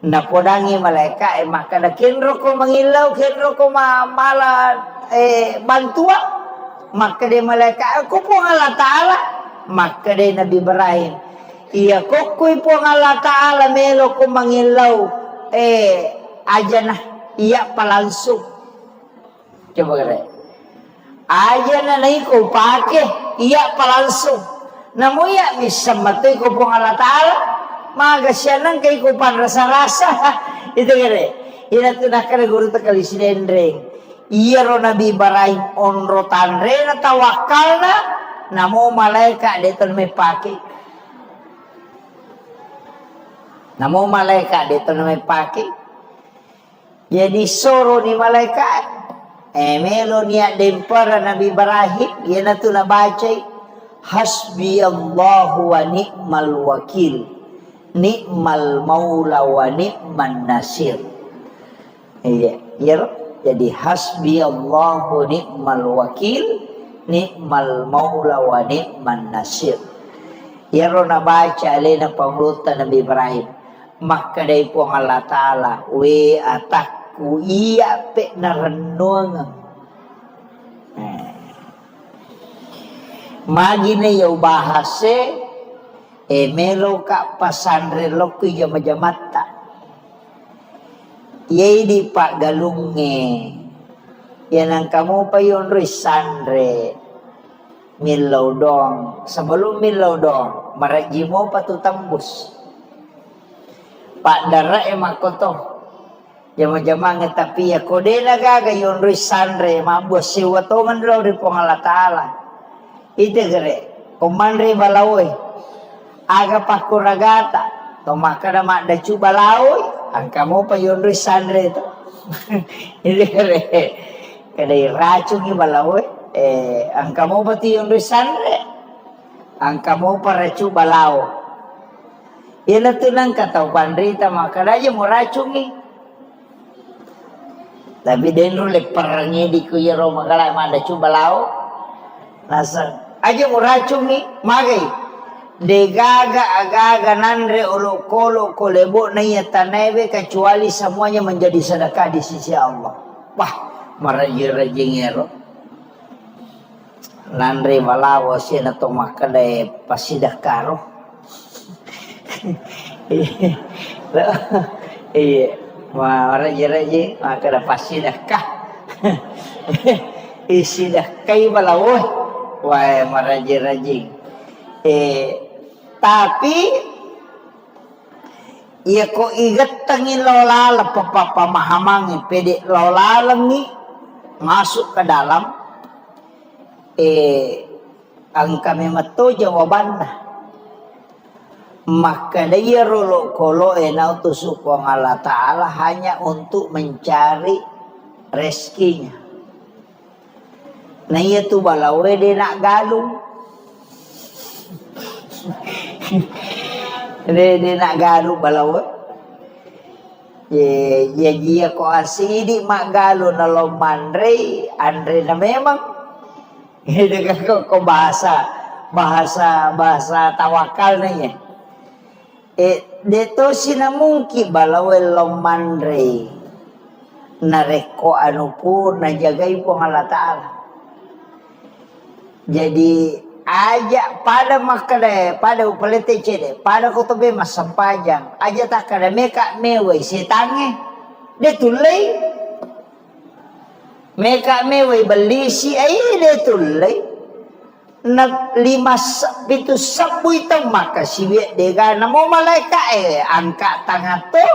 na podangi malaika maka na kenro ko mangilaw kenro ko mala bantua maka de malaika ako po ang Allah Ta'ala maka de Nabi Ibrahim iya ko po ang Allah Ta'ala melo ko mangilaw aja nah iya palangsung coba kata aja na ko pake iya palangsung namu ya bisa mati ko pong Allah Ta'ala maga siya nang kay ko pan rasa-rasa itu kata ina tunakkan guru tekali sinendreng iya ro Nabi Ibrahim onro tanre na tawakal na namu malaikat deton me pake namu malaikat deton me pake jadi soro ni malaikat melo niya dempara Nabi Ibrahim yana tu na baca hasbi Allahu wa ni'mal wakil ni'mal maula wa ni'man nasir iya jadi hasbi Allahu ni'mal wakil ni'mal maula wa ni'man nasir yaro na baca alena panglutan Nabi Ibrahim maka dari po Allah Ta'ala we atakku iya pe na renungan magi na yaw bahase melo ka pasandre lokyo jamajamata yay di pa galunge yan ang kamu pa yun risandre milaw dong sebelum milaw dong maraji mo patutambus Pak dara makoto jama-jama ngetapi ya kode nagaga yon risandre mabos siwa to mandro di Allah Ta'ala ite gere komandre balawoy aga pakuragata to makada makda cuba lawoy ang kamo pa yon risandre to ite gere kada racungi balawoy ang kamo pati yon risandre ang kamo para cuba lawoy yan ito lang katawan rita makadaya mo racungi. Tapi din rulek parangnya di kuyero makalay mada cubalao. Nasa aja mo racungi magay. De gaga agaga nandre ulo kolo kolebo na yatanebe kecuali semuanya menjadi sedekah di sisi Allah. Wah maraji-rajingero. Nandre balawo siya na tumakalay pasidakaro. Iya, raja-raja maka dah pasti dah kah, isi dah kai balawoy, wah maraja-raja. Tapi ia ko igat tangin lolala pamahamangi pede lolalangi masuk ke dalam ang kami mato jawabannya. Maka dia rolo kolo enautusuk Allah Ta'ala hanya untuk mencari rezekinya. Nah iya tu balawe dia nak galung. dia nak galung balawe. Dia ko asidi mak galung na lomandre andre na memang. Dia ko bahasa tawakal na ya. Deto sinamungki balawel lomandre nareko anu pun najagai po Allah Ta'ala. Jadi aja pada makade pada upalete cede pada kotobe masampajang aja tak kada meka mewe setange de tulai meka mewe beli si ai de tulai na 5 pitu sabu itang maka siwet dega namo malaika angka tangan to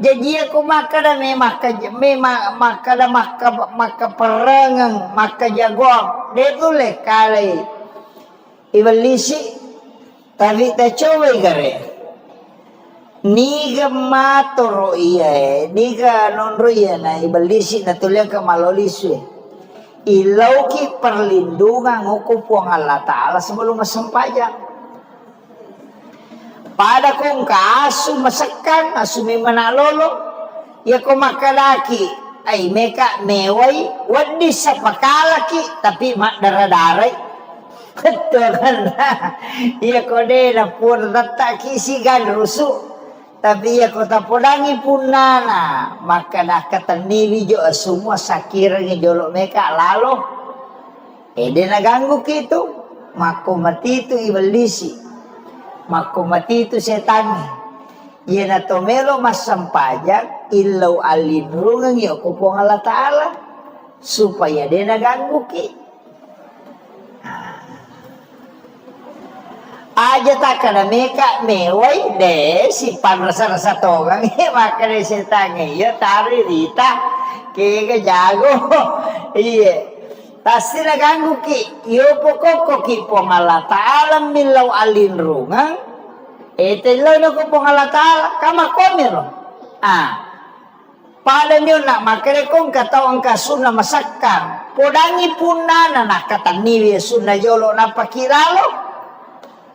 Jadi aku maka perengang maka jagoan. Dia tu le kali ibalisi tapi tak coba gare. Niga matoro iya, niga nonro iya na ibalisi na tuliang ka malolisu. Ilaw ki perlindungan hukum Allah Ta'ala sebelum masampajang. Pada kong kaasu masakan, asumi manalolo, ya ko makalaki, ay meka meway, wadi sa pakalaki, tapi daradaray. Ketukan na, ya ko de na purata kisigan rusu. Tapi ya kota podangi punana maka dah kata nili jo semua sakira ni jolok mereka lalu dia nak ganggu gitu mako mati itu iblisi mako mati itu setan ia na tomelo masampajak illau alinrungan ya kupong Allah Ta'ala supaya dia nak ganggu ki aja tak kena meka mewai deh si rasa togang maka deh setange ya tari rita ke jago iya pasti na ganggu ki yo pokok ki pong Allah Ta'ala milau alin rungang lo na ko pong Allah Ta'ala kama komero pada nyo nak makere kong katawang kasuna masakang podangi punana na kataniwi suna jolo na pakiralo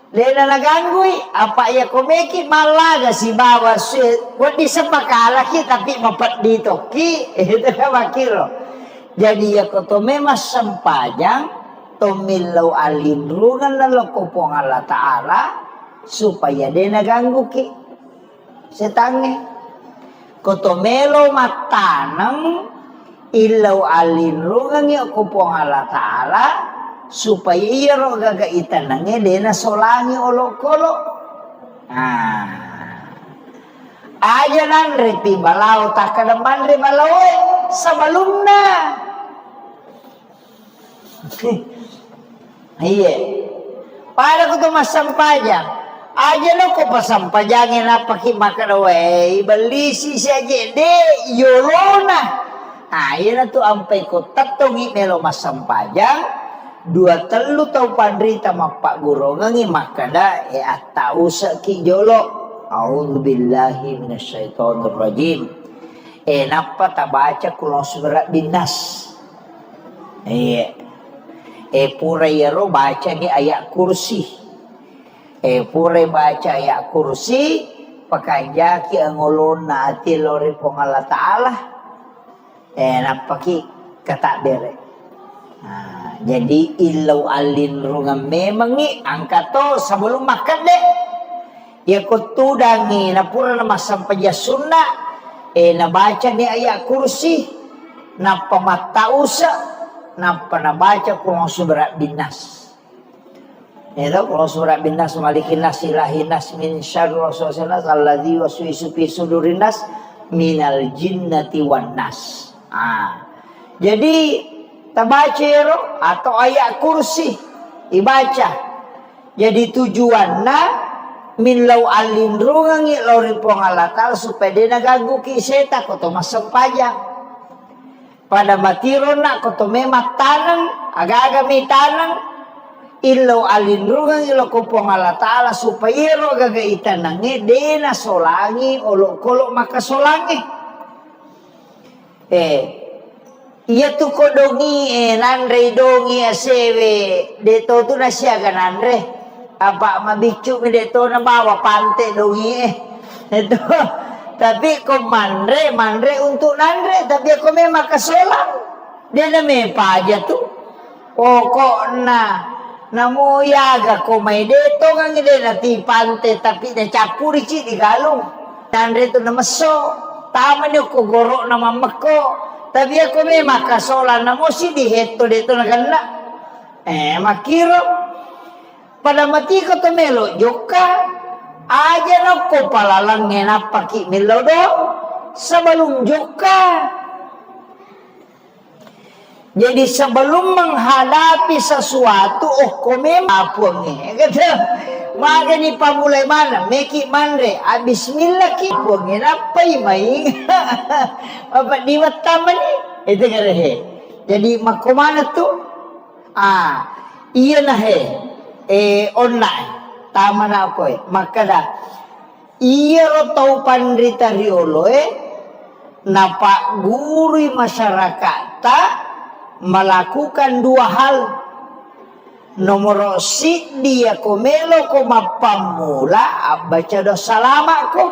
Lena naganggui apa ya komeki malaga si bawa sweet buat disepakalaki tapi mapat dito ki itu kan makiro jadi ya koto memang sempajang tomilau alindrungan lalu kopong Allah Ta'ala supaya dia naganggu ki setange koto melo matanang ilau alindrungan ya kopong Allah Ta'ala supaya iya ro gaga itanangnya dena solangi olok-olok aja nan repi balau tak kadaman re balau sebelumnya iya pada kutu masampajang aja lo ko pasampajangin apa ki makan we belisi saja de yolona iya na tu ampai ko tatongi melo masampajang dua telu tau pandrita mapak guru ngangi makada atau saki jolo auzubillahi minasyaitonir rajim napa ta baca kulo surat binas pura yero baca ni ayat kursi pura baca ayat kursi pakanja ki angolon na ati lori pong Allah Ta'ala napa ki kata bere jadi ilau alin rungan memang ni angkat to sebelum makan deh ya kutudangi na pura na masampaja sunnah na baca ni ayat kursi na pamatausa na baca kulong surat binas itu kulong surat binas malikin nas ilahin nas min syarri waswasil alladzi waswisu fi sudurin nas minal jinnati wan nas jadi tabaca atau ayat kursi dibaca jadi tujuanna min lau alindrungangi lori pong Allah Ta'ala supaya dia naganggu ki seta koto masampajang pada matiro na koto memat tanang aga-aga mi tanang ilau alindrungangi lo pong Allah Ta'ala supaya ro gaga itanangi dena solangi olok-olok maka solangi iya tu ko dongi nanre dongi asewe deto tu na siya ka nanre apa mabikcu mi deto na bawa pante dongi itu tapi ko manre untuk nanre tapi ako may makasolang dia na may paja tu pokok na namuyaga ko may deto nga ngide na ti pante tapi na capuri ci di galong nanre tu na maso tama niyo ko goro na mamako tapi ako may makasolan na mo si diheto dito na ganda makiro pada mati ko tumelo joka aja na ko palalang nga paki milodo sebelum joka jadi sebelum menghadapi sesuatu kome mapuang Magani pamulay mana, meki manre, bismillah ki, buangin apa maing. Apa diwat taman ni? Itu ngarehe. Jadi makomana tu? Iya nah online. Tama na ako Maka dah, iya ro tau pandrita riolo napa guru masyarakat melakukan dua hal. Nomor si dia komelo ko mapamula baca dosa lama ko.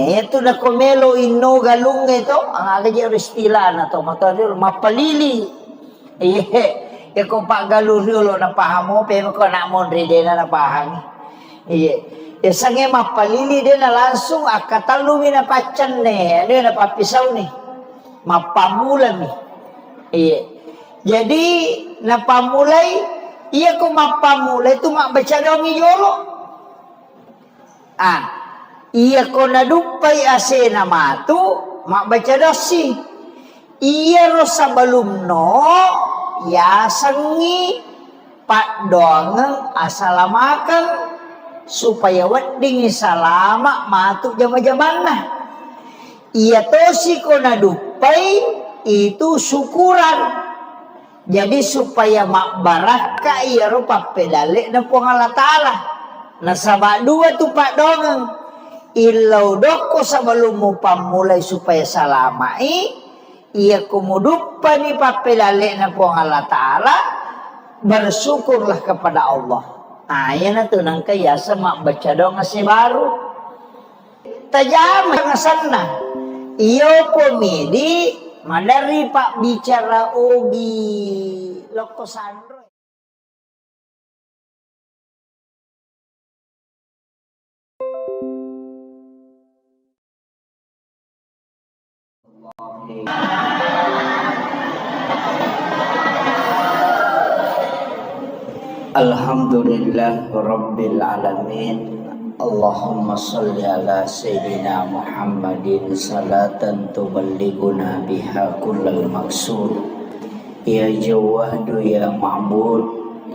Itu na komelo ino galung ito ang agaji istilah na to matadil mapalili. Ko pa galurulo na pahamo pero ko na mon ride na pahang. Sange mapalili din na langsung akatalumi na pacan ne, ano na papisaw ni. Mapamula ni. Jadi napamulay iya ko mapamulay tu baca dong iyolo. Iya ko nadupay ase na matu baca dosi. Iya ro sabalum no ya sangi pak dongang asalamakan supaya wedding salama matu jama-jamanna. Iya tosi ko nadupay itu syukuran. Jadi supaya mak baraka iya rupa pedale na po Allah Ta'ala. Nasaba dua tu pak dongang. Ilaw doko sa balumo pamulay supaya salamai. Iya kumudupa ni papedale na po Allah Ta'ala. Bersyukurlah kepada Allah. Yan na to nang kaya sa mak baca donga si baru. Tajama nga sana. Iyo pumidi. Madari pak bicara ogi loko sandro. Alhamdulillah Rabbil Alamin. Allahumma salli ala Sayyidina Muhammadin salatan tuballighuna biha kullal maksud. Ya Jawadu ya Ma'bud,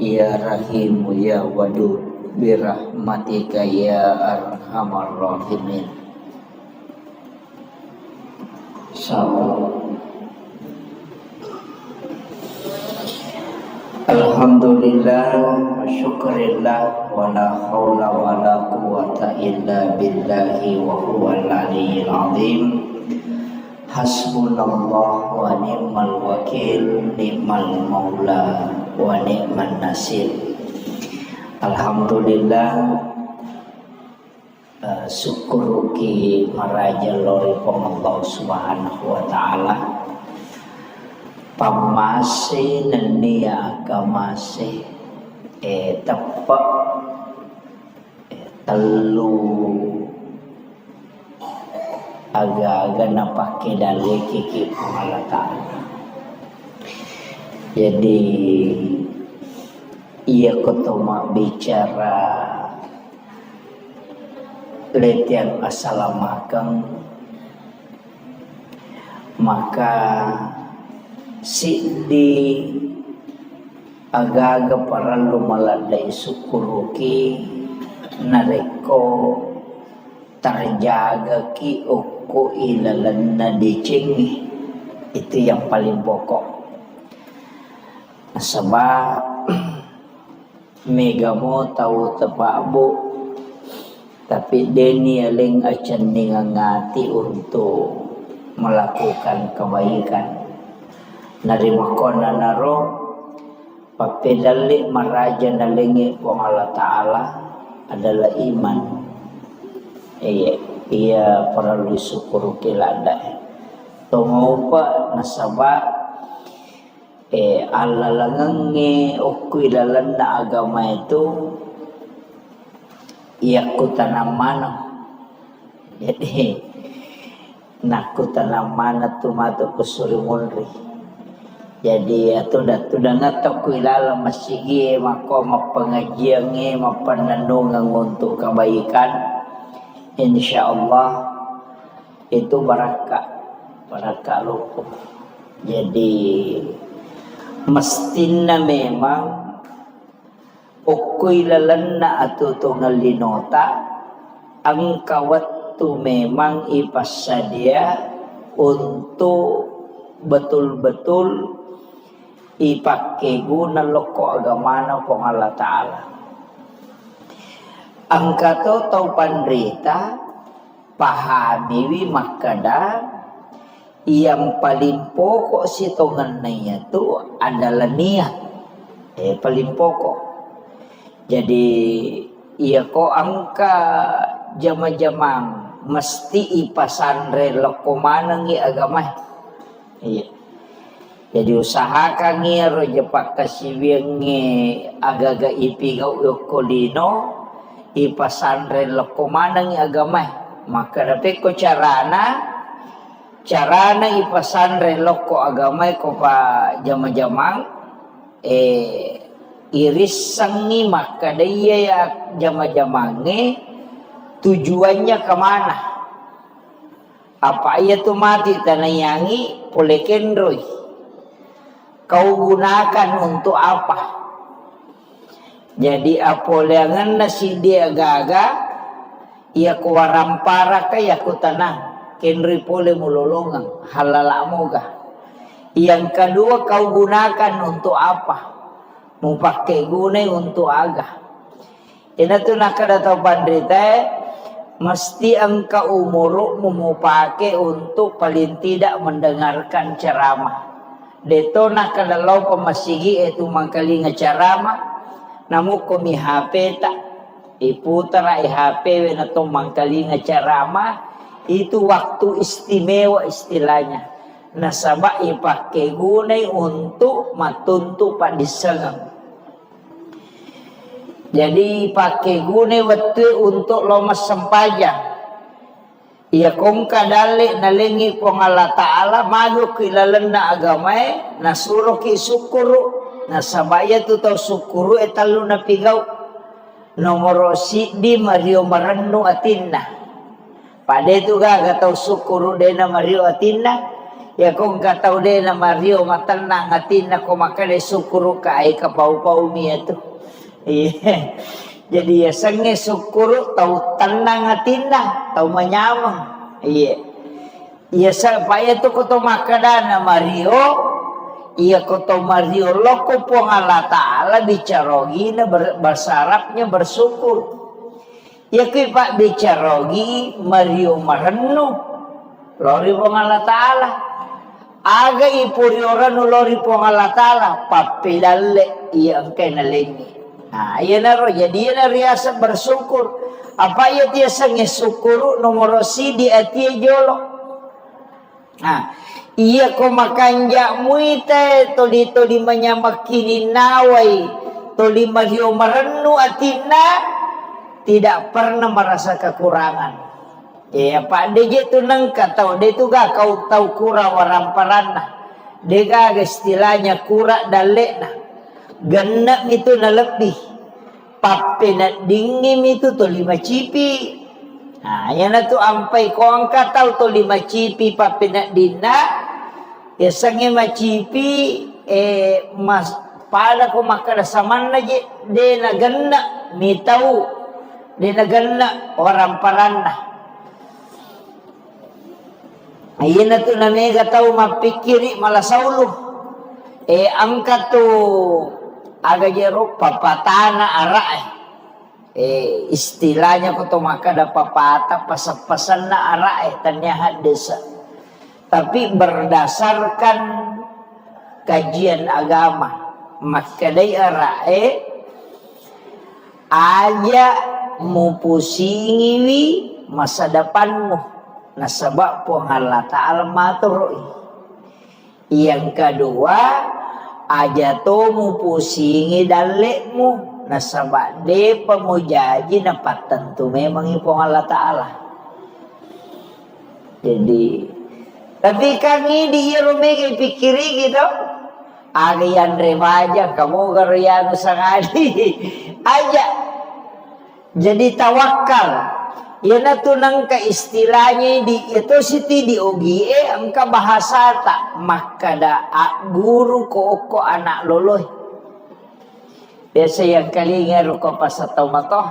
ya Rahimu ya Wadud, birahmatika ya Arhamar Rahimin. Salam. Alhamdulillah wa syukurillah wa la hawla wa la quwata illa billahi wa huwal aliyyil azim. Hasbunallah wa ni'mal wakil, ni'mal maula wa ni'man nasir. Alhamdulillah syukur ki maraja lori Allah subhanahu wa ta'ala. Pamase nania kamase tepak telu agak-agak napake dale kiki Allah Ta'ala. Jadi ia ketoma bicara letian assalamualaikum, maka si di agak-agak para lumaladai syukuruki nareko terjaga ki uku ilalanna dicingi. Itu yang paling pokok. Sebab megamo tahu tepabu, tapi deni aling acan ningangati untuk melakukan kebaikan. Narima kona naro papedali maraja nalingi po Allah Ta'ala adalah iman. Ia perlu syukur kilada. Tungupa nasaba Allah langangi ukui dalam agama itu ia kutanamano. Jadi nak kutanamana tu matu kusuri munri. Jadi itu dah ngatok kuilala masigi mako mapengajiannya mapanandungan untuk kebaikan. Insyaallah itu barakah lukuh. Jadi mestinya memang ukoy lalanna ato tungal linota ang kawat tu memang ipasadya untuk betul-betul ipakai guna loko agamana pong Allah Ta'ala. Ang kato tau pandrita pahami makada yang paling pokok sitongannya itu adalah niat. Paling pokok. Jadi iya ko angka jama-jamang mesti ipasandre lokomanang i agama. Iya. Jadi usahakan ngiro jepak kasibiangi agaga ipigaw yokolino ipasandre lokomanang i agama. Maka dapat ko carana ipasandre loko agama ko pa jama-jamang iris sangi maka daya ya jama-jamange tujuannya kemana? Apa ia tu mati tanayangi polekendroy? Kau gunakan untuk apa? Jadi apoleangan nasi dia gaga ia kuwarampara kaya kutanang kenri pole mulolongang halala moga. Yang kedua kau gunakan untuk apa? Mau pakai guna untuk aga. Ini tu nak datang pandrita mesti engkau umuruk mau pakai untuk paling tidak mendengarkan ceramah. Deto nak kalau pemasigi itu mangkali ceramah, namun kami HP tak iputar HP atau mangkali ceramah itu waktu istimewa istilahnya. Nasabak ipakai gunai untuk matuntu pak disengang. Jadi pakai gunai waktu untuk lomas sempajang. Ia kong kadalik nalingi pong Allah Ta'ala maju kilalanda agamay nasuruh ki sukuru nasabaya tu tau sukuru etalu na pigaw nomoro si di Mario Maranno atinna pada itu ga tau sukuru dena Mario atinna ya kong katau dena Mario matanang atinna ko makale sukuru ka ay kapau-pau miya tu jadi ya sange sukuru tau tenang atinna tau manyamang iya supaya tu ko to makadana Mario iya ko to Mario loko pong Allah Ta'ala bicarogi na bersarapnya bersyukur iya ko pak bicarogi Mario Maranno lori pong Allah Ta'ala aga ipuri orang lori pong Allah Ta'ala papidalle iya angkay nalengi. Nah, iya naro jadi iya riasa bersyukur. Apa iya tiasa ngesukuru nomor si di atia jolo. Nah, iya ko makanja muite toli menyamakini nawai toli Mario Maranno atina tidak pernah merasa kekurangan. Ya Pak DJ tu nengka tahu dia tu gak kau tahu kurang waramparana. Dia gak istilahnya kurang dalekna. Genap itu na lebih pape na dingin itu to 5 cipi. Nah yan na to ampai ko ang kataw to 5 cipi pape na dina ya sange macipi mas pada ko makadasaman na de na ganna mitaw de na ganna orang parana. Ayan na to na mega tao mapikiri malasaulo angka to aga jero papatana arae istilahnya ko to makada papata pasapasan na arae tanyahan desa tapi berdasarkan kajian agama makadai arae aja mu pusingiwi masa depanmu nasabak po Allah Ta'ala matur. Yang kedua aja to mu pusingi dalekmu nasabak de pamujaji dapat tentu memang ipong Allah Ta'ala. Jadi tapi kami di Yerome pikiri gitu ada yang remaja kamu gariano sangadi aja jadi tawakal ya natunang ka istilahnya di itu siti di OGE angka bahasa tak maka da guru ko anak loloy Biasa yang kalinga ruko pasatau matoh.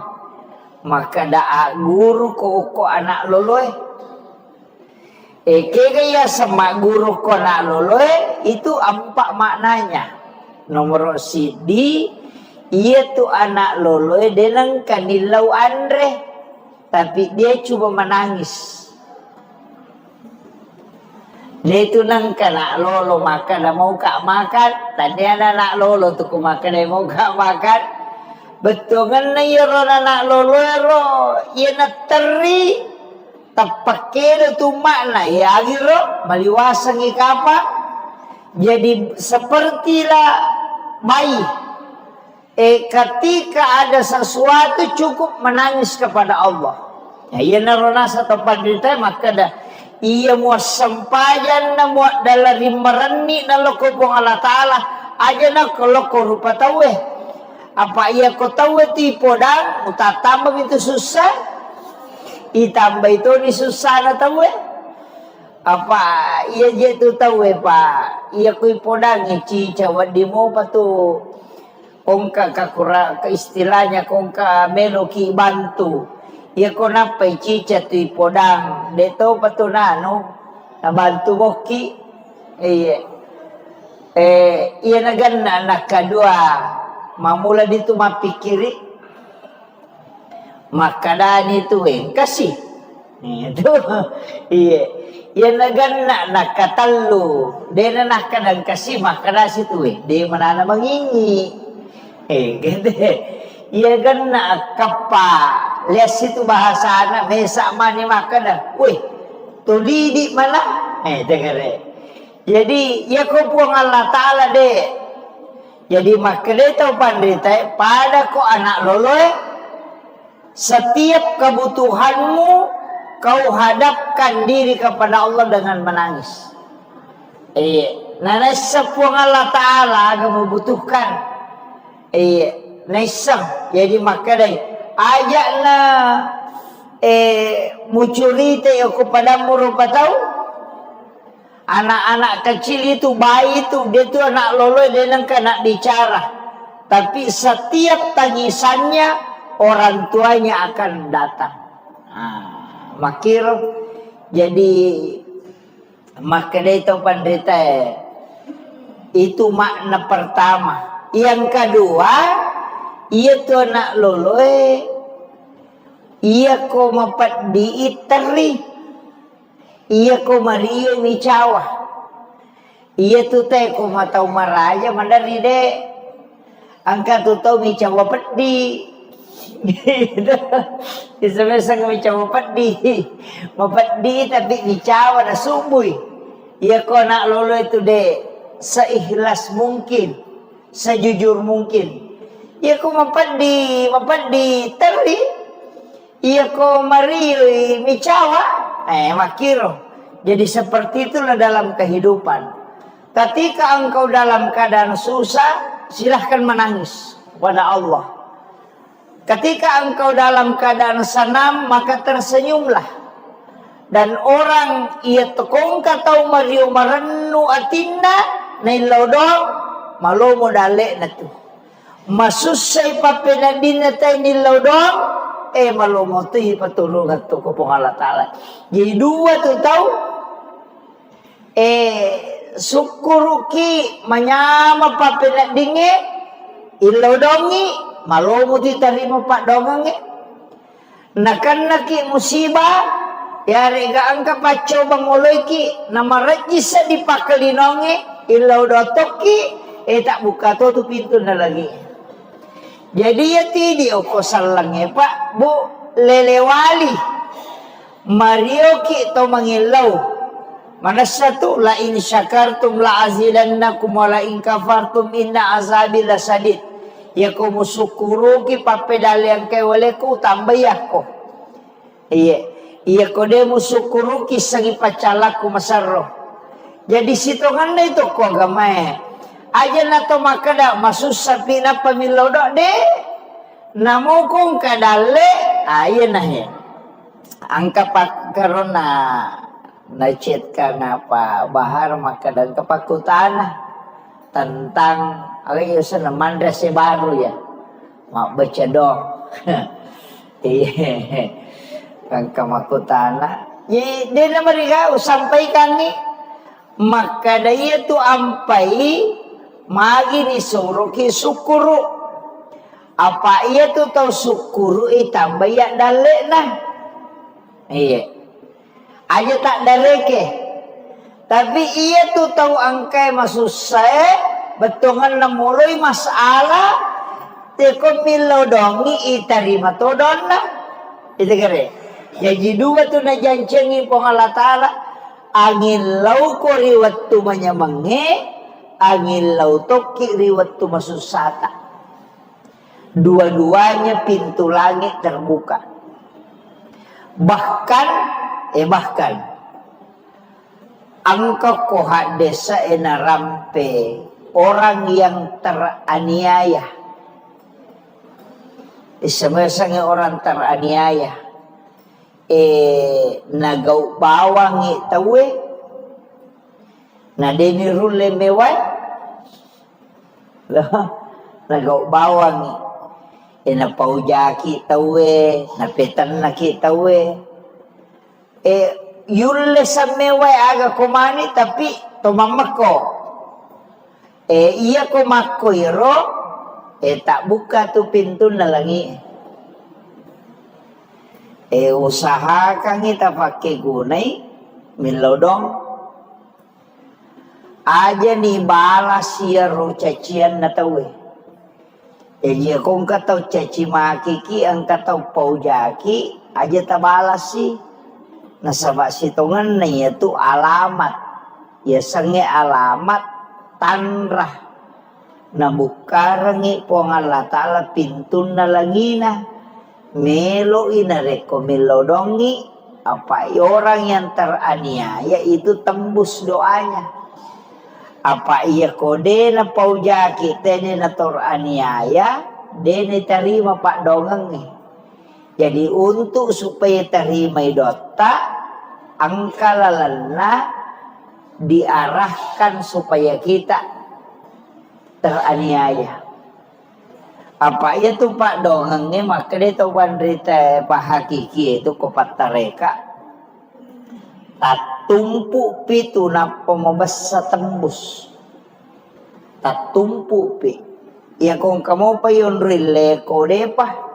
Maka daa guru ko anak loloy. Kaya sama guru ko anak loloy. Itu empat maknanya. Nomor sidi. Ia tu anak loloy denang kanilau andre. Tapi dia cuma menangis. Dia itu nang kena lolo makan, dah mau kak makan. Tadi anak lolo tu ku makan, dia mau kak makan. Betul kan ya anak lolo ro, ia nak teri, tapakir tu makna ya agiro, maliwasang ikapa. Jadi sepertilah bayi. Ketika ada sesuatu cukup menangis kepada Allah. Ya ia narona satu pandita maka dah. Ia muat sempajan na muat dalari mereni na loko pong Allah Ta'ala aja na kalau ko rupa tahu apa ia ko tahu ti podang utatambang itu susah itambah itu ni susah na tahu apa ia je tu tahu pak ia ko podang cica wadi mo patu kongka kakura ke istilahnya kongka meloki bantu. Ia ko napay cica tu podang deto patunano na bantu boki ia nagana anak kedua mamula dito mapikiri makadani tu kasih itu ia nagana anak katallu dia nak kadang kasih makadasi tu dia mana mangingi gede ia gana kapa lihat situ bahasa anak mesak mani makan wih tu didik mana dengar jadi ya kau puang Allah Ta'ala deh jadi makan dia tahu pandai pada kau anak loloy setiap kebutuhanmu kau hadapkan diri kepada Allah dengan menangis nana sepuang Allah Ta'ala agak membutuhkan naisang jadi makadai ajak na mucurite aku padamu rupa tahu anak-anak kecil itu bayi itu dia tuh anak lolo dia nang kena bicara tapi setiap tangisannya orang tuanya akan datang makir jadi makadai itu pandita itu makna pertama yang kedua ia tu anak loloy ia ko mapat diiteri ia ko mario micawa ia tu teh ko matau maraja mandari de angka tu tau micawa pedi isem-isem micawa pedi mapedi tapi micawa na subuy ia ko anak loloy tu de seikhlas mungkin sejujur mungkin ia ko mapadi teri ia ko marioi micawa makiro jadi seperti itulah dalam kehidupan ketika engkau dalam keadaan susah silahkan menangis kepada Allah ketika engkau dalam keadaan senang maka tersenyumlah dan orang ia tekong katau mario marenu atinda nailodong malomo dale na tu masusay papinadin na tayo nilodong malumuti patulungan to ko pong Allah Ta'ala jadi dua tu tahu sukuruki manyama papinadinge ilodongi malumuti tarimo pak dongange nakan naki musibah yari ga angka paco banguloy ki namarajis sa di pakalinonge ilodotoki tak buka tu pintu na lagi jadi ya tidi oko salangnya pak bu lelewali Mario ki to mangilaw mana satu la in syakartum la azidannakum wa la in kafartum inna azabi lasadid ya ko musukuru ki papedal yang kay wale ko tambah ko iya ko de musukuru ki sagi pacalak ko masarro jadi sitongan na ito ko agama aja na to makada masus sapi na pamilodo de namo kong kadale ayan na angka pak karona na chat ka na pa bahar makadang kapakutana tentang ayusan mandra si baru ya mak baca dong. Kang kamakutana ye dia na mereka sampaikan nih maka daya tu ampai magi ni suruh ki syukuru apa ia tu tahu syukuru tambah ya dalek nah iya aja tak daleke tapi ia tu tahu angkai masuk saya betungan namuloi masalah teko milodongi itarima todonna itu kere jadi dua tu na jancengi pong Allah Ta'ala angin lau ko riwat tu manyamange angin lau toki riwat tu masusata dua-duanya pintu langit terbuka bahkan angka koha desa ena rampe orang yang teraniaya sama-sama orang teraniaya nagau bawangi tawe na deni rule mewai lah nagau bawangi na paujaki tawe na petan na ki tawe yulle sa mewai aga kumani tapi tomamako iya kumako iro tak buka tu pintu nalangi usaha kang kita pakai gunai milodong aja nih balas ya ro cacian na tawe dia kong katau caci maki ki ang katau paujaki aja tabalas sih nasaba sitongan na itu alamat ya sange alamat tanrah na bukarangi pong Allah Ta'ala pintu na langina melo inareko melodongi apa orang yang teraniaya itu tembus doanya apa ia kode na paujaki tene na teraniaya dene terima pak dongeng nih jadi untuk supaya terima dota angka lalana diarahkan supaya kita teraniaya apa itu pak dongengnya maka dia tahu bandrita pak hakiki itu kopat tareka tak tumpu pitu napa mabasa tembus tak tumpu pi ya kung kamu pa yun rile kode pa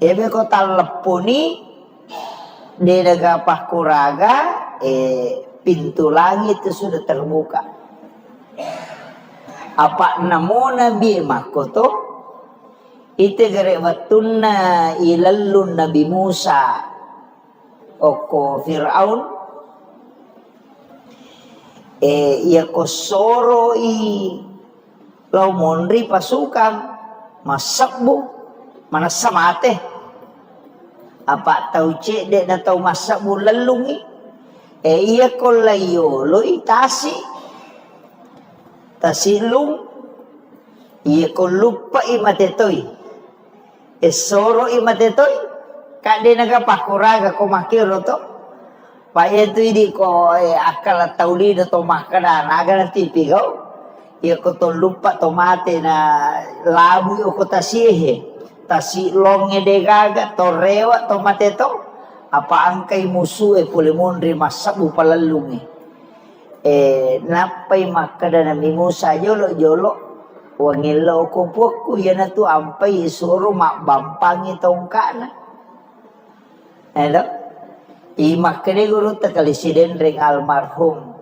ebe ko taleponi di nagapah kuraga pintu langit itu sudah terbuka apa namo nabi makoto ite gare watunna ilallun Nabi Musa oko Fir'aun ia kosoro lau monri pasukan masakbu mana samate apa tau cek dek na tau masakbu lalungi ia kolayolo itasi tasilung ia ko lupa imatetoy esoro imatetoy kade nagapakuraga ko makiro to pa itu di ko akal taulida to makana naga na tipigaw ia ko to lupa tomate na labu ko tasihe tasilonge de gaga to rewa tomate to apa angkay musu pulimonri masabu palalungi napay makada na mimusa jolo wangilo ko poko yan na to ampay isuro makbampang itong kana imakade guru takalisiden ring almarhum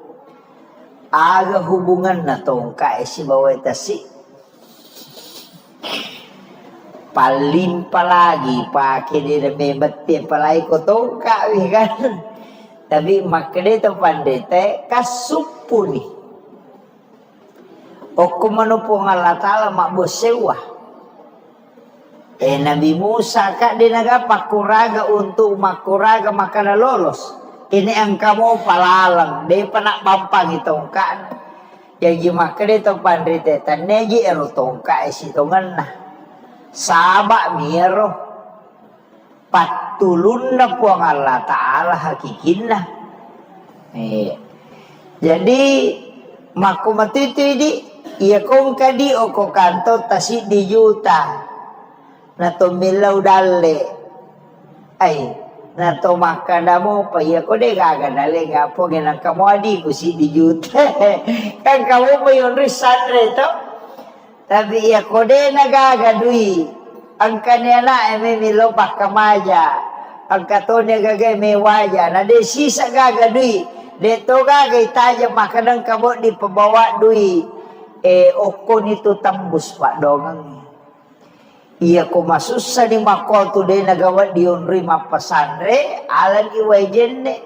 aga hubungan na tong si baway tasi palimpa lagi pakai dia membeti palai ko tong kan tapi makade to pandete kasupuni o kumano po nga Allah Ta'ala makbosewa Nabi Musa ka din nagapakuraga untuk makuraga makana lolos ini ang kamo palalang de panak pampang itong kan jadi makade to pandrite taneji ero tongka isitongan na saba miro patulun na po ang Allah Ta'ala hakikin na jadi makumatito di iya kong kadi o ko kanto tasi di juta na tumilaw dali ay na tumakada mo pa iya ko de gagadali nga po ginang kamwadi ko si dijute kang kamu pa yun risandre to tabi iya ko de nagagadui ang kanya na may milopak kamaja ang katonya gagay may waja na de sisa gagadui deto gagay taja makadang kamo di pabawa dui oko nito tambus pa dongang iya ko masusa ni makol to de nagawa diyon ri mapasandre alan iway jenne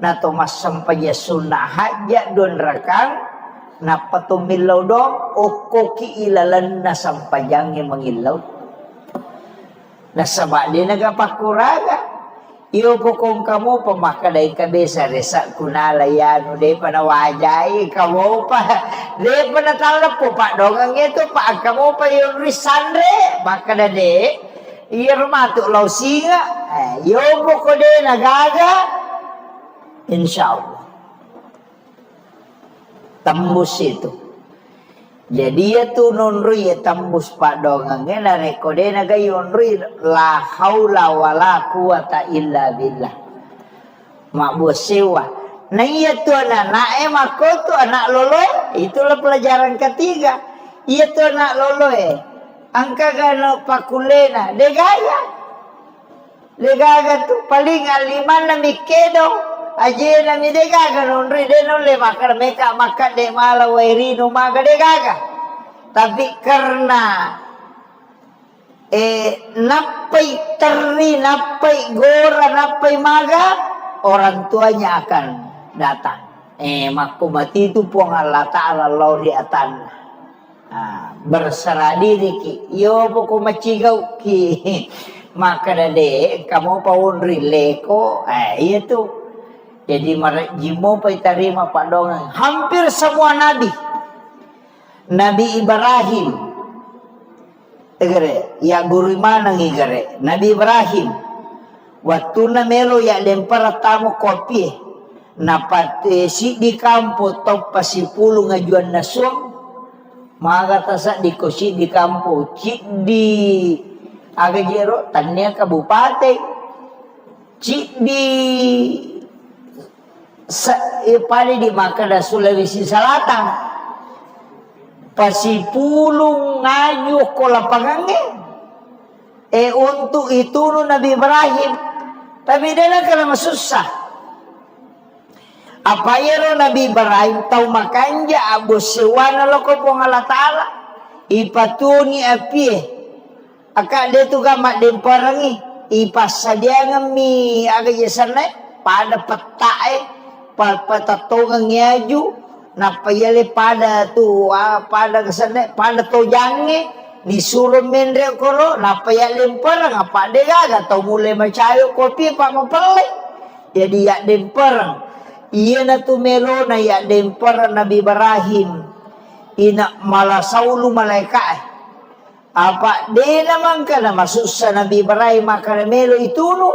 na tumasampaya sunahaja don rakang na patumilaw dong oko ki ilalan na sampayang yung mangilaw nasaba di nagapakuraga iyo po kung kamo pamakaday kabesa resa kunalayan de panawajay kamo pa de panatalap po pa dongang ito pa kamo pa yung risandre makada de iyo mato law singa iyo po ko de nagaga insyaallah tembus itu jadi ya tu nonri ya tembus pak dongang na rekode na gayon ri la haula wala quwata illa billah mak sewa na iya tu anak mako tu anak lolo itulah pelajaran ketiga iya tu anak lolo angka gano pakulena de gaya tu paling aliman na mikedo aje na mi de gaga non ri de non le makar meka makan de mala wairi no maga de gaga tapi karena napai teri napai gora napai maga orang tuanya akan datang maku mati itu puang Allah Ta'ala lauri atan berserah diri ki yo poko macigau ki maka de kamu pawon rileko iya tuh jadi jimo pa itarima pak dongang hampir semua nabi Ibrahim tegere ya guru mana ngigere Nabi Ibrahim waktu na melo ya lempar tamu kopi napat si di kampo top pasipulu ngajuan nasong maga tasa di kosi di kampo cik di agajero tanya kabupaten cik di pada di Makada Sulawesi Selatan pasipulung ngayu ko lapangange untuk itu Nabi Ibrahim tapi dia nak kena susah apa ya Nabi Ibrahim tahu makanja abu sewana loko pong Allah Ta'ala ipatuni api akak dia tu gamak demparangi ipasadia ngami agak jasane pada petae patatongang yaju napayale pada tu pada kesana pada tojange disuruh mendre koro napayale perang apa de gaga tau mulai macayo kopi pak mapale jadi ya demperang iya na tu melo na ya demperang Nabi Ibrahim ina malasaulu malaikat apa de naman ka na masusa Nabi Ibrahim maka melo itu no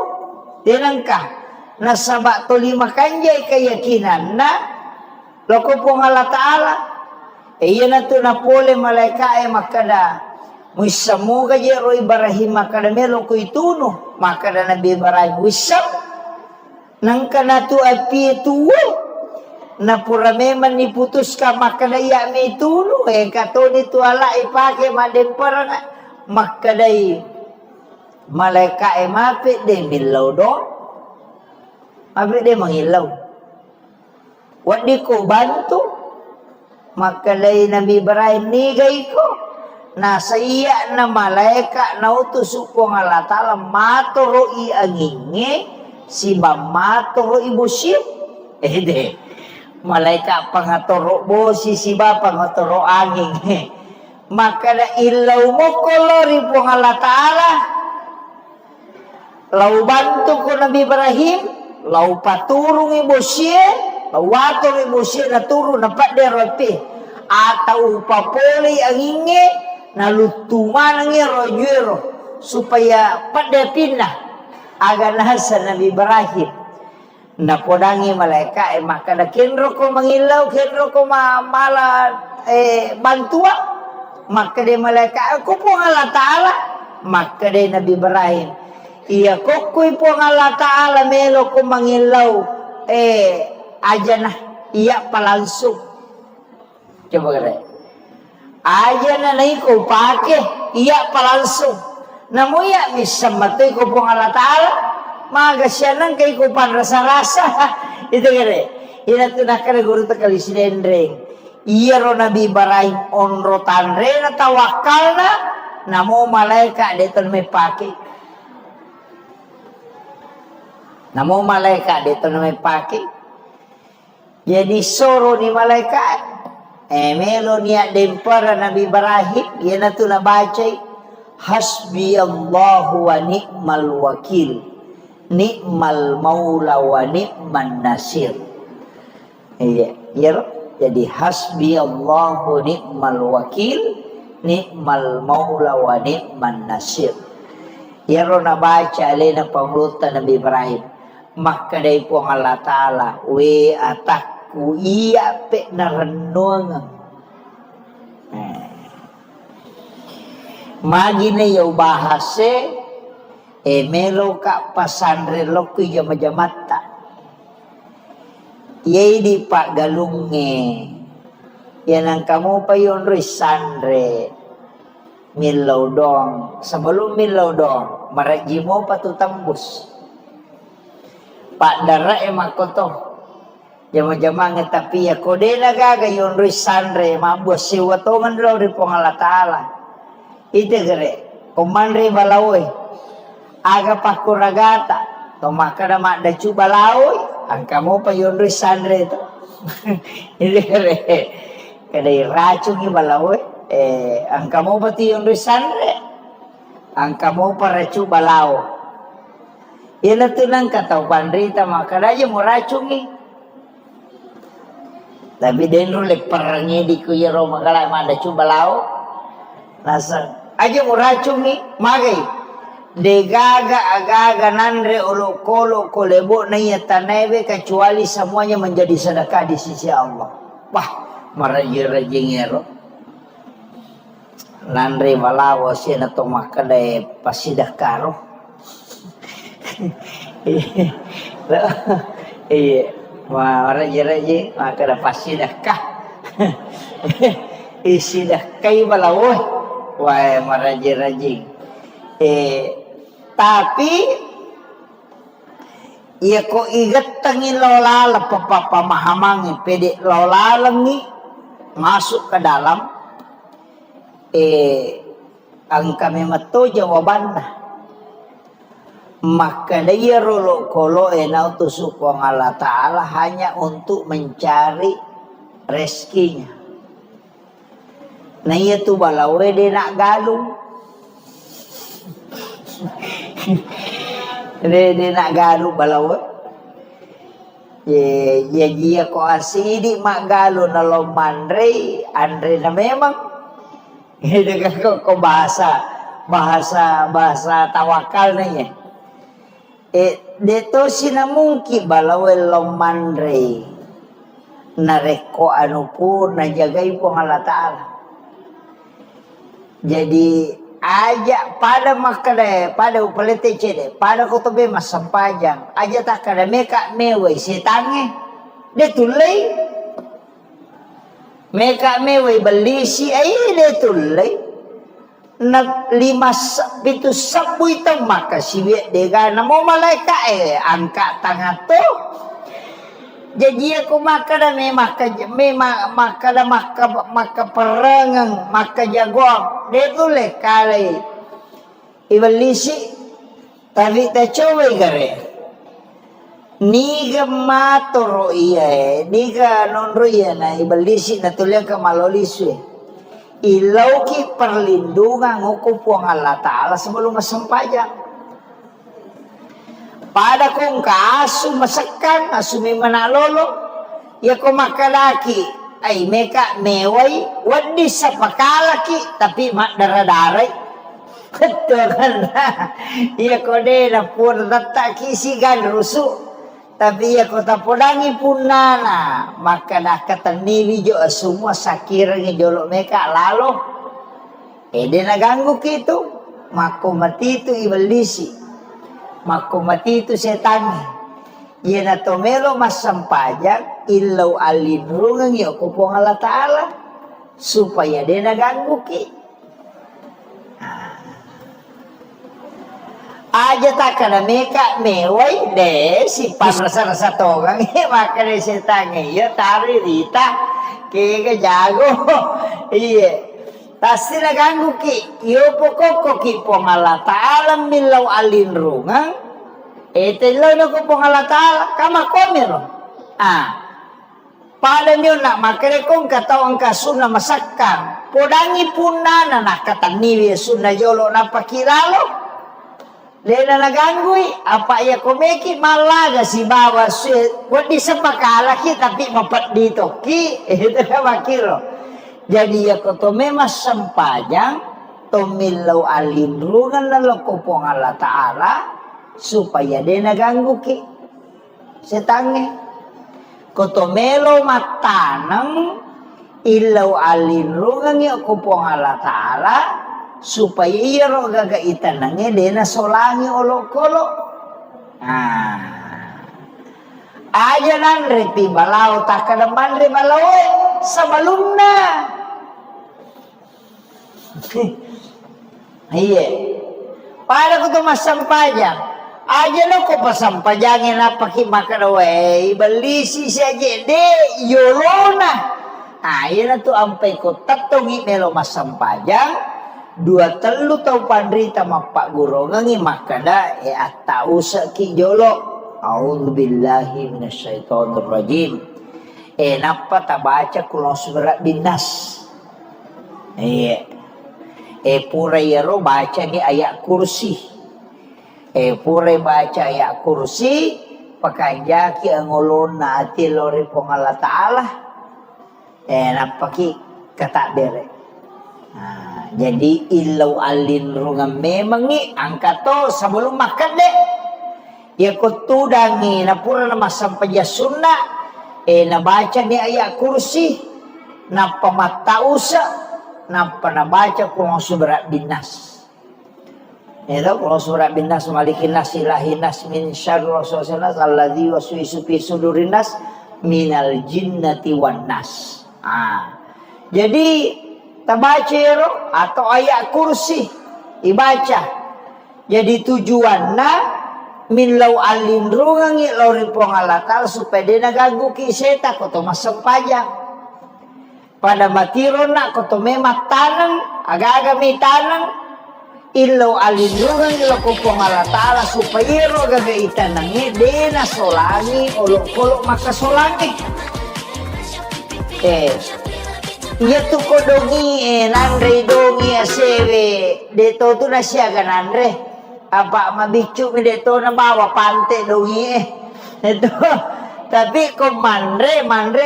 denangka nasaba to lima kanjay keyakinan na loko pong Allah Ta'ala iya na to na pole malaika makada muisamu gajero Ibrahim makada melo ko ituno makada Nabi Ibrahim wisam nang kana to api tuwe na pura meman niputus ka makada ya me ituno kato ni to ala ipake mademperang makada malaika mape de bilaw do abi dia mengilau. Wadi ko bantu maka lay Nabi Ibrahim nigay ko nasa iya na malaika na utusupong Allah Ta'ala maturo i anginge si maturo i busip de malaika pangaturo bosi si ba pangaturo anging maka na ilaw mo kolori pong Allah Ta'ala lau bantu ko Nabi Ibrahim lau paturung ibosye lau wator ibosye na turu na paderote atau upapoli anginge na lutuman ng rojero supaya padepina aga nasa Nabi Ibrahim na podangi malaika maka na kenro ko mangilaw kenro ko mala bantua maka de malaika ako po Allah Ta'ala maka day Nabi Ibrahim iya kukuy po ng Allah Ta'ala melo ko mangilaw aja na iya palansong coba kare aja na ko pake iya palansong namu ya bisa matoy ko po ng Allah Ta'ala magasyanan kay ko pan rasa-rasa itu kare ina tunakare guru takali sinendreng iya ro Nabi Ibrahim onro tanre na tawakal na namo malaika deton may pake namo malaika deton may pake jadi soro ni malaikat melo niya dempara Nabi Ibrahim yana tu nabaca hasbi Allahu wa ni'mal wakil ni'mal maula wa ni'man nasir iya jadi hasbi Allahu ni'mal wakil ni'mal maula wa ni'man nasir ya ro nabaca alena pamulutan Nabi Ibrahim maka day po ang Allah Ta'ala we atakku iya pe narenungan magina yaw bahase melo ka pasandre lokyo jamajamata yay di pak galunge yan ang kamu pa yun risandre milaw dong sebelum milaw dong maraji mo patutambus pak dara makoto jama-jama ngetapi ya kode nagaga yun risandre mabos siwa to man daw ri pong Allah Ta'ala ite gere kumandre balawoy aga pakuragata tomaka na da balawoy ang kamu pa yun risandre to ite gere kada racung balawoy ang kamu pa ti yun risandre ang kamu pa racu balaw yan ito nang katawan rita makadaya mo racungi tapi din rulek parangnya di kuya ro magala mada cubalao nasa aja mo racungi magay de gaga agaga nandre ulo kolo kolebo na yatanebe kecuali semuanya menjadi sedekah di sisi Allah wah maraji-rajingero nandre balawo siya na tumakade pasidakaro iya maraji-raji maka da pasidakah isidakah balawoy wah maraji-raji tapi iya ko igat tangi lolala pamahamangi pede lolalangi masuk ke dalam ang kami mato jawabannya maka dia rolo kolo enau tusuk wong Allah Ta'ala hanya untuk mencari rezekinya nah iya tu balawe dia nak galung dia nak galung balawe ya dia ko asidi mak galung na lomandre andre na memang ini ko bahasa tawakal na ya deto sinamungki balawe lomandre nareko anu pun najagai po Allah Ta'ala jadi aja pada makade pada upalete cede pada kotobe masampajang aja tak kada meka mewe setange de tulay meka mewe belisi ay de tulay na 5-7 itong maka siwi dega namo malaika angka tangan to jadi aku makada maka perangang maka jagoang deto le kali ibalisi tapi ta coba gare niga matoro iya niga nonro iya na ibalisi na tuliang ka malolisu ilaw ki perlindungan hukum puang Allah Ta'ala sebelum masampajang pada kong kaasu masakan asumi manalolo ya ko makalaki ay meka meway wadi sa pakalaki tapi mak daradaray ketukan ya ko de na pur datta kisigan rusu tapi ya ko tapodangi punana maka dah kataniwi jo semua sakira ni jolok meka lalo de naganggu gitu mako mati itu iblisi, mako mati itu setan. Ia na tomelo masampajak ilaw alinrungan iyo kupong Allah Ta'ala supaya dia naganggu ki. Aja tak kada meka mewai de si rasa togang maka de setan iya tari rita kaya jago iya pasti naganggu ki iyo pokok ki pong Allah Ta'ala milaw alinrungan ito na ko pong Allah Ta'ala kama komero pada nyo na makirekong katawang kasuna masakang podangi puna na nakataniwi suna yolo na pakiralo Lena naganggui apa ya komeki malaga si bawa sweet buat disepakala ki tapi mapat dito ki itu na makiro jadi ya koto memang sempajang tomilaw alinrungan na lokopong Allah Ta'ala supaya dia naganggu ki setange koto melo matanang ilaw alinrungan ya kopong Allah Ta'ala supaya iya ro gagaitan nangnya dia na solangi olok-olok aja nanre pi balau tak kada manre balau sabalumna iya pada ko to masampajang aja lo ko pasampajangin apa ki makadawe balisi saja de yolona iya na to ampai ko tatongi melo masampajang dua telu tau pandrita mapak gurongangi makada atau saki jolo a'udzubillahi minasyaitonir rajim napa ta baca kulo surat binas pura yero baca ni ayat kursi pura baca ayat kursi pakanja ki angolon na ati lori pong Allah Ta'ala napa ki kata bere jadi ilaw alinrungan memang ni angka to sebelum makan deh ya kutudangi na pura na masampaya sunna na baca ni ayat kursi na pamatausa na panabaca kung surat binas ito kung surat binas malikin nas ilahin nas min syarri waswasil alladzi waswisu fi sudurin nas minal jinnati wan nas jadi tabaca yero atau ayat kursi ibaca jadi tujuanna min law alinrungan lori pong Allah Ta'ala supaya dia naganggu ki seta koto masampajang pada matiro na koto memat tanang aga-aga may tanang ilaw alinrungan loko pong Allah Ta'ala supaya ro gagaitan nangi dia na solangi olok-olok makasolangi iya tu ko dongi nanre dongi asewe deto tu na siya ka nanre apa mabicu mi deto na bawa pante dongi itu tapi ko manre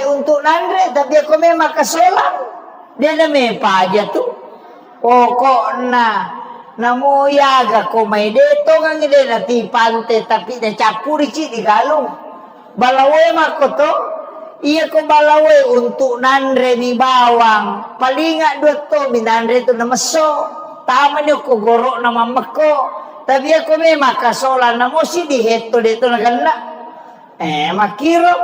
untuk nanre tapi ako may makasolang dia na may paja tu pokok na namuyaga ko may deto nga ngide na ti pante tapi na capuri ci di galong balawe makoto iya ko balawe untuk nanre ni bawang palinga dua to minanre to na maso tama niyo ko goro na mamako tapi ako may makasola na mo si diheto dito na ganda makiro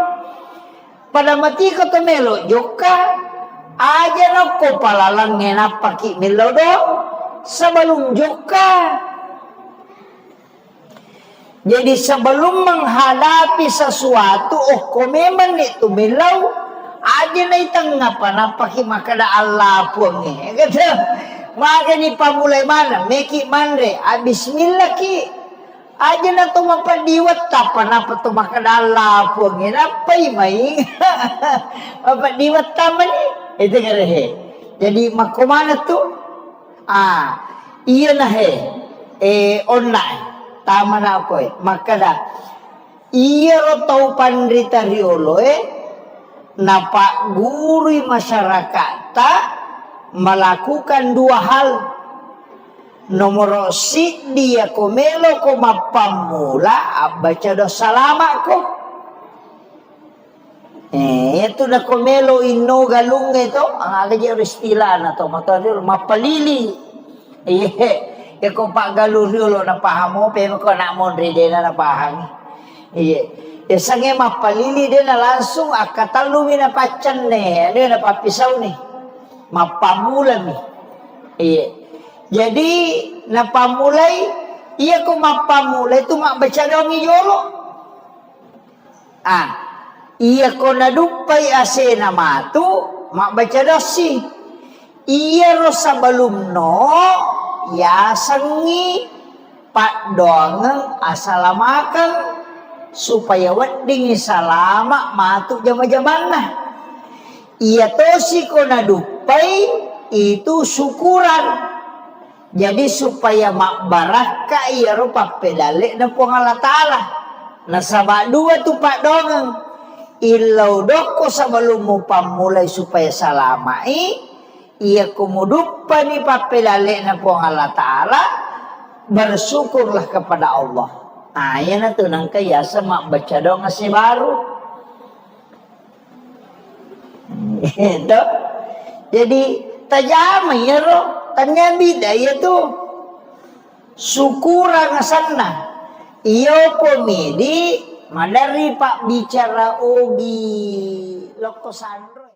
pada mati ko to melo joka aja na ko palalang nga paki melo do sebelum joka jadi sebelum menghadapi sesuatu ko memang itu milau aja na itang ngapa-napa ki makada Allah pun kata maka ni pamulai mana meki manre bismillah ki aja na to mapadiwat apa-napa to makada Allah pun apa imay mapadiwat taman itu ngarehe jadi makomana tu iya na online tama na ako makada iya ro tau pandrita riolo na pak guru masyarakat melakukan dua hal nomor si dia komelo ko mapamula baca dosa lama ko itu na komelo ino galung ito ang agaji istila na to matadil mapalili Ya ko pak galur lo na pahamo pe ko na mon ride na pahang. Iya. Ya sange mapalili dia na langsung akatalumi na pacan ne, dia na papisau ni. Mapamula mi. Iya. Jadi napamulai iya ko mapamulai tu mak baca domi jolo. Iya ko nadupay asena matu mak baca dosi. Iya ro sabalum no ya sangi pak dongang asalamakan supaya wedding salama matu jama-jamanna. Iya tosi ko nadupay itu syukuran. Jadi supaya mak baraka iya rupa pedale na po Allah Ta'ala. Nasaba dua tu pak dongang. Ilaw doko sebelum mo pamulay supaya salamai. Iya kumudupa ni papedale na po Allah Ta'ala. Bersyukurlah kepada Allah. Yan na to nang kaya sa mak baca dong si baru. Ito. Jadi tajama ya roh. Tanya bidaya tu syukuran sana iyo komedi madari pak bicara obi loko sandro.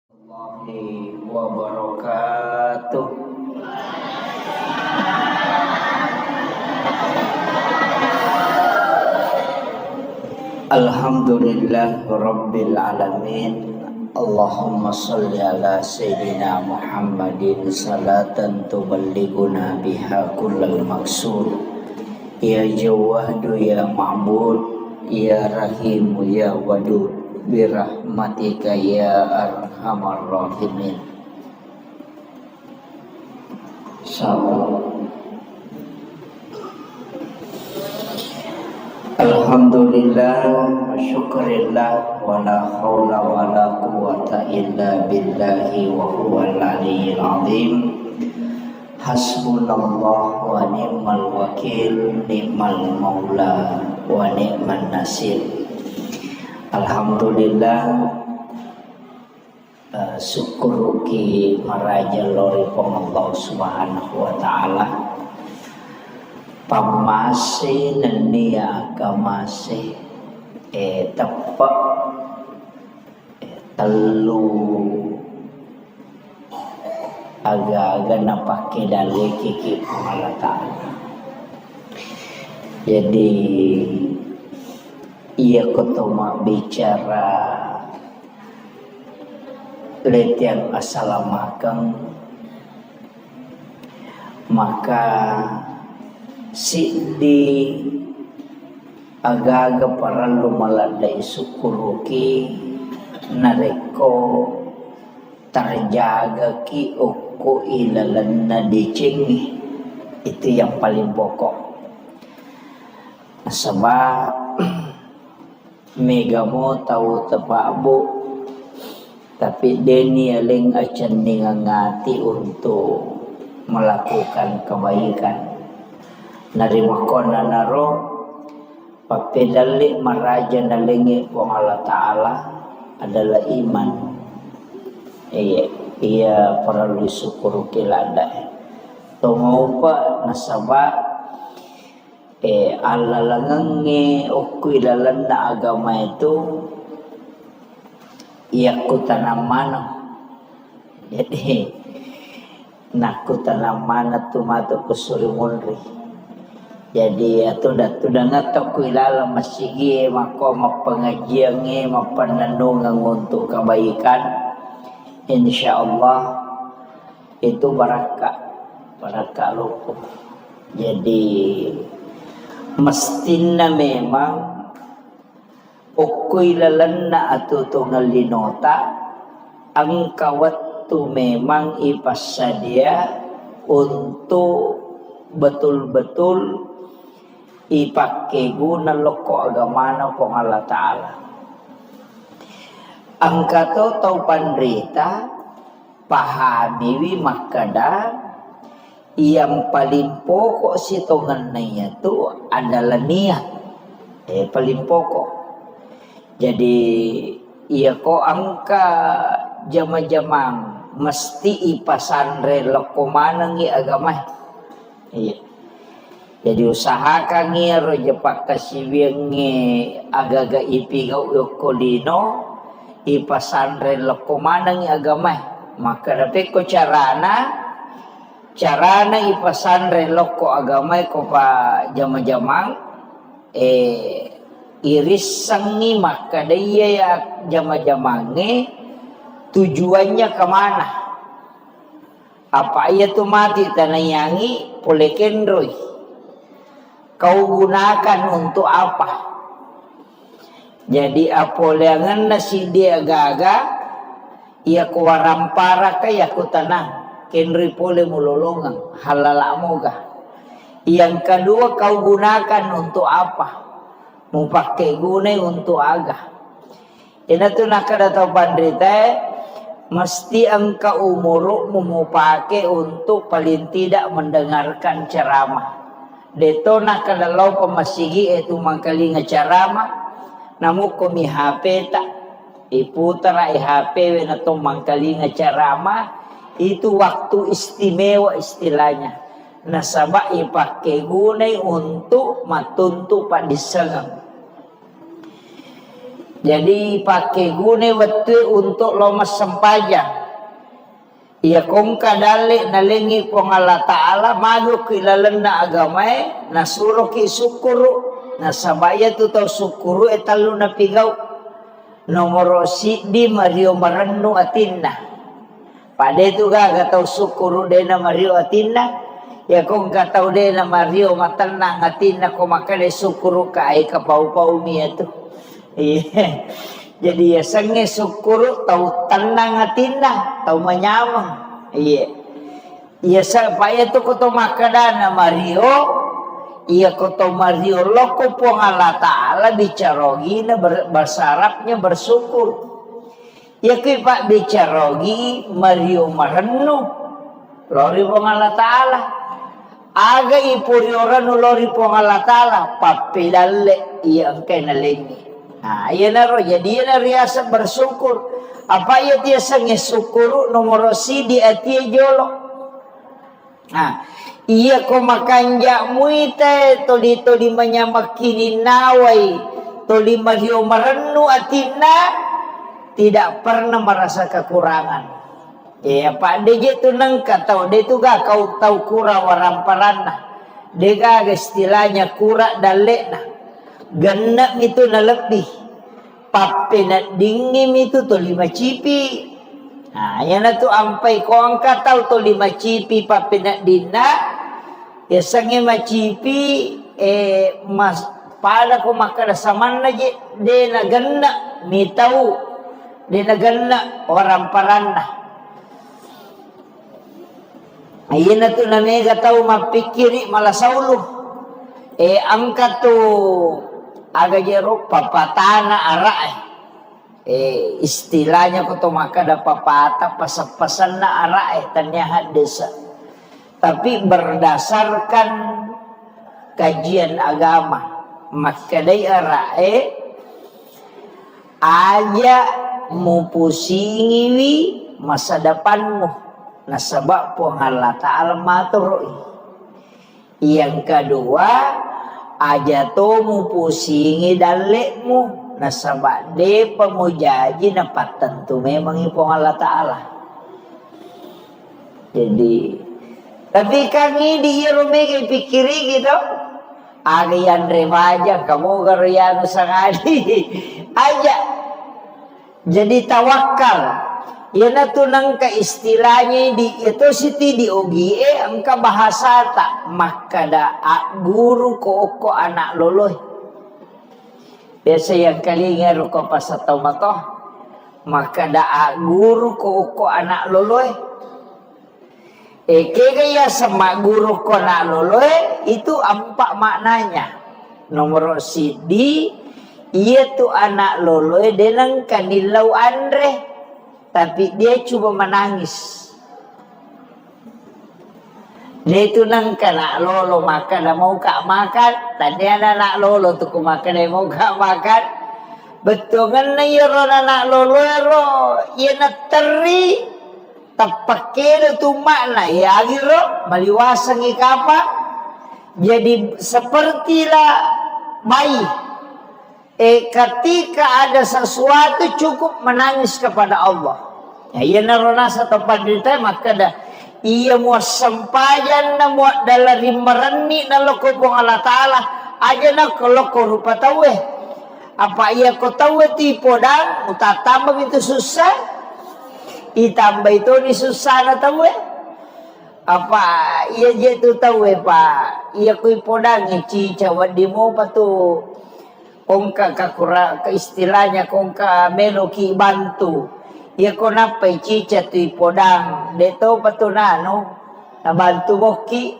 Assalamualaikum wabarakatuh. Alhamdulillah Rabbil Alamin. Allahumma salli ala Sayyidina Muhammadin salatan tuballighuna biha kullal maksud. Ya Jawadu ya Ma'bud, ya Rahimu ya Wadud, birahmatika ya Arhamar Rahimin. Salam. Alhamdulillah wa syukurillah wa la hawla wa la quwata illa billahi wa huwal aliyyil azim. Hasbunallah wa ni'mal wakil, ni'mal maula wa ni'man nasir. Alhamdulillah syukur ki maraja lori Allah Subhanahu wa ta'ala. Pamase nania akamase tepak telu agak-agak napake dale kiki Allah Ta'ala. Jadi ia ketoma bicara letian assalamualaikum maka si di agak-agak paralu maladai syukuruki nareko terjaga ki oko ilalanna dicengi. Itu yang paling pokok. Sebab megamo tahu tepak bu tapi deni aling acan ningangati untuk melakukan kebaikan. Narima kona naro papedali maraja nalingi po Allah Ta'ala adalah iman. Iya perlu syukur kilada. Tumaupa nasaba Allah langangi ukui dalam agama itu iya kutanamano. Jadi nak kutanamana tumato kusuri munri. Jadi itu dah ngatok kuilala masigi mako mapengajiannya mapenandungan untuk kebaikan. Insyaallah itu barakah lupa. Jadi mestinya memang kuilalanna atau tungalinota ang kawat tu memang ipasadia untuk betul-betul ipakai guna loko agamana pong Allah Ta'ala. Angkato tau pandrita pahamiwi makada Yang paling pokok sitongannya itu adalah niat. Paling pokok. Jadi iya ko angka jama-jamang mesti ipasandre lokomanang i agama. Iya. Jadi usahakan ngiro jepak kasibiangi agaga ipigau yokolino ipasandre lokomanang i agama. Maka dapat ko carana ipasandre loko agama ko pa jama-jamang iris sangi maka daya ya jama-jamange tujuannya kemana? Apa ia tu mati tanayangi polekendroy? Kau gunakan untuk apa? Jadi apoleangan nasi dia gaga, ia kuarampara kaya ku tanang, kenri pole mulolongan halala moga. Yang kedua kau gunakan untuk apa? Mau pakai guna untuk aga. Ini tu nak ada tahu pandrita, mesti engkau umuruk mau pakai untuk paling tidak mendengarkan ceramah. Deto nak kalau pemasigi itu mangkali ceramah, namu komi HP tak iputar HP atau mangkali ceramah itu waktu istimewa istilahnya. Nasabak ipakai gunai untuk matuntu pak disengang. Jadi pakai gunai waktu untuk lomas sempajang. Ia kongka dalik nalengi pong Allah Ta'ala maju ke lalenda agamai nasuruh ki sukuru nasabaya tu tau sukuru etalu na pigau nomor di Mario Marannu atinna pada itu gak tau sukuru dena Mario atinna ya kongka tau dena Mario matenang atinna ko makale sukuru ka ai kapau-pau mia tu iya. Jadi ya sange syukur tahu tenang hatinya, tahu menyamang. Iya. Iya supaya tu koto makadana Mario, iya koto Mario loko pong Allah Ta'ala bicarogi na bersarapnya bersyukur. Ya ki Pak bicarogi Mario Marannu. Lori pong Allah Ta'ala. Aga ipuri orang lori pong Allah Ta'ala. Papidalle iya angkai nalengi. Nah, iya naro jadi iya riasa bersyukur. Apa iya dia sange syukur nomor si di atie jolo. Nah, iya ko makanja muite toli menyamakini nawai toli Mario Marannu atina tidak pernah merasa kekurangan. Ya Pak DJ tu nengka tahu dia tu gak kau tahu kurang waramparanna. Dia gak istilahnya kurak dalekna. Genap itu na lebih pape na dingin itu to 5 cipi. Nah yan na to ampai ko angka tahu to 5 cipi pape na dina ya sange macipi mas pada ko makarasaman na de na ganda mi tahu de na ganda orang paranna. Ayan na to na mega tahu mapikiri malasauluh angka to aga jero papatana arai istilahnya ko to makada papata pasapasan na arai tanyahan desa tapi berdasarkan kajian agama makadai arai aja mu pusingiwi masa depanmu nasabak po Allah Ta'ala matur. Yang kedua aja to mu pusingi dalekmu nasabak de pamujaji dapat tentu memang ipong Allah Ta'ala. Jadi tapi kami di Yerome pikiri gitu ada yang remaja kamu garian sangadi aja jadi tawakal ya natunang ka istilahnya di itu siti di OGE angka bahasa tak maka da guru ko anak loloy biasa yang kali ngaru ko pasatau matoh maka da guru ko anak loloy kaya sama guru ko anak loloy itu 4 maknanya nomor sidi iya tu anak loloy denang kanilau andre tapi dia coba menangis. Dia itu nang nak lolo makan, dah mau kak makan. Tadi anak lolo tu ku makan, dia mau kak makan. Betul kan ya anak lolo ya nak teri. Tapake tu makna ya agiro maliwasang ikapa. Jadi sepertilah bayi. Ketika ada sesuatu cukup menangis kepada Allah. Ya ia narona satu pandita maka dah ia mau sempajan na mau dalari mereni na lokopong Allah Ta'ala aja na kalau kau rupa tahu apa ia kau tahu tipu dan utatambang itu susah itambah itu ni susah na tahu apa ia je tu tahu pak ia kui podang cica wadi mau patu ongka kakura ke istilahnya kongka meloki bantu ia ko napai cica tu podang deto patunano na bantu boki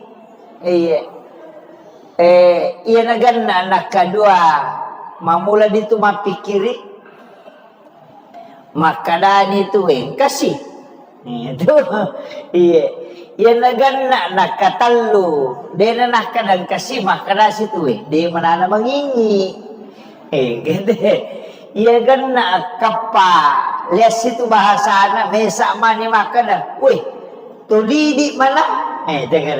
ia naganna anak kedua mamula ditu mapikiri makadani tu kasih itu ia naganna anak katallu dia nak kadang kasih makadasi tu dia mana mangingi gede ia ganna kapa lihat situ bahasa anak mesak mani makan wih tu didik mana dengar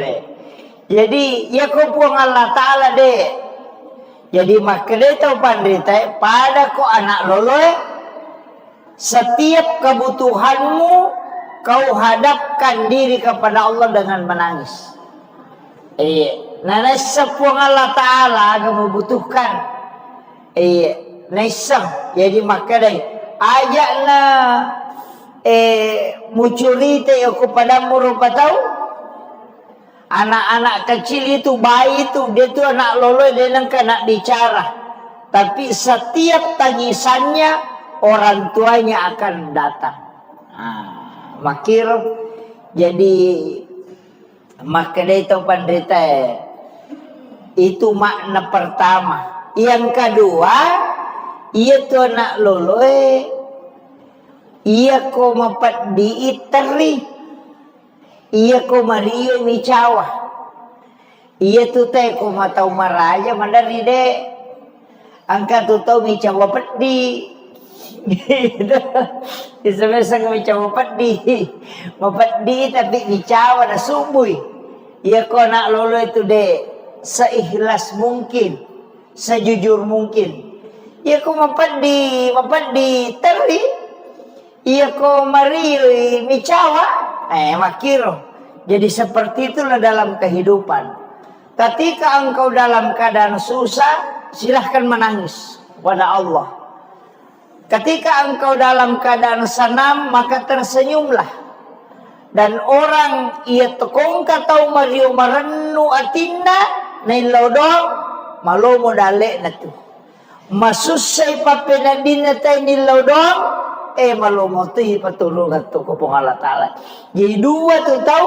jadi ya kau puang Allah Ta'ala deh jadi makan tahu pandai pada kau anak lolo setiap kebutuhanmu kau hadapkan diri kepada Allah dengan menangis nana sepuang Allah Ta'ala kamu butuhkan naisang jadi makadai ajak na mucurite aku padamu rupa tahu anak-anak kecil itu bayi itu dia tuh anak lolo dia nang kena bicara tapi setiap tangisannya orang tuanya akan datang makir jadi makadai itu pandita itu makna pertama yang kedua ia tu anak lolo ia ko mapat diiteri ia ko mario micawa ia tu teh ko matau maraja mandari de angka tu tau micawa pedi isabesang micawa pedi mapedi tapi micawa na subuh ia ko anak lolo itu de seikhlas mungkin sejujur mungkin ia ko mapadi teri ia ko marioi micawa makiro jadi seperti itulah dalam kehidupan ketika engkau dalam keadaan susah silahkan menangis kepada Allah ketika engkau dalam keadaan senang maka tersenyumlah dan orang ia tekong katau mariu marennu atinda nailodong malo mo dali na to masusay papinadin na tayo nilodong malo mo to ipatulungan to ko pong Allah Ta'ala jadi dua to tau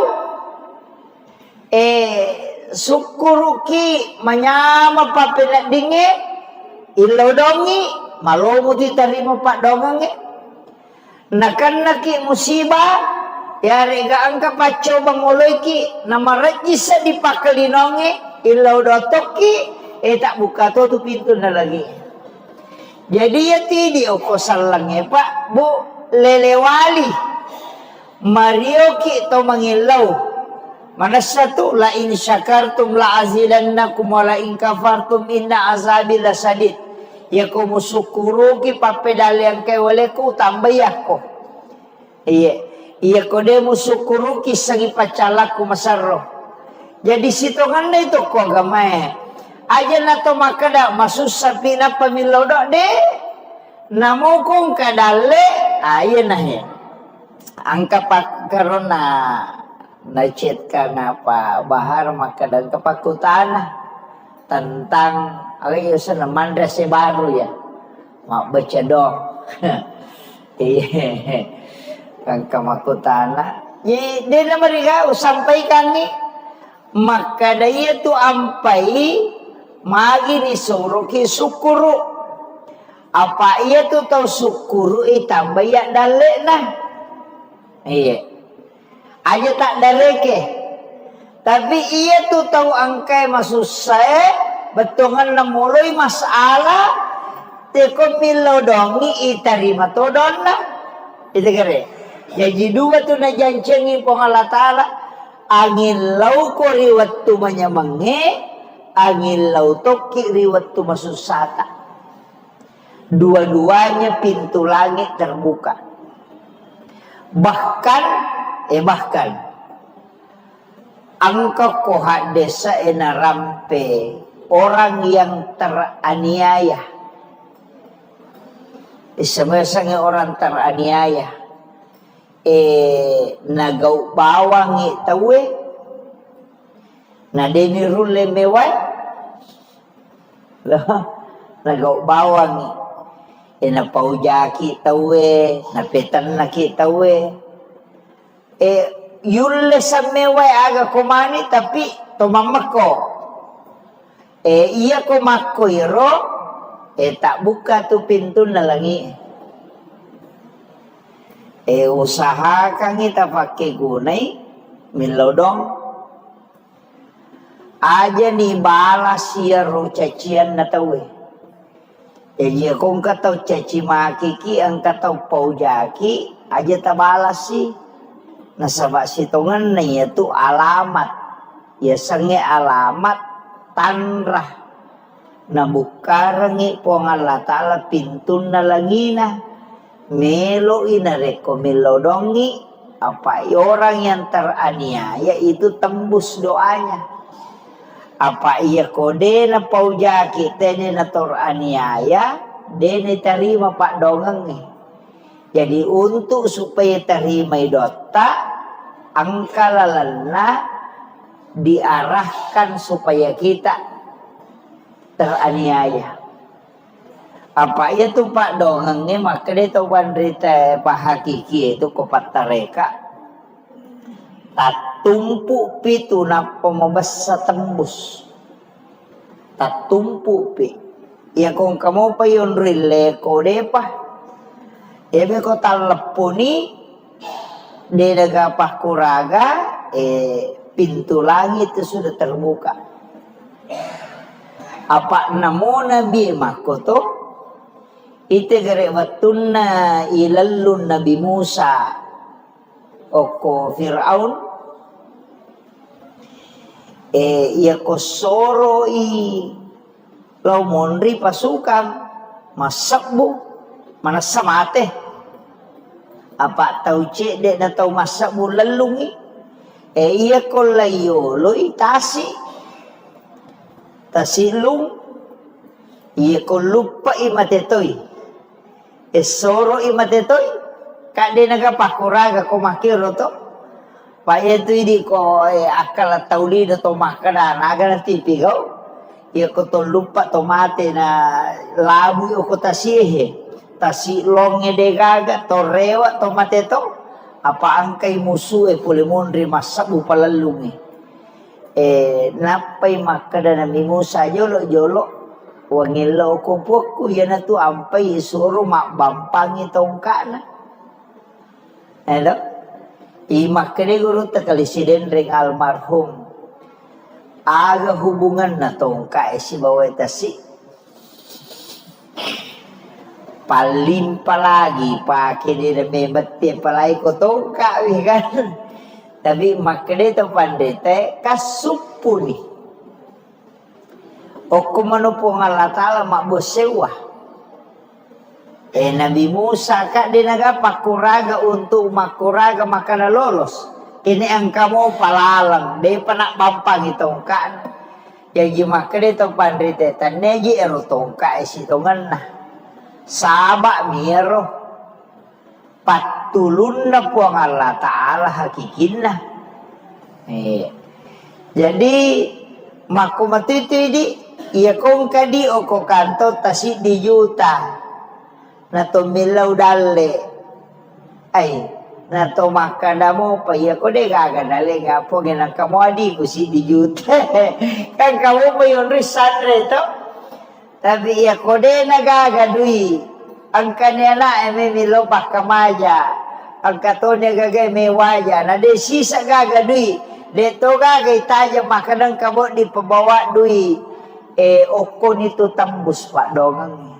sukuruki manyama papinadinge ilodongi malo mo to itarimo pa dongange nakanaki musibah yari ga angka pacho banguloy ki namarajis sa di pakalinonge ilodotoki tak buka tu pintu na lagi. Jadi ya tidi oko salangnya pak bu lelewali Mario ki to mangilaw mana satu la in syakartum la azidannakum wa la in kafartum inna azabi lasadid ya ko musukuru ki papedali yang kay wale ko tambaya ko iya ko de musukuru ki sagi pacala ko masarro jadi sitongan itu ko agama aja na to makada masusah pina pamilodo de namo kong kadale ayan na angka pak karona na chat ka na pa bahar makada kapakutana tentang ayos na mandrase baru ya mak baca dong angka makutana jadi dia na mereka sampaikan ni makada itu ampai magi ni suruh ki sukuru apa ia tu tahu sukuru tambah ya dalek nah aja tak dalek Tapi ia tu tahu angkai masusai betungan na mulai masalah teko milau dongi itarima to donna. Itu kere. Jadi dua tu na jancengi pong Allah Ta'ala angin lau ko riwat tu manyamange angin lau toki riwat tu masusata. Dua-duanya pintu langit terbuka. Bahkan angka koha desa ena rampe orang yang teraniaya. Semesang orang teraniaya. Nagau bawangi tawe. Na deni rule mewai. Nagau bawangi. Na paujaki tawe. Na petan na ki tawe. Yulle sa mewai aga kumani tapi tomamako. Iya kumako iro. Tak buka tu pintu nalangi. Usaha kang kita pakai gunai milodong. Aja ni balas ya ro cacian na tawe. Jadi kung kataw caci maki ki ang kataw paujaki aja tabalas si. Nasaba situngan na itu alamat. Ya sange alamat tanrah. Na bukarangi po ang Allah Ta'ala pintun na langina. Melo inareko melodongi. Apa orang yang teraniaya itu tembus doanya. Apa ia kode na paujaki tene na teraniaya. Dene terima pak dongeng nih. Jadi untuk supaya terima dota, angka lalana diarahkan supaya kita teraniaya. Apa itu pak dongengnya maka dia tahu bandrita pak hakiki itu kopat tareka. Tatumpu pitu na pemabasa tembus. Tatumpu pi. Ya kung kamu pa yun rile kode pa. Ebe ko taleponi di negapah kuraga pintu langit itu sudah terbuka. Apa namo nabi makoto ite gere watunna ilallun Nabi Musa oko Fir'aun ia kosoro lau monri pasukan masakbu mana samate. Apa tahu cek dek na tahu masak bulalungi iya ko layolo itasi tasilung iya ko lupa imatetoy soro imatetoy kade nagapakuraga ko makiro to pa itu di ko akal tauli na to makana naga na tipigaw iya ko to lupa tomate na labu ko tasihe tasilonge de gaga torewa tomate to apa angkai musuh pulimondri masabu palalungi napay makada na Musa jolo wangilo ko poku yana tu ampai suruh mak bampang itong kana imakade guru takalisiden ring almarhum aga hubungan na tong si bawai tasi palimpa lagi pakai dia membeti palai ko ka kan tapi makde to pandete kasupuni okumano po Allah Ta'ala mak bosewa Nabi Musa kak dia nagapakuraga untuk makuraga makana lolos ini ang kamu palalang dia panak pampang itong kan jadi makde to pandete taneji ero tongka isitongan nah sabak miro patulun na po ang Allah Ta'ala hakikin na jadi makumatito di iya kong kadi o ko kanto tasi di juta na tumilaw dali ay na to makanda mo pa iya ko de gagadali nga po ginang kamo adi ko si di juta kan kamo pa yun risan rito tapi iya ko de nagagadui ang kanila may milopak kamaja ang katonya gagay may waya na de sisa gagadui Dito ka kay tayo makadang kabo di pabawa dui oko nito tambus pa dongang.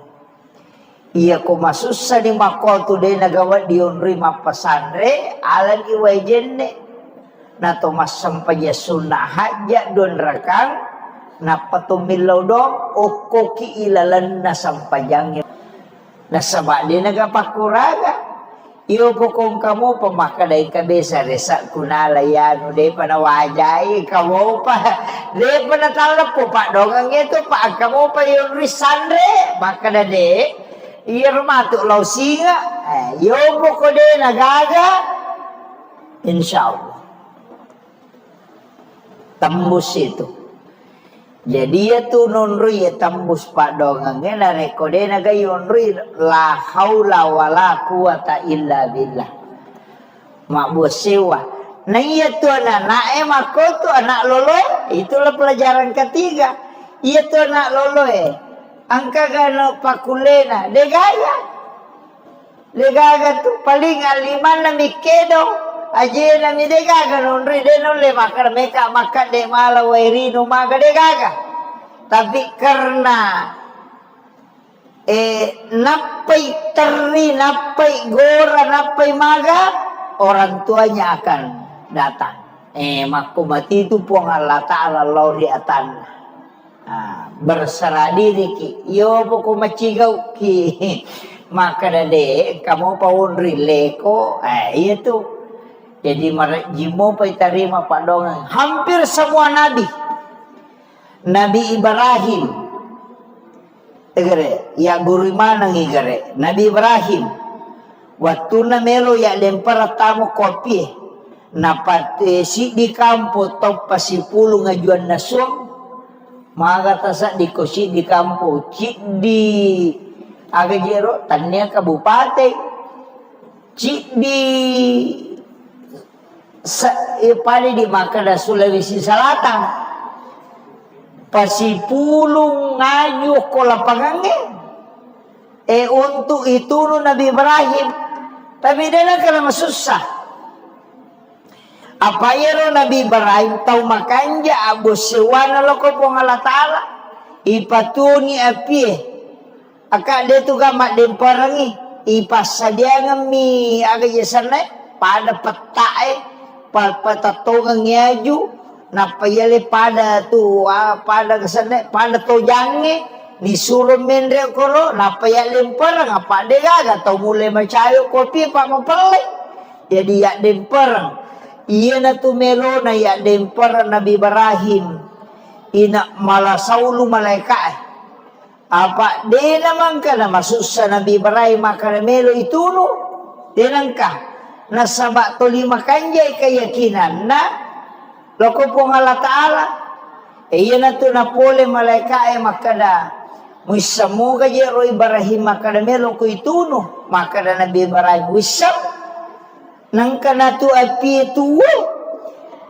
Iya ko masusa ni makol today nagawa di onri mapasandre alan iway jenne na tumas sampaya sunahaja don rakang na patumilaw dong oko ki ilalan na sampayang nasaba di nagapakuraga. Iyo po kung kamu pamakaday kabe sa resa kunalayan de panawajay kamu pa de panatalap po pa dongang ito pa kamu pa yung risandre makada de iyo matuk law singa iyo po ko de nagaga insyaallah tembus itu. Jadi ya tu nonrui ya tembus pak dongang na rekode na gayonrui la haula wala quwata illa billah. Mak sewa. Nah iya tu anak mako tu anak loloy itulah pelajaran ketiga. Iya tu anak loloy angka gano pakulena degaga tu paling aliman na mikedo. Aje na mi degaga nonri de non le makar meka makan de mala wairi no maga degaga. Tapi karena napai teri, napai gora, napai maga orang tuanya akan datang. Maku mati itu puang Allah Ta'ala lau di atan. Berserah diri ki. Yo poko macigau ki. Maka dade kamu pawon rileko. Iya tuh. Jadi jimo pa itarima pak dongang. Hampir semua nabi. Nabi Ibrahim. Tegere, ya guru mana ngigere. Nabi Ibrahim. Waktu na melo ya lempar tamu kopi. Napat si di kampo top pasipulu ngajuan nasong. Maga tasak di kosi di kampo. Cik di agajero tanya kabupaten. Cik di padi di Makada Sulawesi Selatan pasipulung ngayu ko lapangannya untuk itu Nabi Ibrahim tapi dia nak kena susah apa ya Nabi Ibrahim tahu makanja abu sewana lo ko pong Allah Ta'ala ipatuni api akak dia tu gamak demparangi ipasadia ngami aga jesana pada petae patatogang ngaju napayale pada tu pada kesana pada tojange disuruh mendre koro napayale perang apa dega atau mulai macayo kopi pak mempelai jadi ya demperang iya na tu melo na ya demperang Nabi Ibrahim ina malasaulu malaikat apa de naman ka na masusa Nabi Ibrahim maka melo itu no denangka nasabak to lima kanjay keyakinan na loko pong Allah Ta'ala iya na to na pole malaika makada muisamu kaje ro Ibrahim makada melo ko ituno makada Nabi Ibrahim wisam nang kana to api tuwo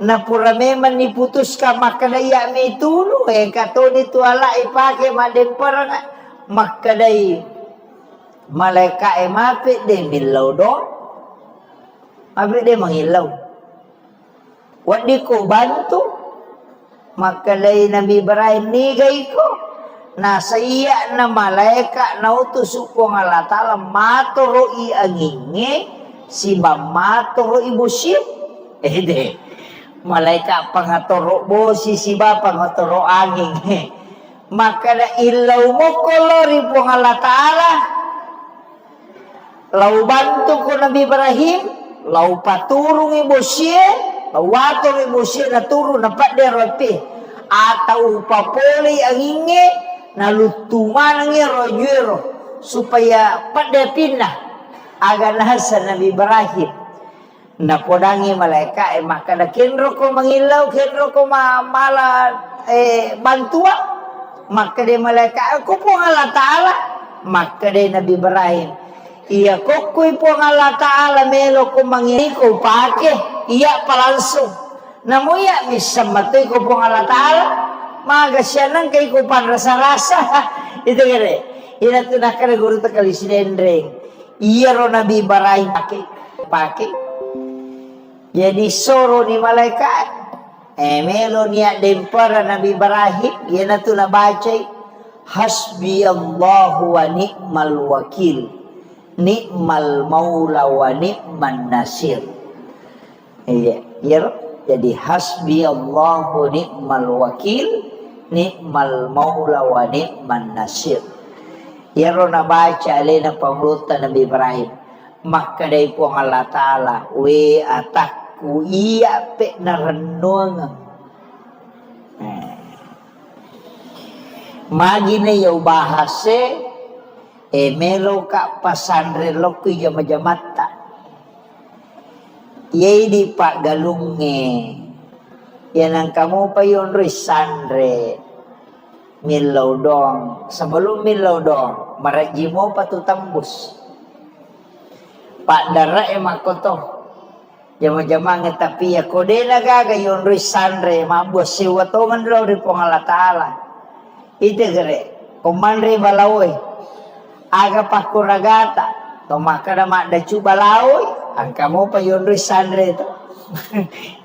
na pura meman niputus ka makada ya me ituno kato ni to ala ipake maden parang makada malaika mape de bilaw do Abi dia menghilau. Wadi ko bantu. Maka dari Nabi Ibrahim ni gaiko. Nasa iya na malaika na utus upong Allah Ta'ala maturo i anginge si maturo ibu sip. De. Malaika pangaturo bosi si ba pangaturo angin. Maka na ilaw mo kolori pong Allah Ta'ala. Lau bantu ko Nabi Ibrahim. Lau paturung ibu siya, lau watong ibu siya na turun na pada ropi, atau upapoli ang inge na lutuman ang rojero supaya pada pindah agar nasa Nabi Ibrahim na podangi malaikat maka na kenro ko mangilaw kenro ko mala bantua maka de malaikat ako po Allah Ta'ala maka de Nabi Ibrahim iya kokoy po ang Allah Ta'ala melo ko mangini ko pake iya palansong namuya misamatoy ko po ang Allah Ta'ala magasyanan kay ko pan rasa-rasa itu kare ina tunakar guru takali sinendreng iya ro Nabi Ibrahim pake jadi soro ni malaikat melo niya dempara Nabi Ibrahim yana tu na bacay hasbi Allahu wa ni'mal wakil ni'mal maula wa ni'man nasir. Iya, jadi hasbi Allahu ni'mal wakil ni'mal maula wa ni'man nasir. Yaro na baca alay ng pamulutan Nabi Ibrahim. Maka day po ang Allah Ta'ala we atakku iya pe na renungan. Magi na yaw bahase melo ka pasandre loko jama-jamata. Yay di pak galunge. Yan ang kamu pa yun risandre. Milaw dong. Sebelum milaw dong. Maraji mo patutambus. Pak dara makoto. Jama-jama ngetapi ya kode nagaga yun risandre. Mabos siwatongan daw rin pong Allah Ta'ala. Ito gare. Kumandre balawoy. Aga pakuragata. Tomaka na madachu balawoy. Ang kamu pa yun risandre ito.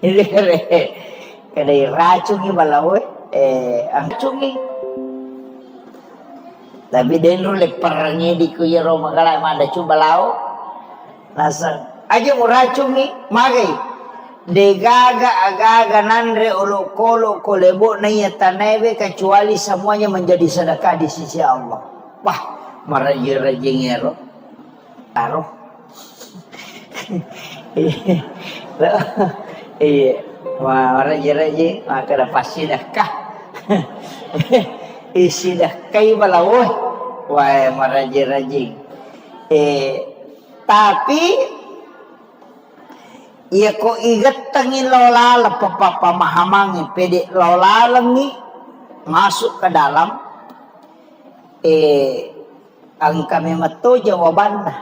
Ini gare. Kadai racungi balawoy. Ang racungi. Tapi dentro le perangi di kuyero magala madachu balawoy. Nasa. Aja mo racungi. Magay. De gaga agaga nandre olo kolo kolebo na yatanebe kecuali semuanya menjadi sedekah di sisi Allah. Wah, maraji-raji ngero. Taruh. Iya, maraji-raji maka ada pasti sedekah. Isi sedekah balawoy. Wah, maraji-raji. Tapi iya ko igat tangin lolala pamahamangi pede lolalangi masuk ke dalam ang kami mato jawabannya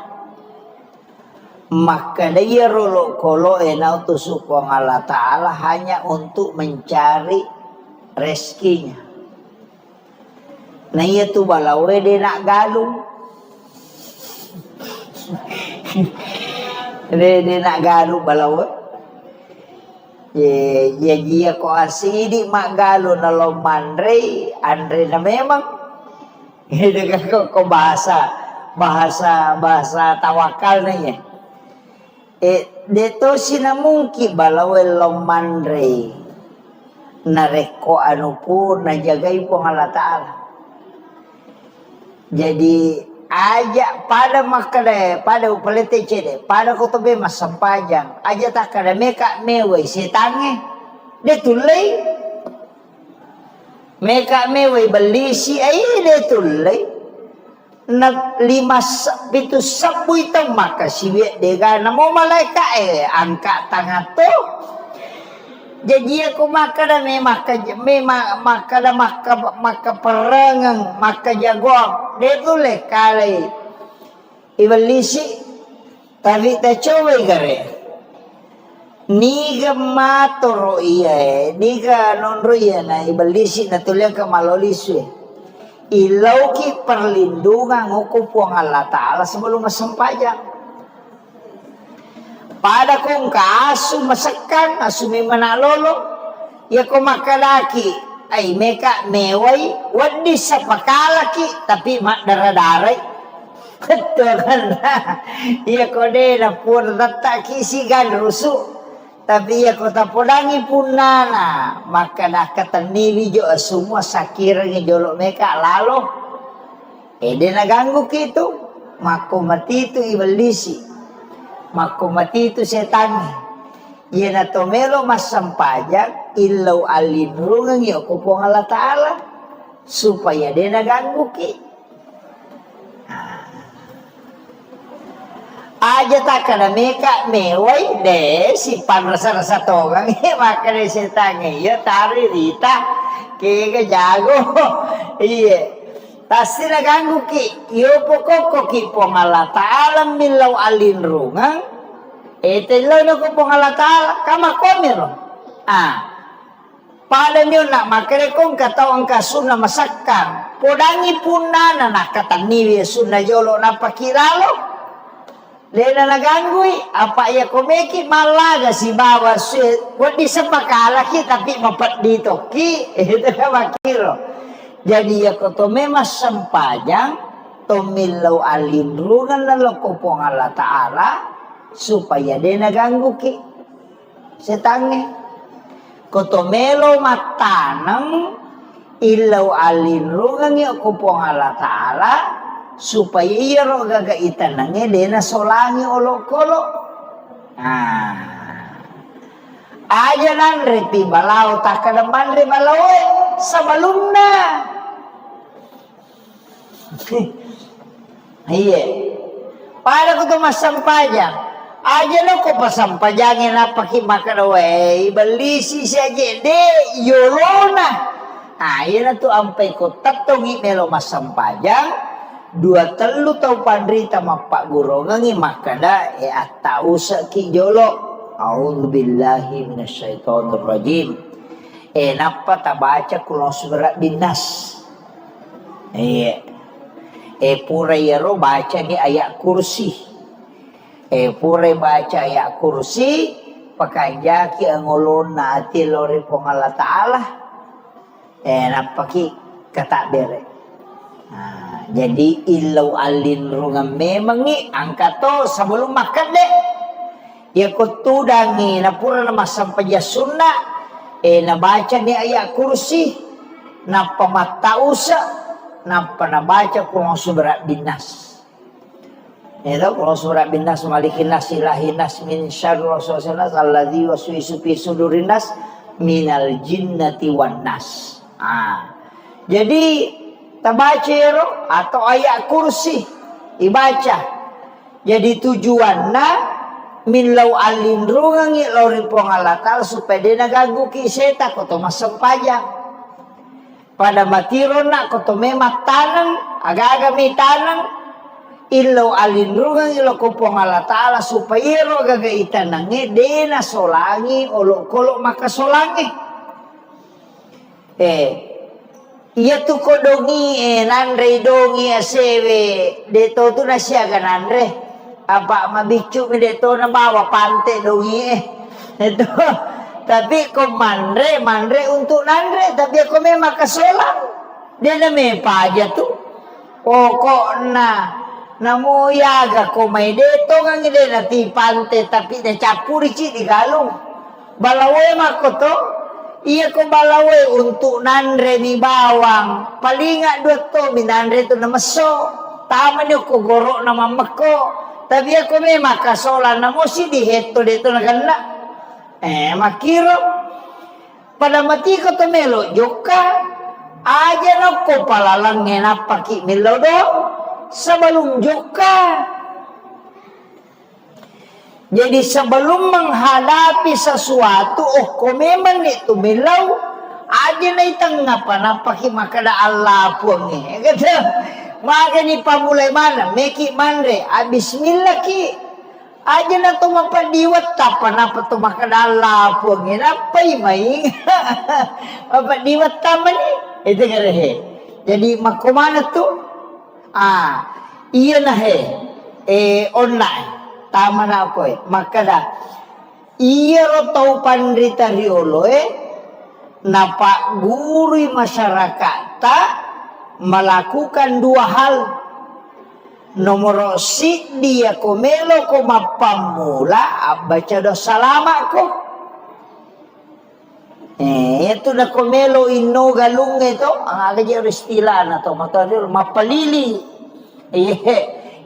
maka dia rolo kolo enau tusukong Allah Ta'ala hanya untuk mencari rezekinya. Nah iya tu balawe dia nak galung. Dia nak galu balawa. Dia ko asidi mak galu na lomandre andre na memang. Ini ko bahasa tawakal na ya. Dito sinamungki balawa lomandre. Nareko anu po najagay po ng Allah Ta'ala. Jadi aja pada makade pada upalete cede pada kotobe masampajang aja tak kada meka mewe setange de tulai meka mewe belisi ai de tulai na 5 pitu sabu itu maka siwe dega namo malaika angka tangato jadi aku makada maka perangang maka jagoan dia tu le kali ibalisi tapi tak coba gare niga matoro iya niga nonro iya na ibalisi na tuliang kamalolisu ilauki perlindungan hukum Allah Ta'ala sebelum masampajang. Pada kong kaasu masakan asumi manalolo ya ko makalaki ay meka meway wadi sa pakalaki tapi mak daradaray ketukan ya ko de na pur datta kisigan rusu tapi ya ko tapodangi punana maka dah kataniwi jo semua sakira ni jolo meka lalo de naganggu kitu mako mati itu ibalisi mako mati itu setan. Ia na tomelo masampajang ilaw alinrungang iyo kupong Allah Ta'ala supaya dia naganggu ki. Aja tak kada meka meway de si panrasa-rasa togang maka de setan iya tari rita kaya jago iya. Pasti naganggu ki, iyo pokok ki pong Allah Ta'ala milaw alinrungang, itilaw na ko pong Allah Ta'ala, kama komiro. Pada niyo na makirekong katawang kaso na masakkan, podangi puna na nakataniwi so na yolo na pakiralo, Dena naganggui apa ya komeki malaga si bawa sweet buat disepakala ki tapi mapat dito ki itu kan makiro. Jadi ya koto memang sempajang tomilau alindrungan lalu kopong Allah Ta'ala supaya dena ganggu ki setange koto melo matanang ilau alindrungan ya kopong Allah Ta'ala supaya iya ro gaga itanange dena solangi olok-olok. Aja nan repi balau tak kademan re balau sebelumna. Iya. Pada kutu masampajang. Aja lo ko pasampajangin apa ki makan we beli si saja de yolona. Iya na tu ampai ko tatongi melo masampajang. 2-3 tau pandrita mapak guru ngangi makada atau saki jolo. A'udzubillahi minasyaitonir rajim. Napa ta baca kulo surat binas. Pura yero baca ni ayat kursi. Pura baca ayat kursi pakanja ki angolon na ati lori pong Allah Ta'ala. Napa ki kata bere. Jadi ilau alin rungan memang ni angkat to sebelum makan deh. Ya kutudangi na pura na masampaja sunnah. Na baca ni ayat kursi. Na pamatausa. Na baca kurang surat binas. Itu kurang surat binas malikin nas ilahin nas min syarri waswasil alladzi waswisu fi sudurin nas minal jinnati wan nas. Jadi tabaca atau ayat kursi dibaca. Jadi tujuanna min lau alindrungangi lori pong Allah Ta'ala supaya dia naganggu ki seta koto masang pajang. Pada matiro na koto memat tanang aga-aga mi tanang ilau alindrungangi lo pong Allah Ta'ala supaya ro gaga itanange dena solangi olok-olok maka solangi. Iya tu kodongi nanre dongi asewe deto tu nasiaga nanre apa mabicu mi deto na bawa pante dongi itu tapi ko manre untuk nanre tapi ako may makasolang dia na may paja tu pokok na namuyaga ko may deto nga ngide na ti pante tapi na capuri ci di galong balawe makoto. Iya ko balawe untuk nanre ni bawang palinga 2 to minanre to na maso tama niyo ko goro na mamako tapi ako may makasola na mo si diheto dito na ganda makiro pada mati ko to melo joka aja na ko palalang ngena paki melo do sebelum joka. Jadi sebelum menghadapi sesuatu, kok memang itu milau aja na itang ngapa-napa ki makada Allah pun ni. Kata, maka ni pamulai mana, meki manre, bismillah ki. Aja na to mapadiwat apa-napa to makada Allah pun ni. Napay maing. Mapadiwat tama ni. Itu ngarehe. Jadi makumana tu? Iya na he. Online. Tama na ako makada iya ro tau pandrita riolo na gurui masyarakat melakukan 2 hal. Nomor si dia komelo ko mapamula baca dosa lama ko. Itu na komelo ino galung ito ang agaja istila na to matadil mapalili.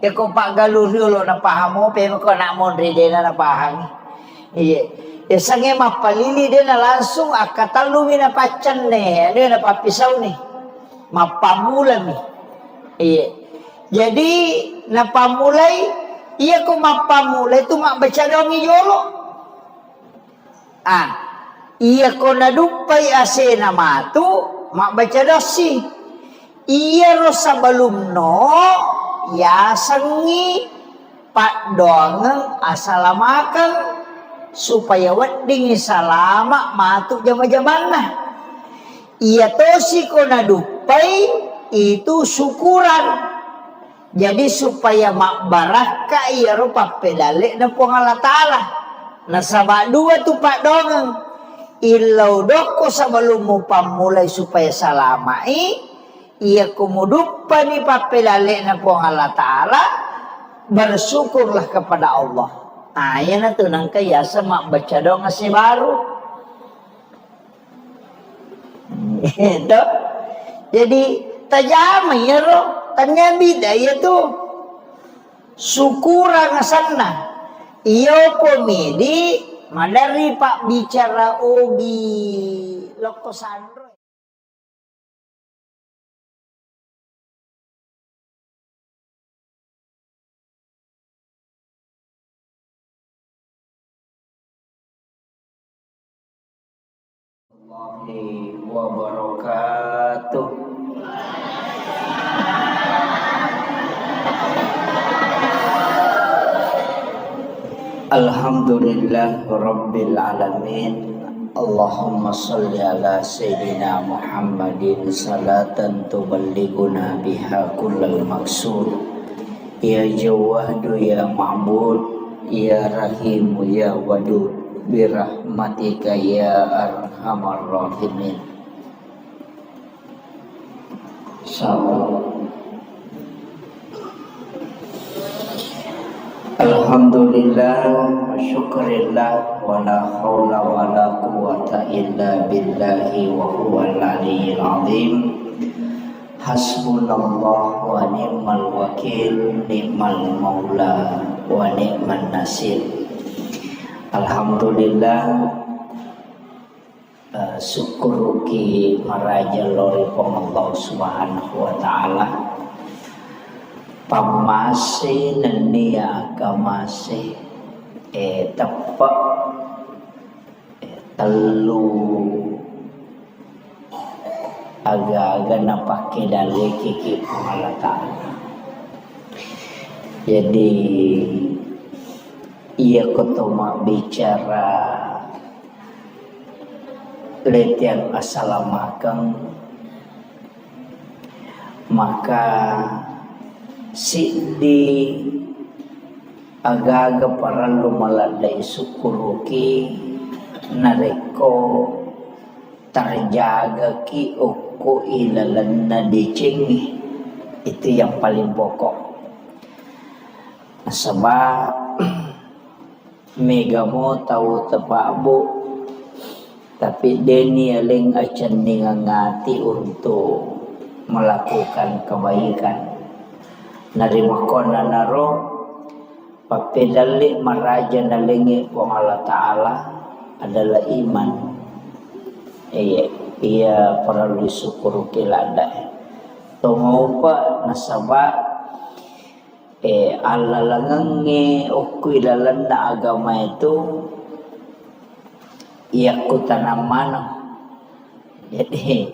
Ya ko pak galurulo na pahamo pero ko na mon rede na pahang. Ya sange mapalili dia na langsung akatalumi na pacan ne, dia na papisaw ni. Mapamula mi. Jadi napamulay iya ko mapamulay tu mabaca dong yolo. Iya ko nadupay ase na matu mabaca dosi. Iya ro sebelum no ya sengi pak dongang asalamakan supaya wedding salama matu jama-jamanna. Iya tosi ko nadupai itu syukuran. Jadi supaya makbaraka iya rupa pedale na po Allah Ta'ala. Nasaba dua tu pak dongang. Ilaw doko sa balumo pamulay supaya salamai. Iya kumudupa ni papedale na po Allah Ta'ala. Bersyukurlah kepada Allah. Ayan na to nang kaya sa makbaca donga si baru. Itu. Jadi tajama ya roh. Tanya bidaya tu syukurang sana iyo pomidi madari pak bicara obi loko sandro. Warahmatullahi wabarakatuh. Alhamdulillah Rabbil Alamin. Allahumma salli ala Sayyidina Muhammadin salatan tuballighuna biha kullal maksud. Ya Jawadu ya Ma'bud, ya Rahimu ya Wadud, birahmatika ya Arhamar Rahimin. Salam. Alhamdulillah wa syukurillah wa la hawla wa la quwata illa billahi wa huwal aliyyil azim. Hasbunallah wa ni'mal wakil, ni'mal maula wa ni'man nasir. Alhamdulillah syukur ki maraja lori Allah subhanahu wa ta'ala. Pamase nania kamase tepak telu agak-agak napake dari kiki Allah Ta'ala. Jadi ia ketoma bicara letian assalamualaikum, maka si di agak-agak para lumaladai syukuruki nareko terjaga ki uku ilalanna dicingi. Itu yang paling pokok. Sebab megamo tahu tepabu, tapi deni aling acan ningangati untuk melakukan kebaikan. Narima kona naro papedali maraja nalingi po Allah Ta'ala adalah iman. Ia perlu syukur kilada. Tunggu pa nasaba Allah langangi ukui dalam agama itu ia kutanamana. Jadi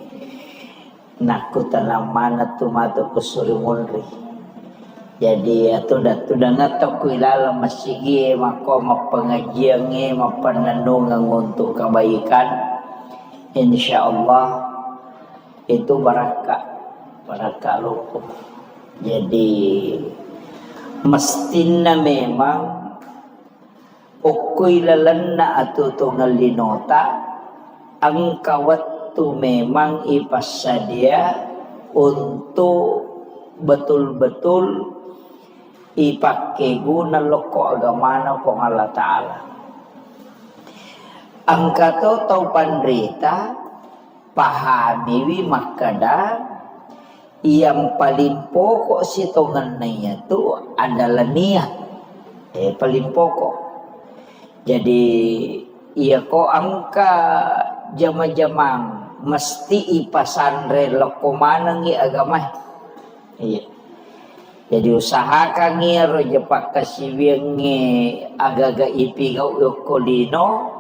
nak kutanamana tu matu kusuri munri. Jadi itu dah ngatok kuilala masigi mako mapengajiannya mapanandungan untuk kebaikan. Insyaallah itu barakah lukuh. Jadi mestina memang kuilalanna atau tungalinota ang kawat tu memang ipasadia untuk betul-betul ipakai guna loko agamana pong Allah Ta'ala. Angkato tau pandrita pahamiwi makada yang paling pokok si tongannya itu adalah niat. Paling pokok. Jadi iya ko angka jama-jamang mesti ipasandre loko manang i agama. Iya. Jadi usahakan ngiro jepak kasiwingi agaga ipigaw yokolino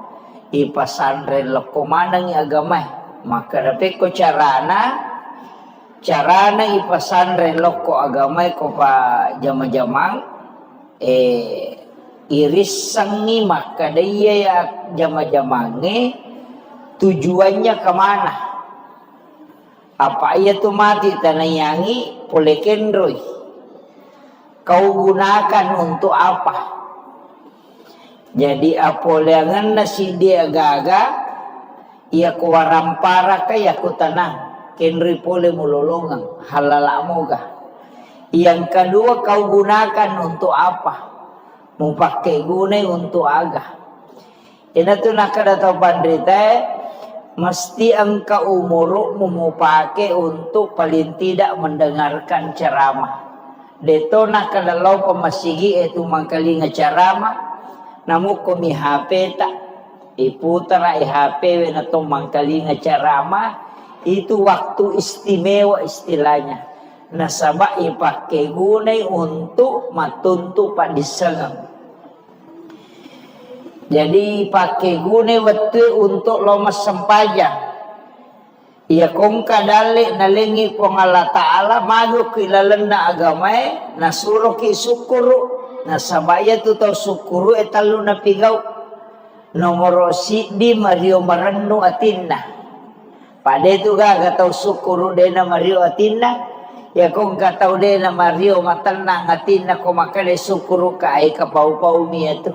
ipasandre loko manang agama. Maka dapat ko carana ipasandre loko agama ko pa jama-jamang iris sangi maka daya ya jama-jamange tujuannya kemana? Apa ia tu mati tanayangi polekendroy. kau gunakan untuk apa? Jadi apoleangan na si dia gaga, ia kuwarampara kaya ku tanang, kenri pole mulolongan, halala moga. Yang kedua kau gunakan untuk apa? Mau pakai guna untuk aga. Ina tu nakadatau pandrita, mesti engkau umuruk mau pakai untuk paling tidak mendengarkan ceramah. Deto nakadalau pemasigi itu mangkalinga ceramah, namu komi HP tak iputar HP na to mangkalinga ceramah, itu waktu istimewa istilahnya. Nasaba ipakai gunai untuk matuntu padisangan. Jadi pakai gunai waktu untuk lomas sempajang. Ia kong kadali nalingi kong Allah Ta'ala maju kilalan na agamay nasuruh ki sukuru nasabaya tu tau sukuru etalu na pigaw nomoro si di Mario Marannu atinna pada itu ga tau sukuru de na Mario atinna ya kong katau de na Mario matanang atinna ko makale sukuru ka ay kapau-pau miya tu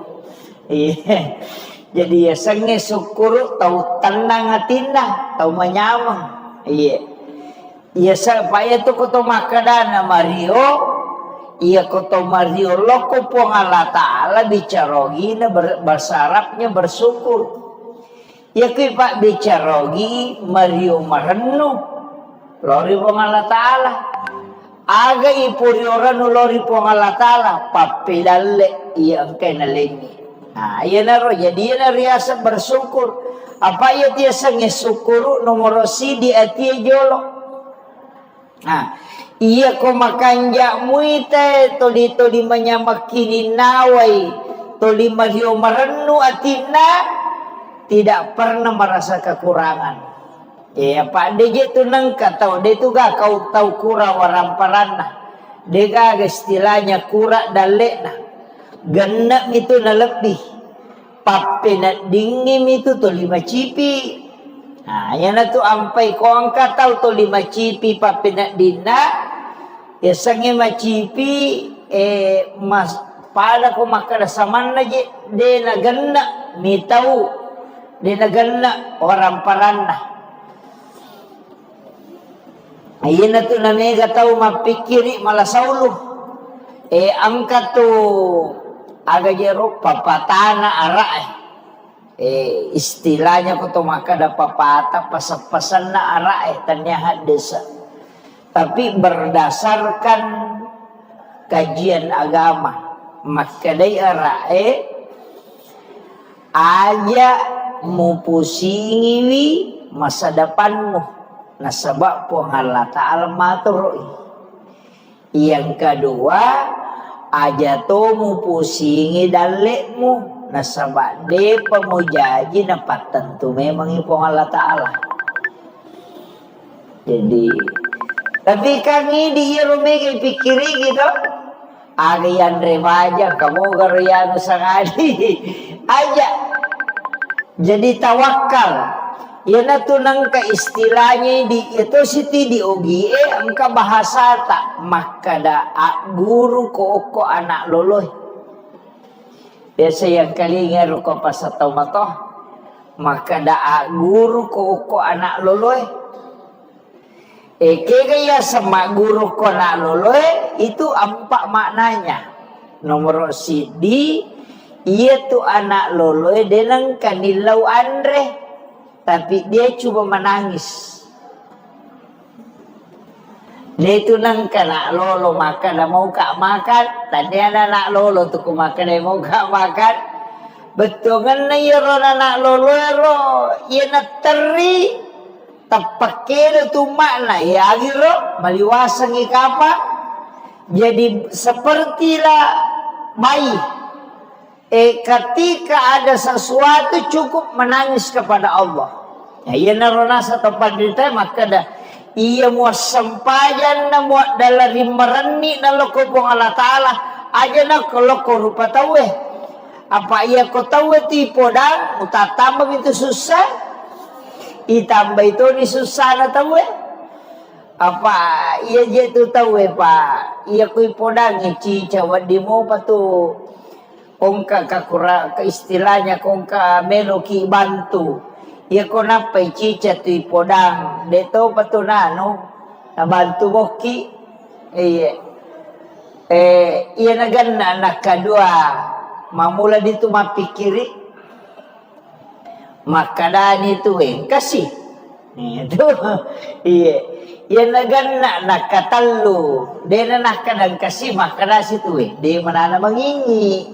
iya. Jadi ya sange sukuru tau tenang atinna tau menyamang iya iya supaya tu koto makadana Mario iya koto Mario loko pong Allah Ta'ala bicarogi na bersarapnya bersyukur iya kui pak bicarogi Mario Marannu lori pong Allah Ta'ala aga ipuri orang lori pong Allah Ta'ala papidalle iya angkay nalengi. Nah, iya naro jadi iya riasa bersyukur. Apa iya dia sange syukuru nomor si di atie jolo. Nah, iya ko makanja muite toli menyamakini nawai toli Mario Marannu atina tidak pernah merasa kekurangan. Ya Pak DJ tu nengka tahu dia tu gak kau tahu kurang waramparanna. Dia gak istilahnya kurang dalekna. Genap itu na lebih pape na dingin itu to 5 cipi. Nah yan na to ampai ko ang kataw to 5 cipi pape na dina ya sange macipi mas pada ko makadasaman na de na ganna mitaw de na ganna orang paranna. Ayan na to na mega tao mapikiri malasaulo angkat to aga jero papatana arae istilahnya ko to makada papata pasapasan na arae tanyahan desa tapi berdasarkan kajian agama makadai arae aja mupusingiwi masa depanmu nasabak po Allah Ta'ala matur. Yang kedua aja to mu pusingi dalekmu nasabak de pamujaji napat tentu memang ipong Allah Ta'ala. Jadi tapi kami di Yerome pikiri gitu ada yang remaja kamu garian sangadi aja jadi tawakal ya natunang ka istilahnya di itu siti di ogie angka bahasa tak maka da guru ko anak loloy biasa yang kali ngaru ko pasatau matoh maka da guru ko anak loloy kaya sama guru ko anak loloy itu 4 maknanya nomor sidi iya tu anak loloy denang kanilau andre tapi dia cuma menangis. Dia itu nang kena lolo makan, dah mau kak makan. Tadi anak lolo tu ku makan, dia mau kak makan. Betul kan na yero anak lolo yero, ia nak teri, tapakir tu makna ya agiro, maliwasang ikapa. Jadi sepertilah bayi. Ketika ada sesuatu cukup menangis kepada Allah. Ya ia narona satu pandita maka dah ia muat sempajan na muat dalari mereni na loko pong Allah Ta'ala aja na kalau ko rupa tawe. Apa ia ko tawe tipo dan utatambang itu susah. Itambah itu ni susah na tawe. apa iya je tu tahu pa iya kui podang cica wadi mo patu kongka kakura ke istilahnya kongka meloki bantu iya ko napai cica tu podang deto patu nano na bantu boki iya iya naganna anak kedua mamula ditu mapikiri makadani tu kasih itu iya iya naganna nakatallu dia nak kadang kasih makadasi tu dia mana mangingi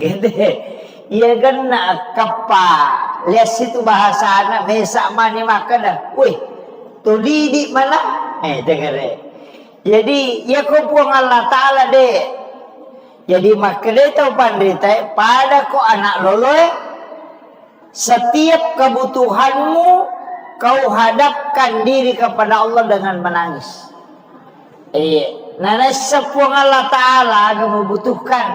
gede iya ganna kapa lihat situ bahasa anak mesa mani makada wih tu di mana dengar jadi ya kau puang Allah Ta'ala deh jadi makanya tahu pandita pada ko anak loloy setiap kebutuhanmu kau hadapkan diri kepada Allah dengan menangis. Nanasa puang Allah Ta'ala kamu butuhkan.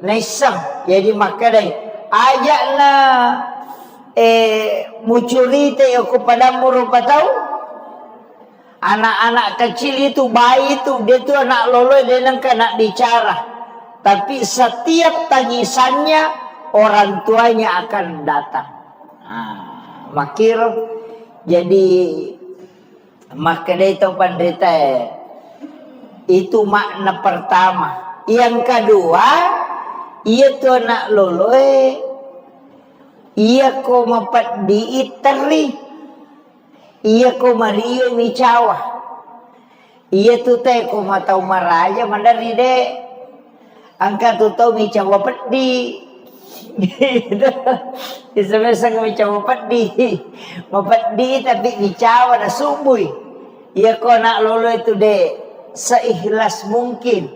Naisam. Jadi makanya ajakna mucurite aku padamu rupa tahu. Anak-anak kecil itu bayi itu dia tu anak loloy dia nak bicara. Tapi setiap tangisannya orang tuanya akan datang. Makir jadi makanya itu penderita itu makna pertama. Yang kedua ia tu anak loloy ia ko mapat diiteri ia ko mario micawa ia tu teh ko matau maraja mandari de angka tu tau micawa pedi Isem-isem micawa mapadi tapi micawa na subuy. Ia ko nak lolo itu de seikhlas mungkin,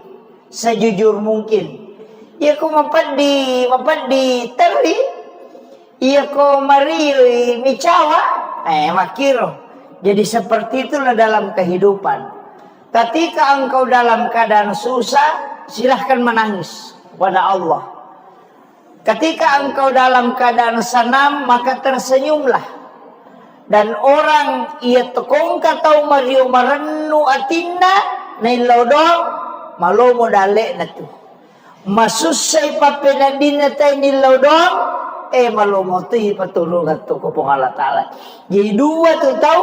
sejujur mungkin. Ia ko mapadi teri. Ia ko mariui micawa, makiro. Jadi seperti itulah dalam kehidupan. Ketika engkau dalam keadaan susah, silahkan menangis kepada Allah. Ketika engkau dalam keadaan senang, maka tersenyumlah. Dan orang ia tekong katau mariu marennu atinna nailodong malo modale na tu. Masusay papenadin na tayo nilodong malo mo tu ipatulungan tu ko pong Allah Ta'ala. Jadi dua tu tahu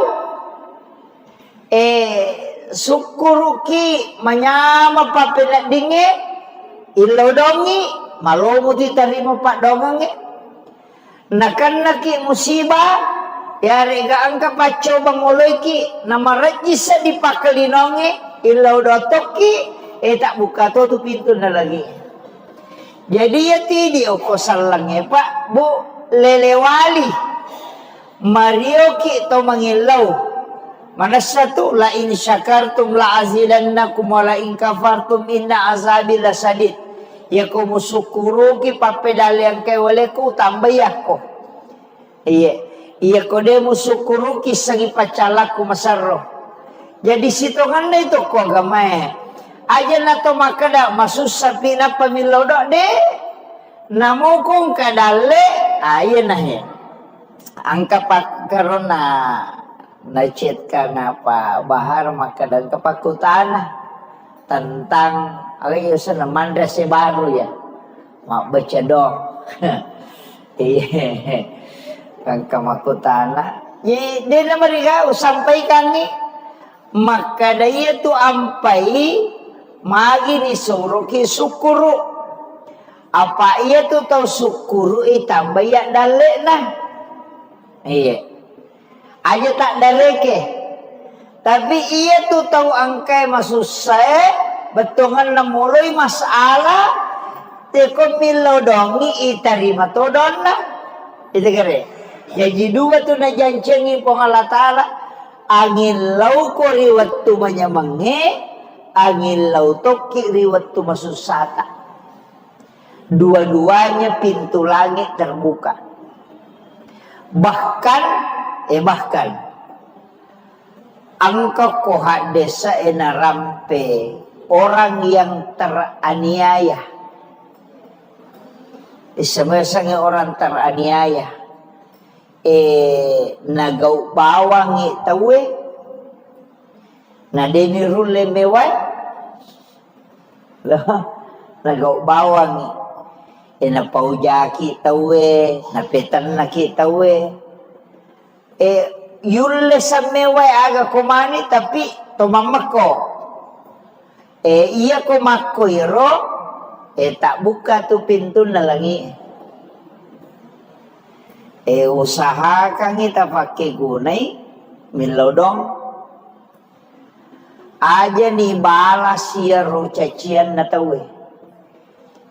syukuruki manyama papenadinge ilodongi malo mo tarimo pak dongange nakan naki musibah yari ga angka paco banguloy ki nama rejisa di pakalinonge ilaw dotoki tak buka tu pintu na lagi jadi ya tidi oko salangnya pak bu lelewali mario ki to mangilaw mana satu la in syakartum la azidannakum wa la in kafartum inna azabi lasadid ya ko musukuru ki papedal yang kay wale ko tambay ako iya ko de musukuru ki sagi pacalak ko masarro jadi sitongan na ito ko agama aja na to makada masusapi na pamilodo de namo kong kadale ayan na angka pagkaroon na chat ka na pa bahar makadang kapakutana tentang ayah sana madrasah baru ya mak baca dong kan kamakutana jadi dia mereka sampaikan ni maka dia tu ampai magi ni suruh ki syukuru apa ia tu tahu syukuru tambah ya dalek nah aja tak daleke tapi ia tu tahu angkai masuk saya betungan namuloi masalah teko milodongi itarima todonna itu kere jadi dua tu na jancengi pong Allah Ta'ala angin lau ko riwat tu manyamange angin lau toki riwat tu masusata dua-duanya pintu langit terbuka bahkan angka koha desa enarampe orang yang teraniaya semesanya orang teraniaya nagau bawang tawe Na deni rule mewai lah nagau bawang ina paujaki tawe na petan na kitawe yulle sa mewai aga kumani tapi tomamako iya kumako iro tak buka tu pintu na langi usaha kang kita pakai gunai milodong aja ni balas ya ro cacian na tawe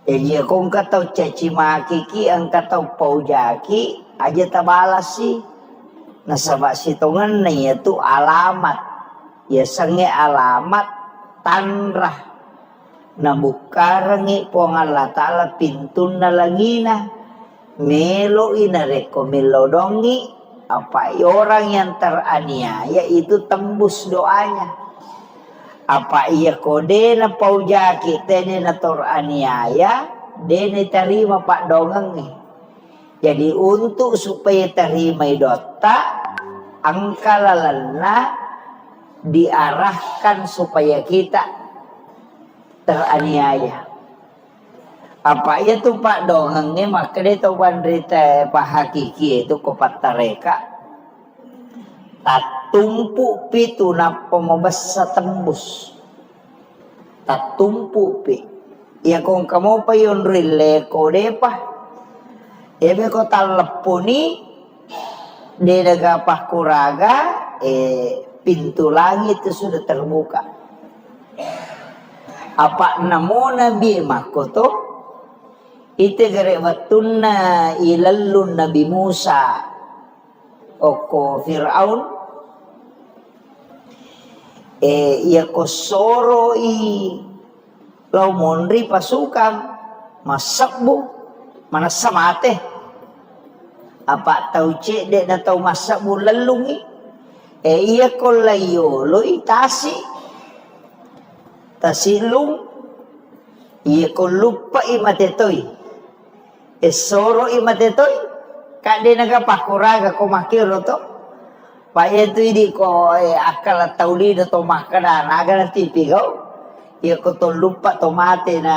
dia kung katau caci maki ki ang katau paujaki aja tabalas si nasaba sitongan na itu alamat ya sange alamat tanrah na bukarangi po ang Allah Ta'ala pintun na langina melo inareko melodongi apa orang yang teraniaya itu tembus doanya apa iya kode na paujaki tene na teraniaya dene terima pak dongeng nih jadi untuk supaya terima idota angkalalana diarahkan supaya kita teraniaya apa itu pak dongengnya maka dia tahu bandrita pak hakiki itu kopat tareka tatumpu pitu na pemabas sa tembus tatumpu pi ya kung kamu pa yun rile ko de pa ebe ko taleponi de nagapah kuraga pintu langit itu sudah terbuka apa namo nabi makoto ite gare watunna ilallun nabi Musa oko Fir'aun iya kosoro lau monri pasukan masakbu mana samate apa tau cek dek na tau masakbu lalungi iya ko layolo itasi tasilung iya ko lupa imatetoy soro imatetoy kade nagapakuraga ko makiro to pa itu di ko akal tauli na to makana naga na tipigaw iya ko to lupa tomate na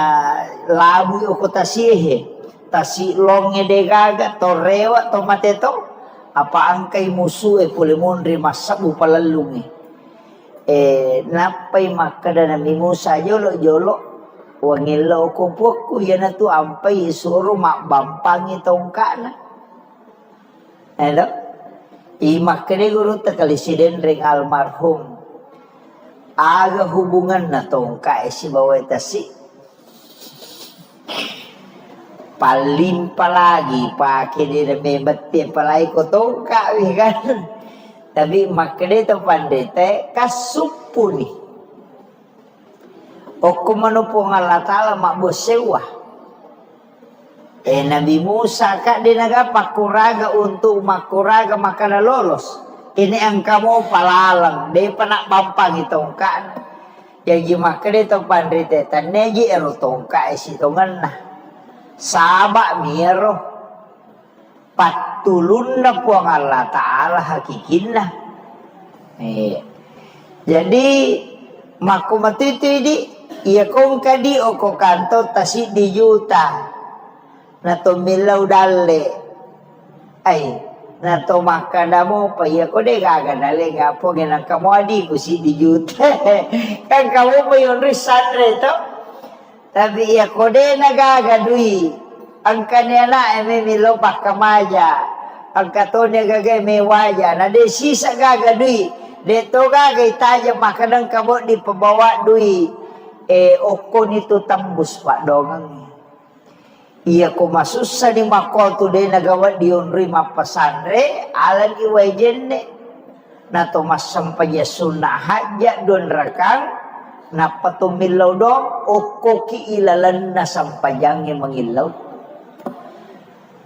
labu ko tasihe tasilonge de gaga to rewa tomate to apa angkay musu pulimonri masabu palalungi napay makada na mimusa jolo wangilo ko poko yan na to ampay isuro makbampang itong kana imakne guru takalisiden ring almarhum aga hubungan na tongka si bawai tasi palimpa lagi pakai dia membeti palai ko tongka kan tapi makne to pandete kasupuni o kumano po Allah Ta'ala makbosewa Nabi Musa kak dia nagapakuraga untuk makuraga makana lolos. Ini ang kamu palalang. Dia panak pampang itong kan. Yang maka dia itong pandritetan. Neji erotong ka isitongan na. Saba miro. Patulun na po ang Allah Ta'ala hakikin na. Jadi makumatito di. Iya kong kadi o ko kanto tasi di juta. Na tumilaw dali ay na tumakada mo pa iya ko de gagadali nga po ginang kamo adi ko si di jute kan kamo pa yun risan reto tapi iya ko de nagagadui ang kanya na may milaw pa kamaja ang katonya gagay may waja na de sisa gagadui deto gagay taja makadang kamo di pabawa dui oko nito tambus pa dongang iya ko masusa ni makoto de nagawa diyon rima pasandre alan iway jenne na tumasampaya sunahaja don rakang na patumilaw dong o koki ilalan na sampayang yung mangilaw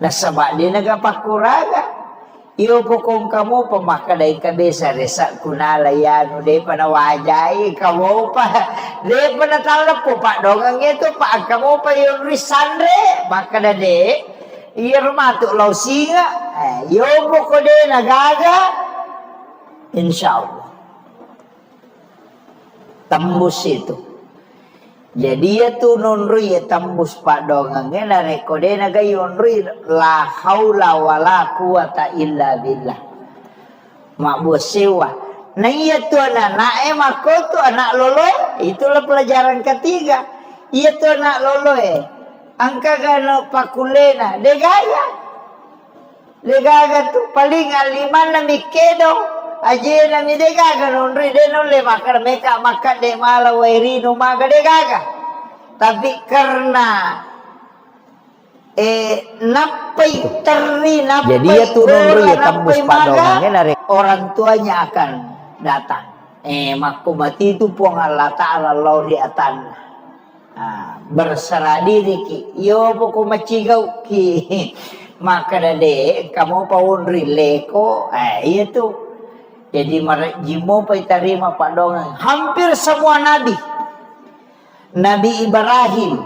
nasaba di nagapakuraga iyo po kung kamo pamakaday kabesa resa kunalayan de panawajay kamo pa de panatalap po pa dongang ito pa kamo pa yung risandre makada de iyo mato law singa iyo po ko de nagaga insyaallah tembus itu. Jadi ya tu nonrui ya tembus pak dongengnya na rekode na gayonrui la haula wala quwata illa billah. Mak sewa. Nah iya tu anak mako tu anak lolo, itulah pelajaran ketiga. Iya tu anak lolo angka gano pakulena degaya. Degaga tu paling aliman na mikedo. Aje na mi degaga nonri de non le makar meka makan de mala wairi no maga degaga. Tapi karena napai terri napai. Jadi ya turun ya tembus padongannya dari orang tuanya akan datang. Maku mati itu puang Allah Ta'ala lauri atan. Berserah diri ki. Yo pokok macigau ki. Maka dade kamu pawon rileko. Iya tuh. Jadi jimo pai tarima pak dongeng. Hampir semua nabi. Nabi Ibrahim.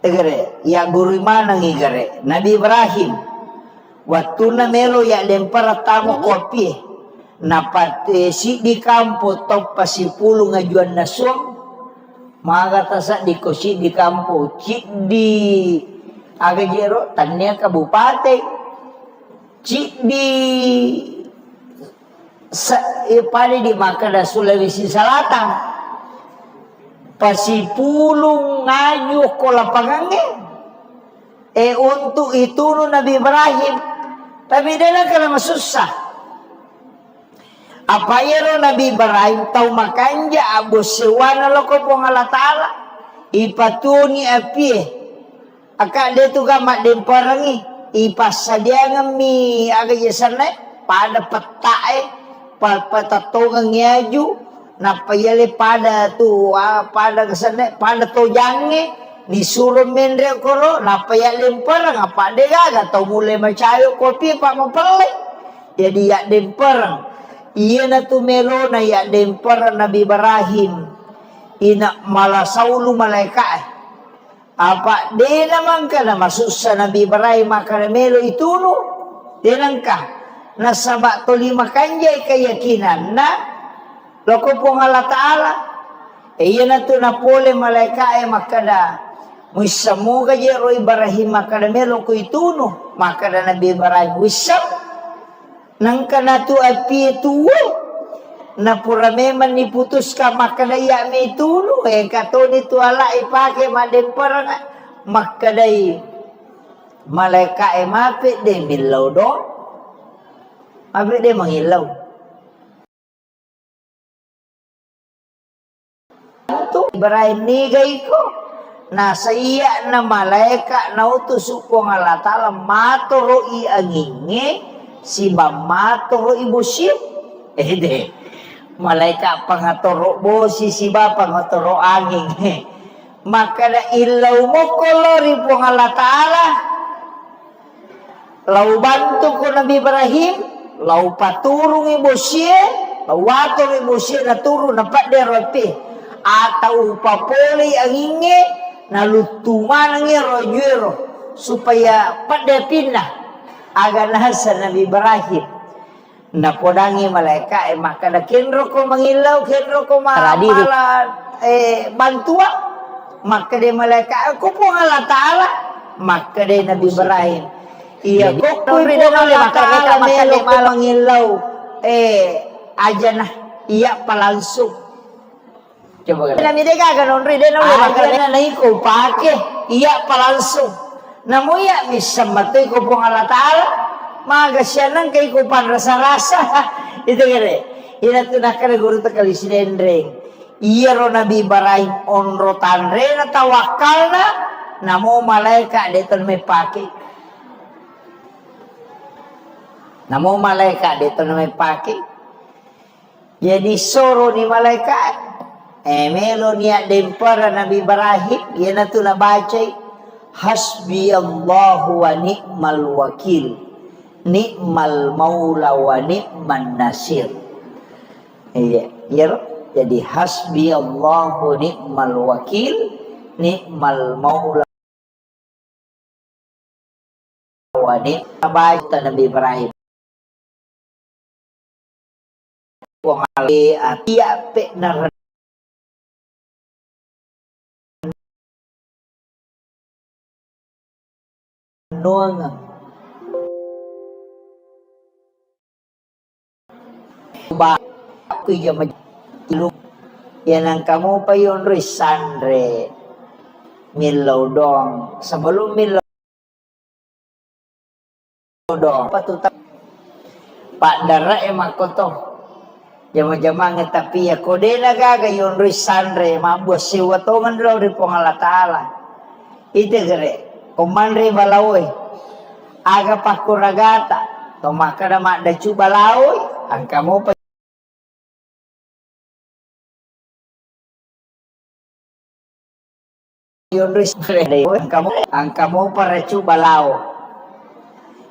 Tegere, ya guru mana ngigere? Nabi Ibrahim. Waktu na melo ya lempar tamu kopi. Napat si di kampo top pasipulu ngajuan nasong. Maga tasak di kosi di kampo. Cik di agajero tanya kabupaten. Cik di pada di Makada Sulawesi Selatan pasipulung ngayuh ko lapangannya untuk itu Nabi Ibrahim tapi dia karena susah apa ya Nabi Ibrahim tahu makanya abu sewana loko pong Allah Ta'ala ipatuni api akak dia tu gamak demparangi ipasadia ngemi agak jasane pada petae patatongang yaju napayale pada tu pada kesana pada tojange disuruh mendre koro napayale perang apa dega atau mulai macayo kopi pak mempelai jadi ya demperang iya na tu melo na ya demperang Nabi Ibrahim ina malasaulu malaikat apa de naman ka na masusah Nabi Ibrahim maka melo itu no denangka nasabak to lima kanjay keyakinan na loko pong Allah Ta'ala iya na to na pole malaika makada muisamu gajero Ibrahim makada melo ko ituno makada Nabi Ibrahim wisam nang kana to api tuwe na pura meman niputus ka makada iya me ituno kato ni to ala ipake madem parang makada malaika mape de milaw do Abi dia menghilau. Itu Ibrahim ni gaiko. Nasa iya na malaikat na utusukong Allah Ta'ala matoro i anginge si matoro ibu sip. De malaikat pangatoro bosi si ba pangatoro angin. Maka na ilaw mo kolori pong Allah Ta'ala. Lau bantu ko Nabi Ibrahim. Lau paturung ibu siya, lau wator ibu siya na turun na paderote, atau papoli ang inge na lutuman ang rojero supaya padepinna aga nasa Nabi Ibrahim na podangi malaika maka na kenro ko mangilaw kenro ko mapala bantua maka de malaika ako po Allah Ta'ala maka de Nabi Ibrahim iya kok kuwi po Allah Ta'ala melo ko mangilaw aja nah iya palangsung coba kan mi dega ganon ri de no makana na iko pake iya palangsung namo iya bisa matoy ko po Allah Ta'ala maga siya nang kay ko pan rasa-rasa itu gere ina tu nakare guru ta kali sinendreng iya ro Nabi Ibrahim onro tanre na tawakal na namo malaika de ton may pake namo malaikat dito na may paki. Jadi soro ni malaikat. Melo niya dempara Nabi Ibrahim. Yan na ito nabacay. Hasbi Allahu wa ni'mal wakil. Ni'mal maula wa ni'man nasir. Jadi hasbi Allahu ni'mal wakil. Ni'mal maula wa ni'mal Nabi Ibrahim. Wong ali ati ape na nuang ba ku jama lu yang kamu pa yun risandre milaw dong sebelum milaw dong patuta pak dara emak koto jama-jama ngetapi ya kode nagaga yun risandre mabos siwatongan daw ri pong Allah Ta'ala ite gere kumandre balawoy aga pakuragata tomaka na madachu balawoy ang kamu pa yun risandre ang kamu para chu balawo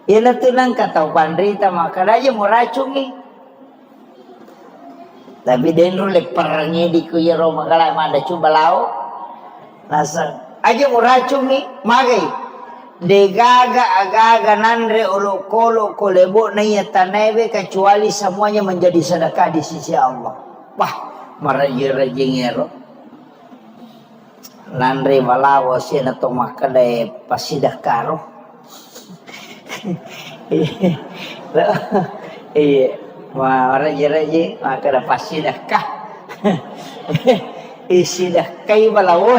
ina tunang kataw pandrita makadaya mo racungi tapi denro le parangnya di kuyero magala madachu balawo nasa aja mo racungi magay de gaga agaga nandre olo kolo kolebo na yatanebe kecuali semuanya menjadi sedekah di sisi Allah. Wah, maraji-rajingero. Nandre balawo sina to makade pasidakaro. Iya, maraji-raji makada pasidakah. Isidakai balawo.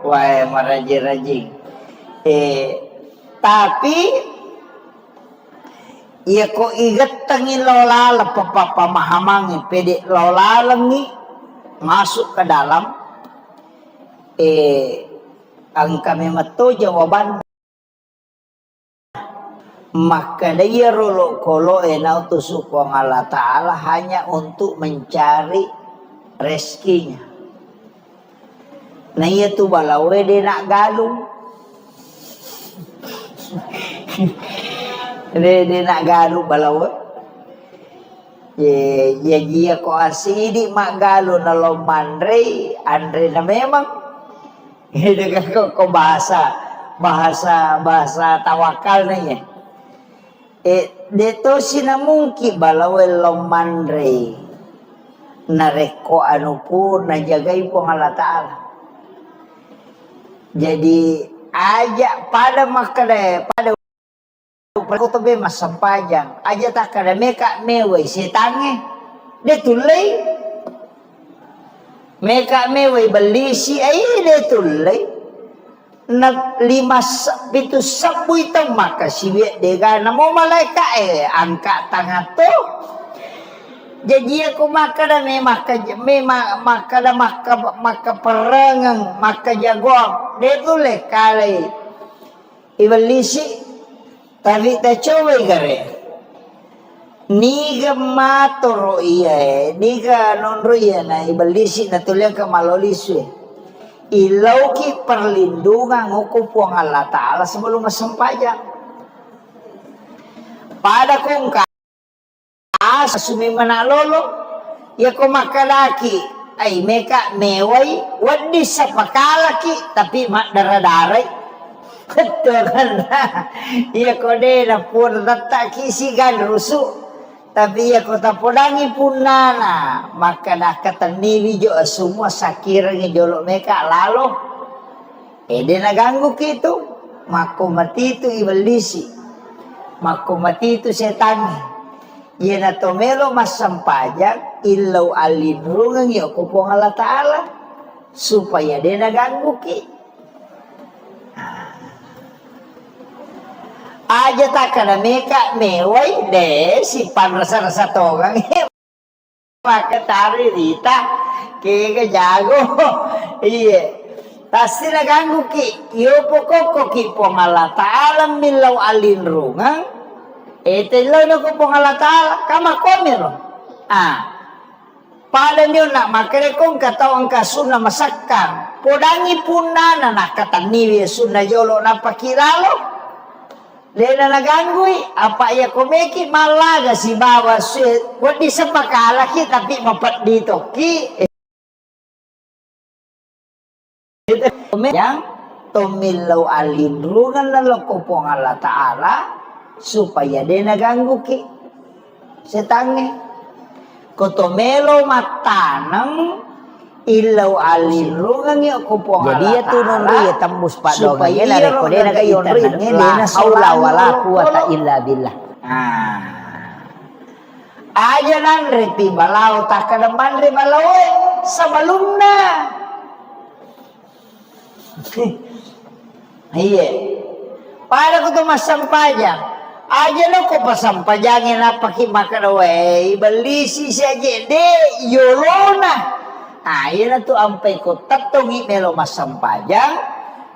Wah, maraji-raji. Tapi ya ko igat tangin lola pamahamangi pede lola lengi masuk ke dalam ang kami mato jawaban maka dia rolo kolo enau tusukong Allah Ta'ala hanya untuk mencari rezekinya nah iya tu balawe dia nak galung Dia nak galu balawa. Ya dia ko asidi mak galu na lomandre andre na memang. Ini ko bahasa tawakal na ya. Dito sinamungki balawa lomandre. Nareko anu pun najagay po Allah Ta'ala. Jadi aja pada makade pada ko be masampajang aja tak kada meka mewai setange de tulay meka mewai belisi ai de tulay na 5-7 sabu itu maka siwe dega namo malaika angka tangato jadi aku makada maka perengang maka jagoan de tulay kali ibelisi tapi tak coba gare niga matoro iya niga nonro iya na ibalisi na tuliang kamaloliswe ilaw ki perlindungan hukum Allah Ta'ala sebelum masampajang pada kong kaas sumi manalolo ya ko makalaki ay meka meway wadi sa pakalaki tapi mak daradaray Betul iya kode na pun letak kisigan rusuk tapi ya kota podangi punana maka dah keteni jo semua sakirnya jolok mereka lalu dia nak ganggu gitu mako mati itu iblisi mako mati itu setan ia na tomelo masampajak illau alidrungang ya kupong Allah Ta'ala supaya dia nak ganggu ki aja tak kada meka mewai de si pan rasa togang maka tari rita ke jago iya pasti na ganggu ki yo pokok ki pong Allah Ta'ala milau alin rungang lo no ko pong Allah Ta'ala kama komiro pada niyo nak makere kong katawang kasuna masakkan podangi punana nakataniwi suna jolo na pakiralo Dena naganggui apa ya komeki malaga si bawa sweet buat di sepakala ki tapi mapat dito ki yang tomilau alindrungan na lokopong Allah Ta'ala supaya dia naganggu ki setange kotomelo matanang Ilau alin rungang ya kupong Jadi ya tuh nonri ya tembus pak dogang ya supaya na rekode na kayo nonri la haula wala quwata illa billah. Aja nanre pi balau tak kedepan re balau sebelumnya. Iya. Pada kutu masam pajang. Aja lo ko pasampajangin apa ki makan we beli si saja de yolona. Ayo na tu ampai ko tatungi melo masam pajang.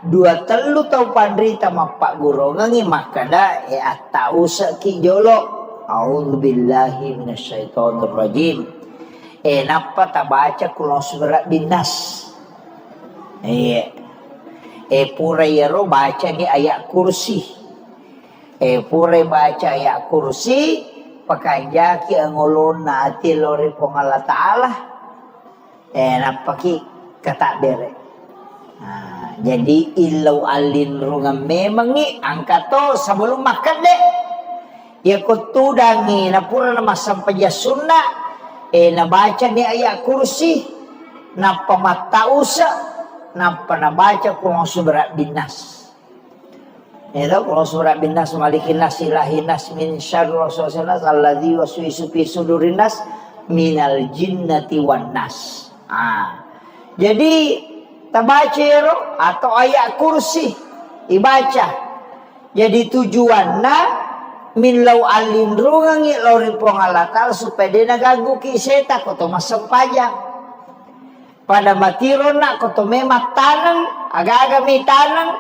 Dua telu tau pandrita mapak guru ngangi makada atau seki jolo. A'udzubillahi minasyaitonirrajim. Napa tak baca kulon surat binas. Iya. Pura yero baca ni ayat kursi. Pura baca ayat kursi. Pakanja ki angolon na ati lori pong Allah Ta'ala. Napa ki kata bere. Jadi ilau alin rungan memang ni angkat to sebelum makan deh. Ya kutudangi na pura na masampaya sunnah na baca ni ayat kursi na pamatausa na panabaca kulong surat binas. Itu kulong surat binas malikin nas ilahin nas min syarri waswasil alladzi waswisu fi sudurin nas minal jinnati wan nas. Jadi tabaca atau ayat kursi dibaca. Jadi tujuannya min lau alin rungangi lori pong Allah Ta'ala supaya dia naganggu ki seta koto masam pajang pada matiro na koto memat tanang aga-aga mi tanang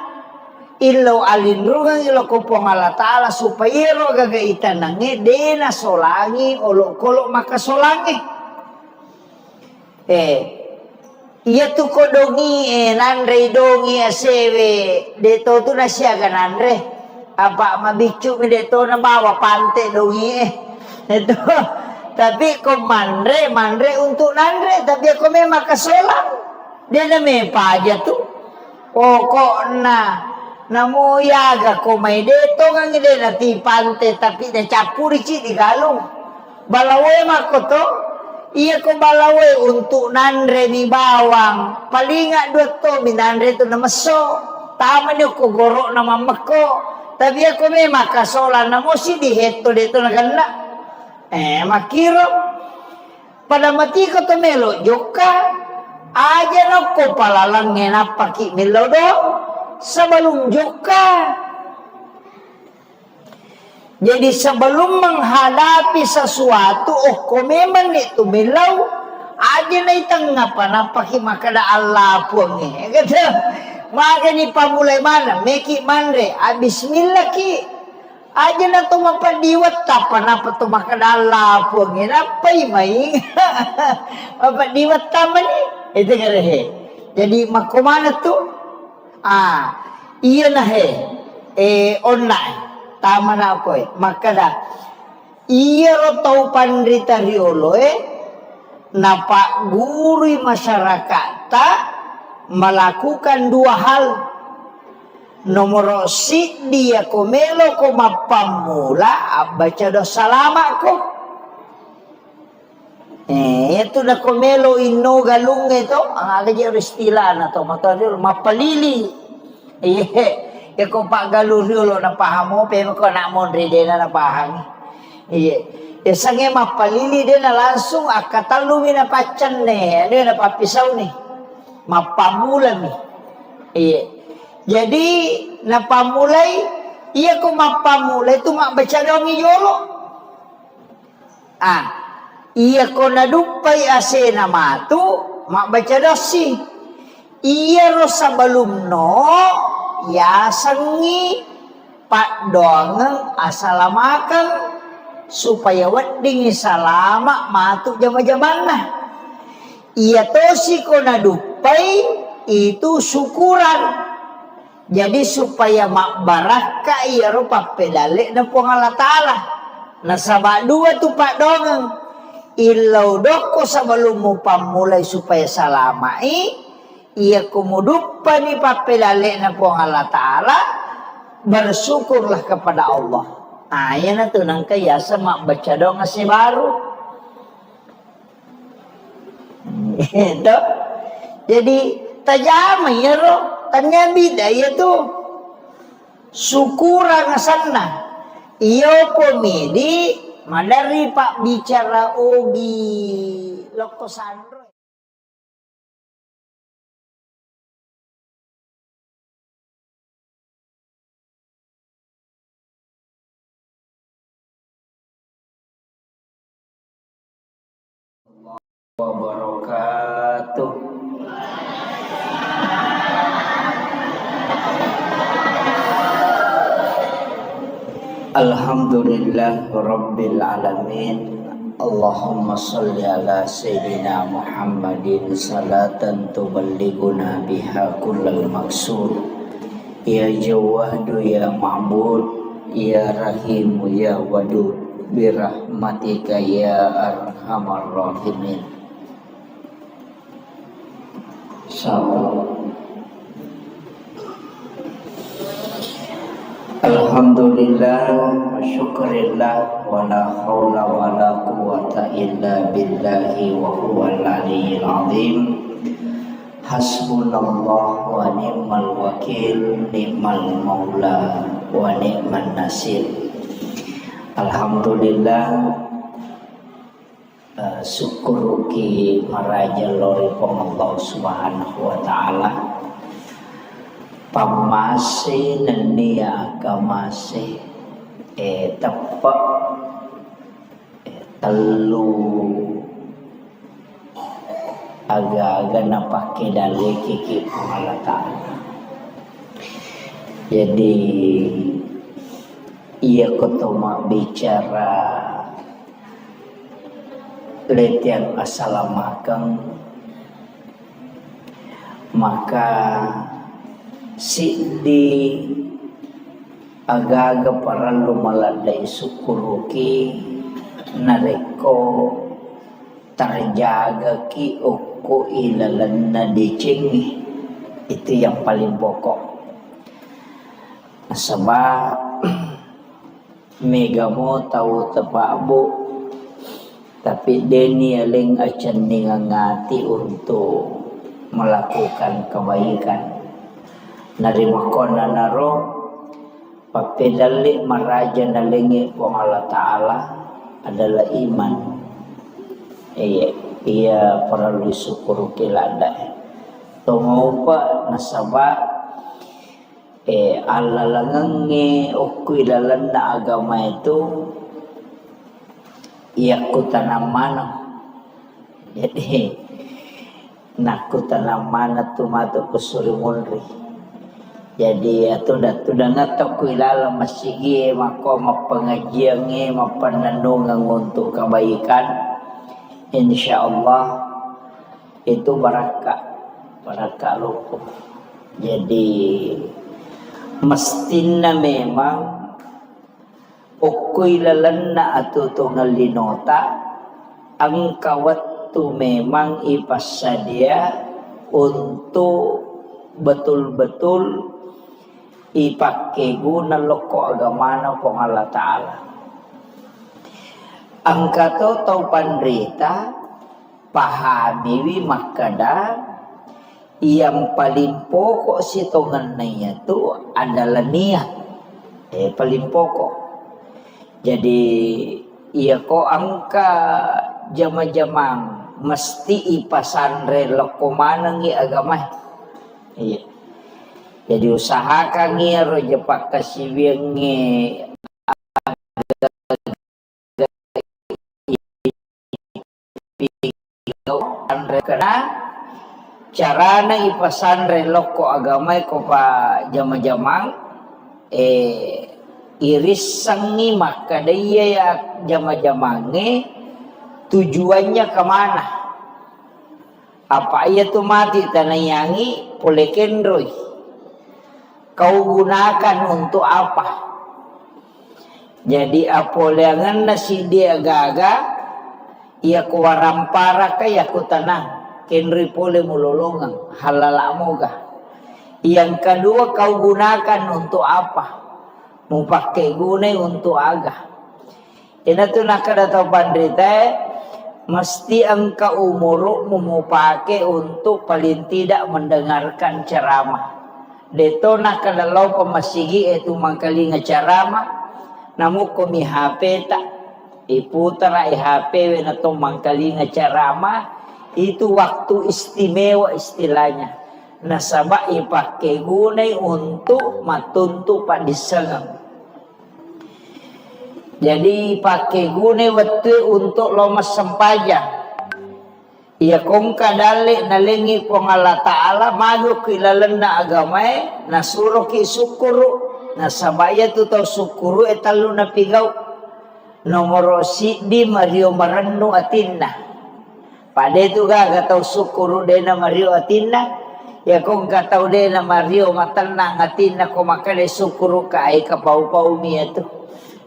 ilau alin rungangi lo pong Allah Ta'ala supaya ro gaga itanangi dena solangi olok kolok maka solangi iya tu kodongi nanre dongi asewe deto tu nasiaga nanre apa mabicu medeto na bawa pante dongi itu tapi ko manre untuk nanre tapi ako may makasolang dia na may paja tu pokok na muyaga ko may deto nga ngide na ti pante tapi na capuri ci di galong balaway makoto iya ko balaway untuk nanre ni bawang palinga dua to minanre to na maso tama niyo ko goro na mamako tapi ako may makasolan na mo si diheto dito na ganda. Makiro. Pada mati ko to melo. Joka. Aja na ko palalangin na paki melo do. Sebelum joka. Jadi sebelum menghadapi sesuatu. Ko memang itu melo. Aja na itang paki makada Allah puang Kata. Maka ni pamulay mana meki manre bismillah ki aja na to mapadiwat tapan apa to makadala puangin apa imay mapadiwat taman ni itu karehe jadi makomana tu iya na online tama na ako makada iya ro tau pandrita riolo napa guru masyarakat melakukan dua hal. Nomor si dia komelo ko mapamula baca dosa lama ko. Itu na komelo ino galung ito ang agaji istila na to matadil mapalili. Ko pa galuriolo na pahamo pero ko na mon ride na pahang. Sange mapalili din na langsung akatalumi na pacan ne, ano na papisaw ni. Mapamula ni. Jadi napamulay iya ko mapamulay tu baca dong yolo. Iya ko nadupay asena matu baca dosi. Iya ro sebelum no ya sangi pak doang asalamakan supaya wedding salama matu jama-jamana. Iya tosi ko nadupay itu syukuran. Jadi supaya mak baraka iya rupa pedalik na po Allah Ta'ala. Nasaba dua tu pak dongang. Ilaw doko sebelum mo pamulay supaya salamai. Iya kumudupa ni papedalik na po Allah Ta'ala. Bersyukurlah kepada Allah. Yan na to nang kaya sa mak baca donga si baru. Ito. Jadi tajam ya roh. Tanya bidaya tu syukuran sana. Iyo pomedi madari pak bicara ogi loko sandro. Wabarakatuh. Alhamdulillah Rabbil Alamin. Allahumma salli ala Sayyidina Muhammadin salatan tuballighuna biha kullal maqsud. Ya Jawadu ya Ma'bud, ya Rahimu ya Wadud, birahmatika ya Arhamar Rahimin. Alhamdulillah wa syukurillah wa la hawla wa la quwwata illa billahi wa huwal aliyyil azim. Hasbunallah wa ni'mal wakil, ni'mal maula wa ni'man nasir. Alhamdulillah syukur ki maraja lori Allah Subhanahu wa taala. Pamase nenia agamase tepak telu agak-agak napake dalih kiki Allah Ta'ala. Jadi ia ketemu bicara letian assalamualaikum, maka si di agak-agak paralu maladai syukuruki nareko terjaga ki uku ilalanna dicengi. Itu yang paling pokok. Sebab megamo tahu tepak bu, tapi deni aling acan ngangati untuk melakukan kebaikan. Nari makona naro papedali maraja nalingi wong Allah Ta'ala adalah iman. Iya perlu disyukur kilada. Tungo pa nasaba Allah langangi ukui lalanda agama itu iaku tanamana. Jadi naku tanamana tumatu kusuri munri. Jadi atau udah ngatok kuilala masigi mako mapengajiannya mapanandungan untuk kebaikan, insyaallah itu barakah luku. Jadi mestina memang ukuilalanna atau tunggal linota ang kawatu memang ipasadia untuk betul-betul ipakai guna loko agamana kong Allah Ta'ala. Ang kato tau pandrita pahamiwi makada yang paling pokok sitongan na itu adalah niat. Paling pokok. Jadi iya ko angka jama-jamang mesti ipasandre loko manang i agama. Iya. Jadi usahakan ngiro jepak kasibiangi karena carana ipasandre loko agama ko pa jama-jamang iris sangi maka dia ya jama-jamange tujuannya kemana? Apa ia tu mati tanayangi oleh kendroi? Kau gunakan untuk apa? Jadi apoleangan nasi dia gaga, ia kuarampara kaya ku tanang, kendri pole mulolongan, halala moga. Yang kedua kau gunakan untuk apa? Mau pakai guna untuk aga. Ina tu nak ada tahu pandrita mesti engkau umurmu mau pakai untuk paling tidak mendengarkan ceramah. Deto nak kalau pemasigi itu mangkali ceramah, namu komi HP tak iputar HP na to mangkali ceramah itu waktu istimewa istilahnya. Nasaba ipakai gunai untuk matuntu padisangan. Jadi pakai gunai waktu untuk lomas sempajang. Ia kong kadali nalingi pong Allah Ta'ala mago kilalanda agamay nasuro ki sukuru nasabaya tu tau sukuru etalu na pigaw nomoro si di Mario Marano atinna pade tu ga tau sukuru de na Mario atinna ya kong katau de na Mario matanang atinna ko makade sukuru ka ay kapau-pau miya tu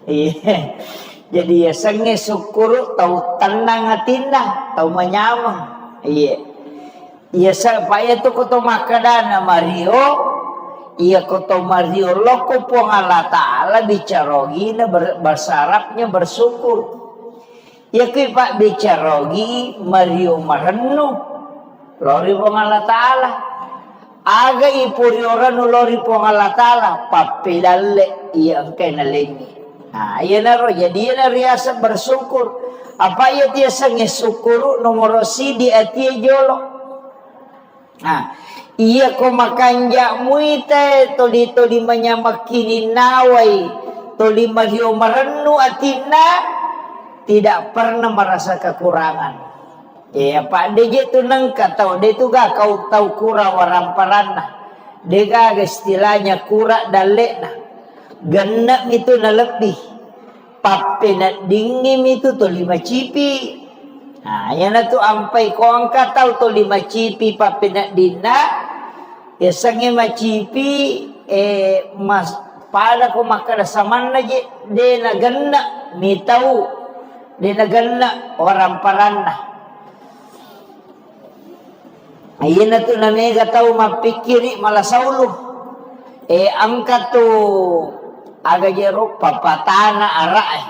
iya. Jadi ya sange sukuru tau tenang atinna tau manyamang iya iya supaya tu koto makadana Mario iya koto Mario loko po Allah Ta'ala bicarogi na bersarapnya bersyukur iya kui pak bicarogi Mario marenu lori po Allah Ta'ala aga ipuri orang lori po Allah Ta'ala papilale iya angkay nalingi. Nah, iya naro jadi iya riasa bersyukur. Apa iya tiasa ngesukuru nomor si di atie jolo. Nah, iya ko makanja muite toli manyamakini nawai toli mario marenu atina tidak pernah merasa kekurangan. Ya Pak DJ tu nang katau de tu ga kau tahu kura waramparana. De ga istilahnya kura dalekna. Genap itu na lebih pape dingin itu to 5 cipi. Nah yan na to ampai ko ang kataw to 5 cipi pape dina ya sange macipi mas pada ko makadasaman na de na ganna mitaw de na ganna orang parana. Ayan na to na mega tao mapikiri malasauluh angka to aga jero papatana arae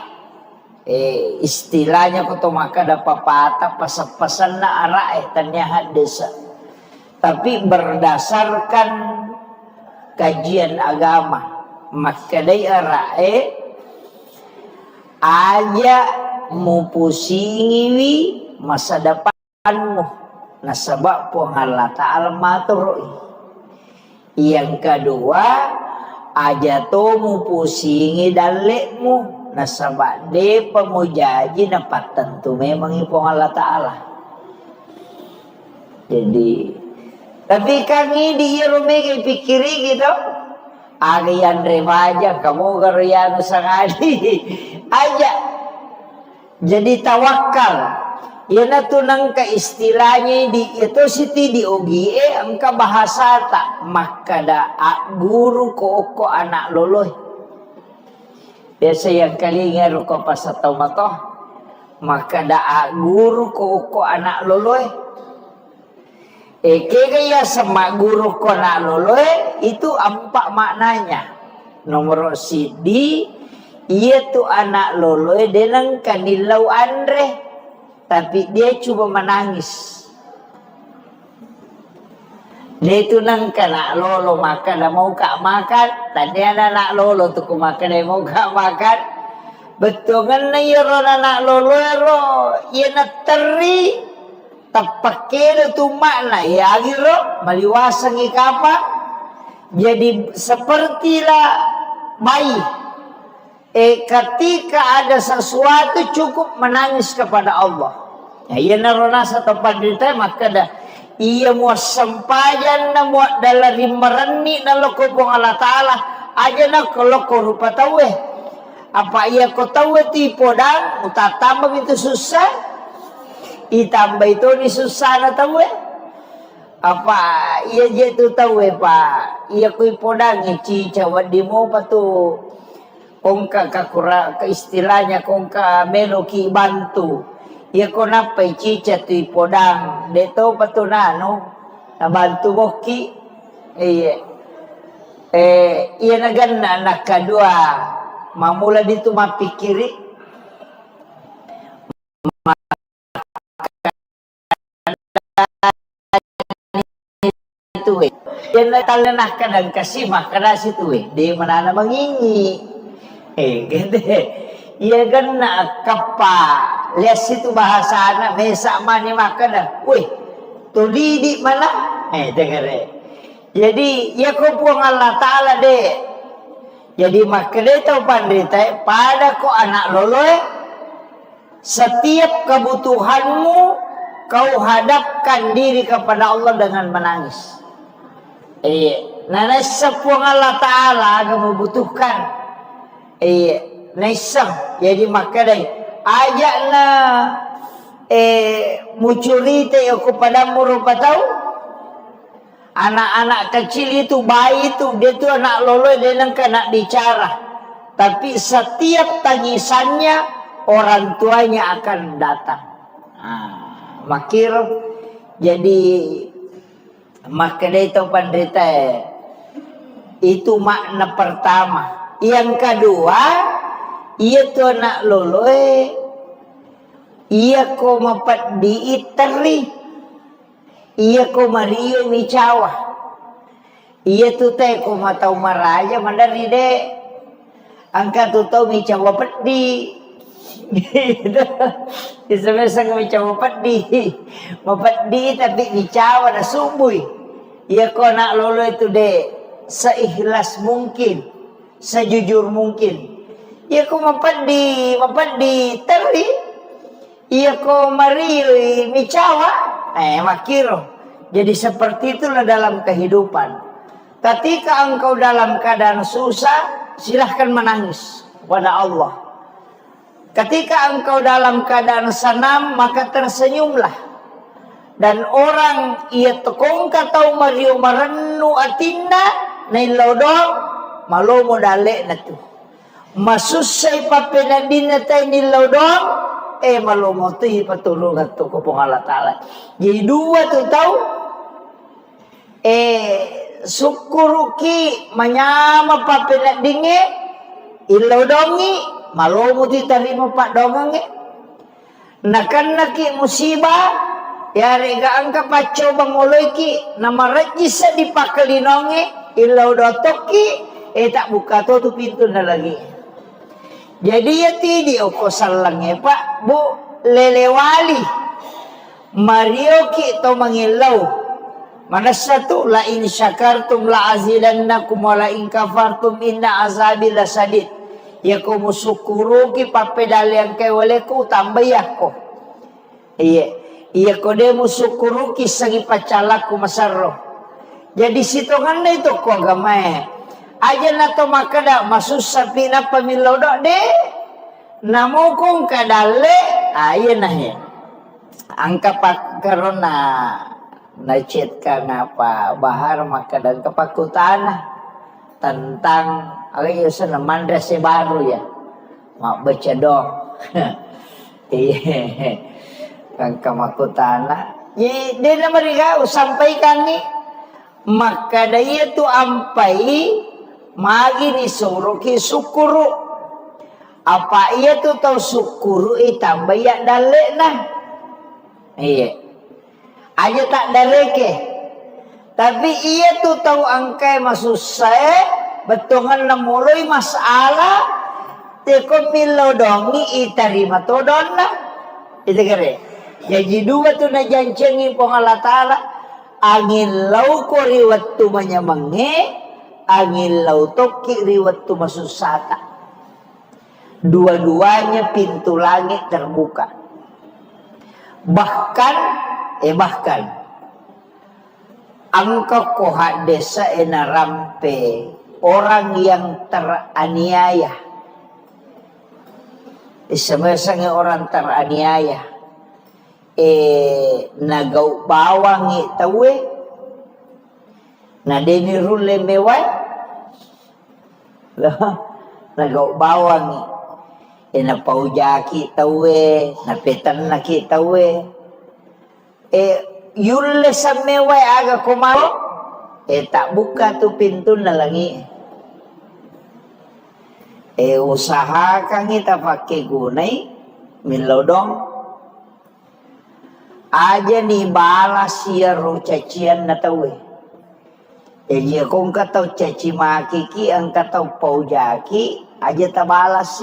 istilahnya ko to makada papata pasapasan na arae tanyahan desa tapi berdasarkan kajian agama makadai arae aja mu pusingiwi masa depanmu nasabab po Allah Ta'ala matur yang kedua aja to mu pusingi dalekmu nasabak de pemujaji dapat tentu memang ipong Allah Ta'ala. Jadi tapi kami di Yerume pikiri gitu aga yan remaja kamu garian sangadi aja jadi tawakal ya na tunang ka istilahnya di itu siti di ogie angka bahasa tak makada guru ko anak loloy biasa yang kali ngaru ko pasataw mato makada guru ko anak loloy kaya sama guru ko anak loloy itu empat maknanya nomor sidi iya tu anak loloy denang kanilau andre tapi dia cuma menangis. Dia itu nang kena lolo makan, mau kak makan. Tadi anak lolo tuh makan, dia mau kak makan. Betul kan iro anak lolo iro, ia nak teri, tapake tu makna ya iro, maliwasang ikapa. Jadi sepertilah bayi. Ketika ada sesuatu cukup menangis kepada Allah. Ya ia narona satu pandita maka dah ia mau sempajan na mau dalari mereni na loko pong Allah Ta'ala aja na kalau ko rupa tahu apa ia ko tahu tipo dan utatambah itu susah itambah itu ni susah na tahu apa ia je tu tahu pak ia ko ipodang ici cawan di mo patu kongka kakura ke istilahnya kongka meloki bantu ya kona pa cica tu podang deto patunano na bantu moki iya naganna anak kedua mamula dito mapikiri dena talenah kadang kasih makana situ di mana mangingi gede iya kan kapa lihat situ bahasa anak mesa mani makana tuh di mana dengar jadi ya kau puang Allah Ta'ala deh jadi makanya tahu pandita pada kau anak loloy setiap kebutuhanmu kau hadapkan diri kepada Allah dengan menangis. Nasa puang Allah Ta'ala kamu butuhkan. Nasa jadi makanya ajak na mucurite aku padamu rupa tahu. Anak-anak kecil itu bayi itu dia tuh anak loloy dia nak bicara. Tapi setiap tangisannya orang tuanya akan datang. Makir jadi makanya itu pendeta itu makna pertama. Yang kedua ia tuh anak loloy ia ko mapat diiteri ia ko mario micawa ia tuh teh ko matau maraja mandari de angka tuh tau micawa pedi gitu. Bisa-bisa kami coba mapedi tapi dicawa na subuh. Ya kau nak lolo itu deh seikhlas mungkin, sejujur mungkin. Ya kau mapedi teri. Ya kau mari micawa, makiro. Jadi seperti itulah dalam kehidupan. Ketika engkau dalam keadaan susah, silahkan menangis kepada Allah. Ketika engkau dalam keadaan senang, maka tersenyumlah. Dan orang ia tekong katau mariu marennu atinda nailodong malo modale na tu. Masusay papenadina tay nilodong malo mo tu ipatulungan tu ko Allah Ta'ala. Jadi dua tu tahu syukuruki manyama papenadinge ilodongi malomo diterima pak dongang nakan naki musibah ya rega angka paco bangoloy ki nama rejisa dipakalinonge ilau dotoki tak buka tu pintu na lagi jadi ya tidi oko salangnya pak bu lelewali mario ki to mangilau mana satu la in syakartum la azidannakum wa la in kafartum inna azabi lasadid. Ya ko musukuru ki papedali yang kay wale ko tambah ko. Iya ko de musukuru ki sagi pacala ko masarro. Jadi sitongan na ito ko agama aja na to makada masusah pina pamilodo de. Namo kong kadale ayan na yan. Angka pa karon na chat ka na pa bahar makadang kapakutana tentang agak sana madrasah baru ya mak baca dong kan kamakutana jadi dia mereka sampaikan nih maka dia tu ampai magi ni suruh ki syukuru apa ia tu tahu syukuru tambah ya dalek nah aja tak daleke tapi ia tu tahu angkai masuk saya betungan namuluy masalah teko milodongi itarima todonna itu kere jadi dua tu na jancengi pong Allah Ta'ala angin lau ko riwat tu manyamange angin lau toki riwat tu masusata dua-duanya pintu langit terbuka bahkan angka koha desa enarampe orang yang teraniaya Isama-sama orang teraniaya nagau bawangi tawe na deni rule mewai nagau bawangi na paujaki tawe na petan naki tawe yulle sa mewai aga kumaro tak buka tu pintu na langi usaha kang kita pakai gunai milodong aja nih balas ya ro cacian na tawe Jadi kung kataw caci maki ki ang kataw paujaki aja tabalas sih.